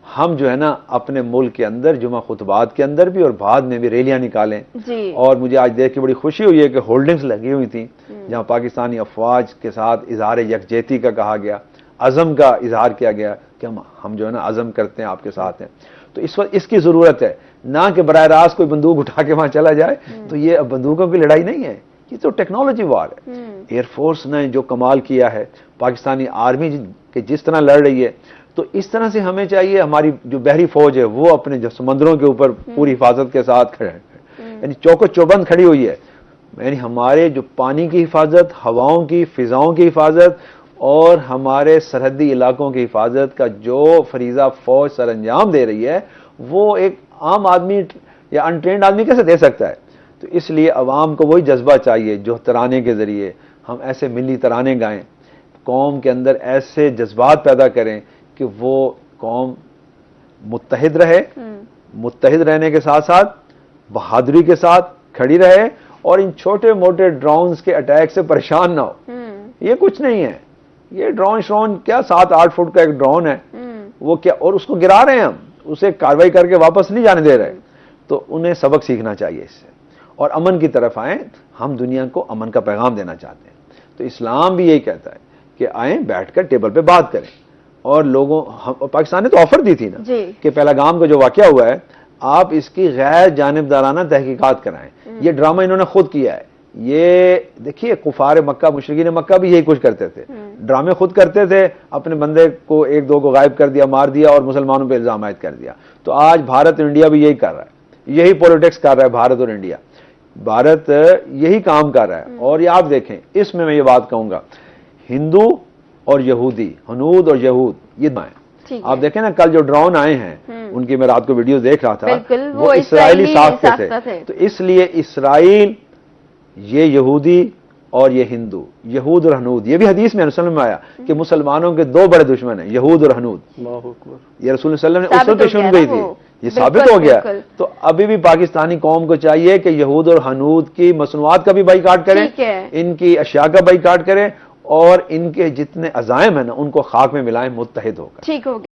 हम जो है ना अपने मुल्क के अंदर जुमा खुतबात के अंदर भी और बाद में भी रैलियां निकालें जी। और मुझे आज देख के बड़ी खुशी हुई है कि होल्डिंग्स लगी हुई थी जहां पाकिस्तानी अफवाज के साथ इजहार यकजहती का कहा गया, अज़म का इजहार किया गया कि हम जो है ना अज़म करते हैं, आपके साथ हैं। तो इस वक्त इसकी जरूरत है, ना कि बराह रास्त कोई बंदूक उठा के वहां चला जाए। तो ये अब बंदूकों की लड़ाई नहीं है, ये तो टेक्नोलॉजी वार है। एयरफोर्स ने जो कमाल किया है, पाकिस्तानी आर्मी के जिस तरह लड़ रही है, तो इस तरह से हमें चाहिए हमारी जो बहरी फौज है वो अपने जो समंदरों के ऊपर पूरी हिफाजत के साथ खड़े है, यानी चौको चौबंद खड़ी हुई है। यानी हमारे जो पानी की हिफाजत, हवाओं की, फिजाओं की हिफाजत और हमारे सरहदी इलाकों की हिफाजत का जो फरीजा फौज सर अंजाम दे रही है, वो एक आम आदमी या अनट्रेंड आदमी कैसे दे सकता है? तो इसलिए अवाम को वही जज्बा चाहिए जो तराने के जरिए हम ऐसे मिली तराने गाएं, कौम के अंदर ऐसे जज्बात पैदा करें कि वो कौम मुत्तहिद रहे, मुत्तहिद रहने के साथ साथ बहादुरी के साथ खड़ी रहे और इन छोटे मोटे ड्रोन्स के अटैक से परेशान ना हो। ये कुछ नहीं है, ये ड्रोन श्रोन क्या 7-8 फुट का एक ड्रोन है, वो क्या, और उसको गिरा रहे हैं हम, उसे कार्रवाई करके वापस नहीं जाने दे रहे। तो उन्हें सबक सीखना चाहिए इससे और अमन की तरफ आए। हम दुनिया को अमन का पैगाम देना चाहते हैं, तो इस्लाम भी यही कहता है कि आए, बैठकर टेबल पे बात करें। और लोगों, पाकिस्तान ने तो ऑफर दी थी ना कि पहलगाम का जो वाकया हुआ है, आप इसकी गैर जानिबदाराना तहकीकात कराएं। ये ड्रामा इन्होंने खुद किया है। ये देखिए, कुफार मक्का, मुशरिकीन मक्का भी यही कुछ करते थे, ड्रामे खुद करते थे, अपने बंदे को 1-2 को गायब कर दिया, मार दिया और मुसलमानों पर इल्जाम आयद कर दिया। तो आज भारत और इंडिया भी यही कर रहा है, यही पॉलिटिक्स कर रहा है भारत और इंडिया। भारत यही काम कर रहा है। और ये आप देखें, इसमें मैं ये बात कहूंगा, हिंदू और यहूदी, हनूद और यहूद, ये आप देखें ना, कल जो ड्रोन आए हैं उनकी मैं रात को वीडियो देख रहा था, वो इस्राएली साख्त के थे। तो इसलिए इस्राइल, ये यहूदी और ये हिंदू, यहूद और हनूद, ये भी हदीस में रसूल में आया कि मुसलमानों के 2 बड़े दुश्मन हैं, यहूद और हनूद। ये रसूल सल्लल्लाहु अलैहि वसल्लम ने उससे सुन गई थी, ये साबित हो गया। तो अभी भी पाकिस्तानी कौम को चाहिए कि यहूद और हनूद की मसनूआत का भी बाइकाट करें, इनकी अशिया का बाइकाट करें और इनके जितने अजायम है ना उनको खाक में मिलाएं, मुत्तहिद होकर। ठीक हो गया।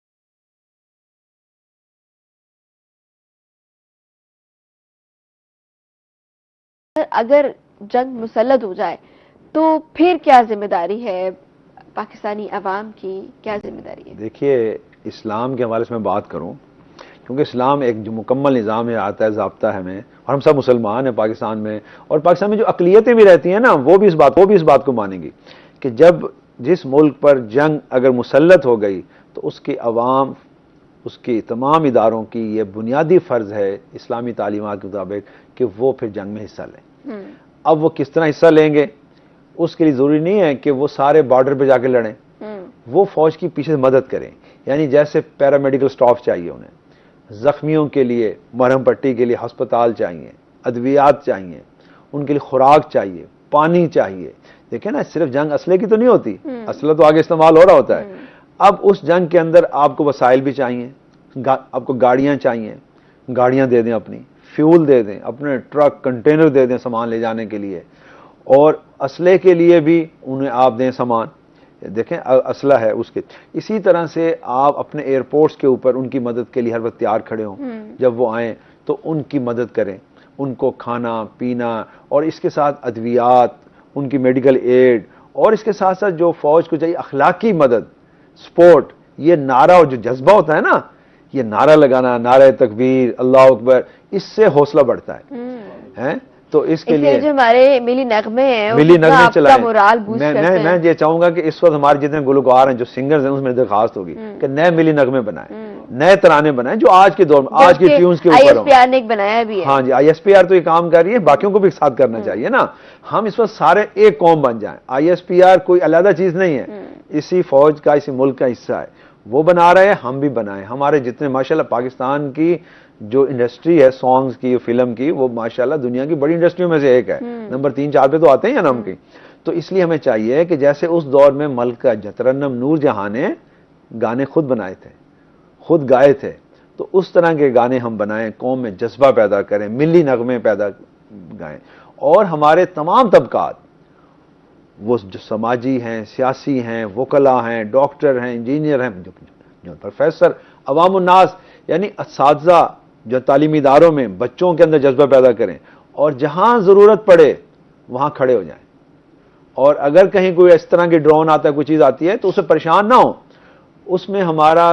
अगर जंग मुसल्लत हो जाए तो फिर क्या जिम्मेदारी है पाकिस्तानी अवाम की, क्या जिम्मेदारी है? देखिए, इस्लाम के हवाले से मैं बात करूं, क्योंकि इस्लाम एक जो मुकम्मल निज़ाम है, आता है, ज़ाब्ता है में, और हम सब मुसलमान हैं पाकिस्तान में, और पाकिस्तान में जो अक़लियतें भी रहती हैं ना, वो भी इस बात को मानेंगी कि जब जिस मुल्क पर जंग अगर मुसल्लत हो गई तो उसकी अवाम, उसकी तमाम इदारों की ये बुनियादी फ़र्ज़ है इस्लामी तालीमात के मुताबिक कि वो फिर जंग में हिस्सा लें। अब वो किस तरह हिस्सा लेंगे, उसके लिए ज़रूरी नहीं है कि वो सारे बॉर्डर पे जाके लड़ें, वो फ़ौज की पीछे से मदद करें। यानी जैसे पैरामेडिकल स्टाफ चाहिए उन्हें, ज़ख्मियों के लिए मरहम पट्टी के लिए हस्पताल चाहिए, अद्वियात चाहिए, उनके लिए खुराक चाहिए, पानी चाहिए। देखें ना, सिर्फ जंग असले की तो नहीं होती, असला तो आगे इस्तेमाल हो रहा होता है। अब उस जंग के अंदर आपको वसाइल भी चाहिए, आपको गाड़ियां चाहिए, गाड़ियां दे दें, अपनी फ्यूल दे दें, अपने ट्रक कंटेनर दे दें सामान ले जाने के लिए, और असले के लिए भी उन्हें आप दें सामान। देखें असला है उसके। इसी तरह से आप अपने एयरपोर्ट्स के ऊपर उनकी मदद के लिए हर वक्त तैयार खड़े हों, जब वो आएँ तो उनकी मदद करें, उनको खाना पीना, और इसके साथ अद्वियात, उनकी मेडिकल एड, और इसके साथ साथ जो फौज को चाहिए अखलाकी मदद, स्पोर्ट, ये नारा और जो जज्बा होता है ना, ये नारा लगाना, नारा तकबीर, अल्लाह अकबर, इससे हौसला बढ़ता है? तो इसके लिए जो हमारे मिली नगमे हैं, मिली नगमे चलाएं। मोराल बूस्ट करते हैं। मैं ये चाहूंगा कि इस वक्त हमारे जितने गुलकार हैं, जो सिंगर्स हैं, उसमें दरखास्त होगी कि नए मिली नगमे बनाएं, नए तराने बनाएं जो आज के दौर में, आज की ट्यून्स के ऊपर ISPR ने एक बनाया भी है। हाँ जी, ISPR तो ये काम कर रही है, बाकियों को भी साथ करना चाहिए ना। हम इस वक्त सारे एक कौम बन जाएं। ISPR कोई अलग चीज नहीं है, इसी फौज का, इसी मुल्क का हिस्सा है। वो बना रहे हैं, हम भी बनाएं। हमारे जितने माशाल्लाह पाकिस्तान की जो इंडस्ट्री है सॉन्ग्स की, फिल्म की, वो माशाल्लाह दुनिया की बड़ी इंडस्ट्रियों में से एक है। नंबर 3-4 पे तो आते हैं या नाम की। तो इसलिए हमें चाहिए कि जैसे उस दौर में मलका जतरन्नम नूर जहां ने गाने खुद बनाए थे, खुद गाए थे, तो उस तरह के गाने हम बनाएं, कौम में जज्बा पैदा करें, मिली नगमे पैदा गाएं, और हमारे तमाम तबकात, वो जो समाजी हैं, सियासी हैं, वकला हैं, डॉक्टर हैं, इंजीनियर हैं, जो प्रोफेसर, अवामुन्नास, यानी असातिज़ा जो तालीमी इदारों में बच्चों के अंदर जज्बा पैदा करें, और जहां जरूरत पड़े वहां खड़े हो जाएं। और अगर कहीं कोई इस तरह की ड्रोन आता है, कोई चीज आती है, तो उससे परेशान ना हो। उसमें हमारा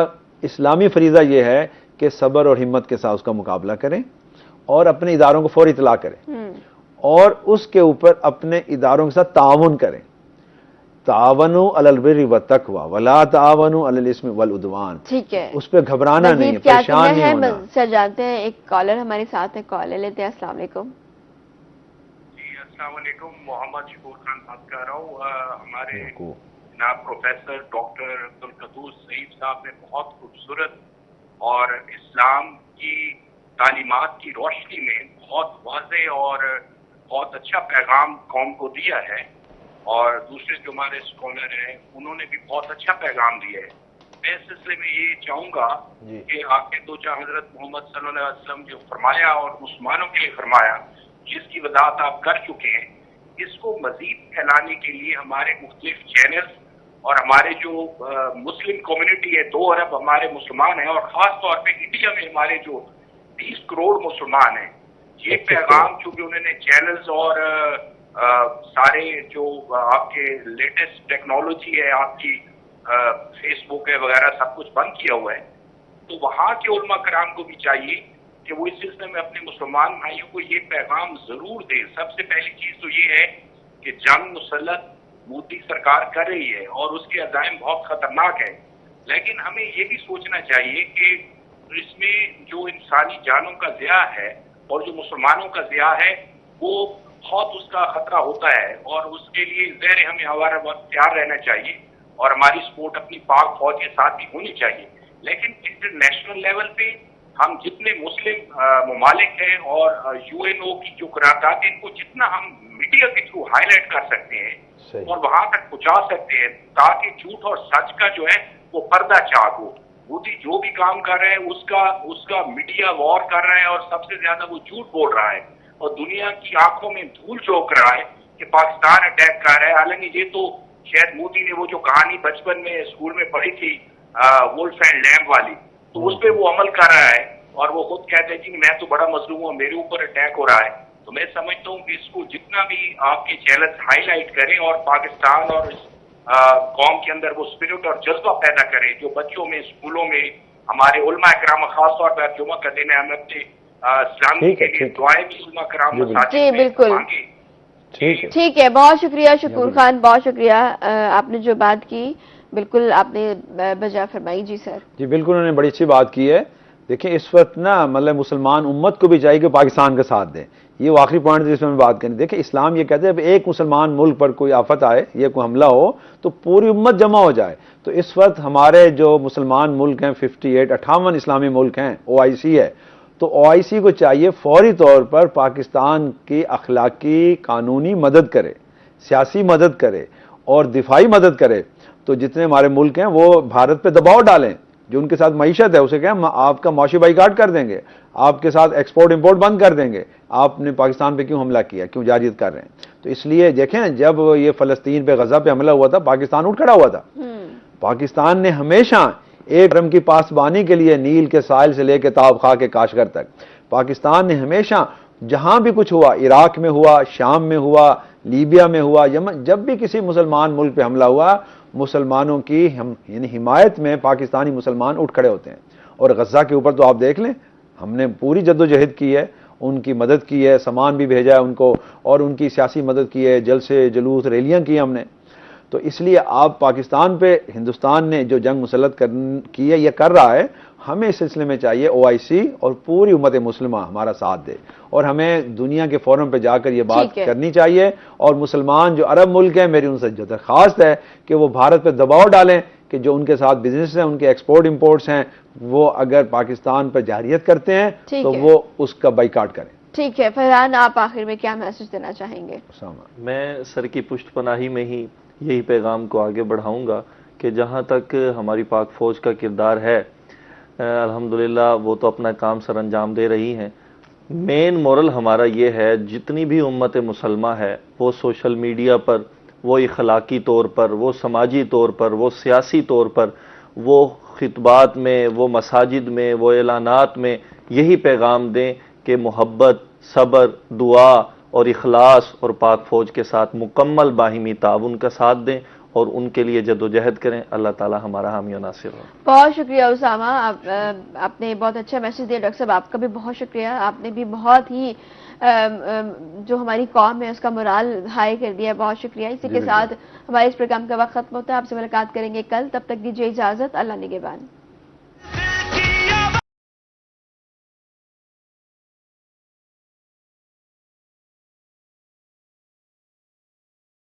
इस्लामी फरीजा यह है कि सब्र और हिम्मत के साथ उसका मुकाबला करें, और अपने इदारों को फौरी इतला करें, और उसके ऊपर अपने इदारों के साथ ताउन करें। तावनु अलल बिर्रि व तक़वा वला तावनु अलल इस्मि वल उद्वान। ठीक है, उस पर घबराना नहीं है, परेशान नहीं होना। सर जानते हैं, एक कॉलर हमारे साथ है, कॉलर लेते हैं। अस्सलाम वालेकुम। जी अस्सलाम वालेकुम, मोहम्मद शकूर खान बात कर रहा हूँ। हमारे जनाब प्रोफेसर डॉक्टर अब्दुल कद्दूस सईद साहब ने बहुत खूबसूरत और इस्लाम की तालीमात की रोशनी में बहुत वाज़ेह और बहुत अच्छा पैगाम कौम को दिया है, और दूसरे जो हमारे स्कॉलर हैं उन्होंने भी बहुत अच्छा पैगाम दिया है। मैं इस सिलसिले में ये चाहूंगा कि आके दो जहाँ हजरत मोहम्मद सल्लल्लाहु अलैहि वसल्लम जो फरमाया और मुसलमानों के लिए फरमाया, जिसकी वजाहत आप कर चुके हैं, इसको मजीद फैलाने के लिए हमारे मुख्तलिफ चैनल्स और हमारे जो मुस्लिम कम्युनिटी है, 2 अरब हमारे मुसलमान हैं, और खास तौर पे इंडिया में हमारे जो 20 करोड़ मुसलमान हैं, ये पैगाम चूंकि उन्होंने चैनल्स और सारे जो आपके लेटेस्ट टेक्नोलॉजी है, आपकी फेसबुक है वगैरह, सब कुछ बंद किया हुआ है, तो वहाँ के उलमा कराम को भी चाहिए कि वो इस सिलसिले में अपने मुसलमान भाइयों को ये पैगाम जरूर दें। सबसे पहली चीज तो ये है कि जंग मुसल्लत मोदी सरकार कर रही है और उसके अज़ाइम बहुत खतरनाक है, लेकिन हमें ये भी सोचना चाहिए कि इसमें जो इंसानी जानों का ज़िया है और जो मुसलमानों का ज़िया है, वो बहुत उसका खतरा होता है, और उसके लिए ज़हर हमें हमारा वक्त तैयार रहना चाहिए, और हमारी सपोर्ट अपनी पाक फौज के साथ भी होनी चाहिए। लेकिन इंटरनेशनल लेवल पे हम जितने मुस्लिम ममालिक हैं और UNO की जो करारदाद है, इनको जितना हम मीडिया के थ्रू हाईलाइट कर सकते हैं और वहां तक पहुंचा सकते हैं, ताकि झूठ और सच का जो है वो पर्दा चाक हो। मोदी जो भी काम कर रहे हैं उसका मीडिया वॉर कर रहा है, और सबसे ज्यादा वो झूठ बोल रहा है और दुनिया की आंखों में धूल झोंक रहा है कि पाकिस्तान अटैक कर रहा है। हालांकि ये तो शायद मोदी ने वो जो कहानी बचपन में स्कूल में पढ़ी थी वुल्फ एंड लैम्ब वाली, तो उस पर वो अमल कर रहा है, और वो खुद कहते हैं कि मैं तो बड़ा मजलूम हूँ, मेरे ऊपर अटैक हो रहा है। तो मैं समझता हूँ कि इसको जितना भी आपके चैनल हाईलाइट करें और पाकिस्तान और कौम के अंदर वो स्पिरिट और जज्बा पैदा करें, जो बच्चों में, स्कूलों में, हमारे उलमा कराम, खासतौर पर जुमा का दिन है, हम अपने इस्लाम के लिए दुआएं भी उलमा कराम जी बिल्कुल ठीक है। बहुत शुक्रिया शकूर खान, बहुत शुक्रिया। आपने जो बात की बिल्कुल आपने बजा फरमाई। जी सर। जी बिल्कुल, उन्होंने बड़ी अच्छी बात की है। देखिए इस वक्त ना मतलब मुसलमान उम्मत को भी चाहिए कि पाकिस्तान का साथ दें। ये वो आखिरी पॉइंट जिसमें हम बात करें। देखिए इस्लाम ये कहते हैं अब एक मुसलमान मुल्क पर कोई आफत आए, ये कोई हमला हो, तो पूरी उम्मत जमा हो जाए। तो इस वक्त हमारे जो मुसलमान मुल्क हैं 58 इस्लामी मुल्क हैं, OIC है, तो OIC को चाहिए फौरी तौर पर पाकिस्तान की अखलाकी कानूनी मदद करे, सियासी मदद करे और दिफाई मदद करे। तो जितने हमारे मुल्क हैं वो भारत पे दबाव डालें, जो उनके साथ मईशत है उसे कहें आपका माशी बाइकाट कर देंगे, आपके साथ एक्सपोर्ट इंपोर्ट बंद कर देंगे, आपने पाकिस्तान पे क्यों हमला किया, क्यों जारियत कर रहे हैं। तो इसलिए देखें, जब ये फलस्तीन पे गजा पे हमला हुआ था पाकिस्तान उठ खड़ा हुआ था। पाकिस्तान ने हमेशा एक धर्म की पासबानी के लिए नील के साहिल से लेकर ताब खा के काशगर तक पाकिस्तान ने हमेशा जहां भी कुछ हुआ, इराक में हुआ, शाम में हुआ, लीबिया में हुआ, यमन, जब भी किसी मुसलमान मुल्क पे हमला हुआ मुसलमानों की यानी हिमायत में पाकिस्तानी मुसलमान उठ खड़े होते हैं। और गजा के ऊपर तो आप देख लें, हमने पूरी जद्दोजहद की है, उनकी मदद की है, सामान भी भेजा है उनको और उनकी सियासी मदद की है, जलसे जुलूस रैलियां की हमने। तो इसलिए आप पाकिस्तान पे हिंदुस्तान ने जो जंग मुसल्लत की है, यह कर रहा है, हमें इस सिलसिले में चाहिए OIC और पूरी उम्मत मुस्लिमा हमारा साथ दे और हमें दुनिया के फोरम पे जाकर ये बात करनी चाहिए। और मुसलमान जो अरब मुल्क हैं, मेरी उनसे जो दरख्वास्त है कि वो भारत पे दबाव डालें कि जो उनके साथ बिजनेस हैं, उनके एक्सपोर्ट इंपोर्ट्स हैं, वो अगर पाकिस्तान पर जारियत करते हैं तो वो उसका बाइकाट करें। ठीक है फरहान, आप आखिर में क्या मैसेज देना चाहेंगे? मैं सर की पुष्टपनाही में ही यही पैगाम को आगे बढ़ाऊंगा कि जहां तक हमारी पाक फौज का किरदार है, अल्हम्दुलिल्लाह वो तो अपना काम सर अंजाम दे रही हैं। मेन मोरल हमारा ये है, जितनी भी उम्मत मुसलमा है वो सोशल मीडिया पर, वो इखलाकी तौर पर, वो समाजी तौर पर, वो सियासी तौर पर, वो खितबात में, वो मसाजिद में, वो एलानात में यही पैगाम दें कि मोहब्बत, सब्र, दुआ और इखलास और पाक फौज के साथ मुकम्मल बाहिमी ताउन का साथ दें और उनके लिए जद्दोजहद करें। अल्लाह ताला हमारा हामी और नासिर हो। बहुत शुक्रिया उसामा, आपने बहुत अच्छा मैसेज दिया। डॉक्टर साहब आपका भी बहुत शुक्रिया, आपने भी बहुत ही जो हमारी कौम है उसका मोराल हाई कर दिया। बहुत शुक्रिया। इसी के साथ हमारे इस प्रोग्राम का वक्त खत्म होता है। आपसे मुलाकात करेंगे कल, तब तक दीजिए इजाजत। अल्लाह निगहबान।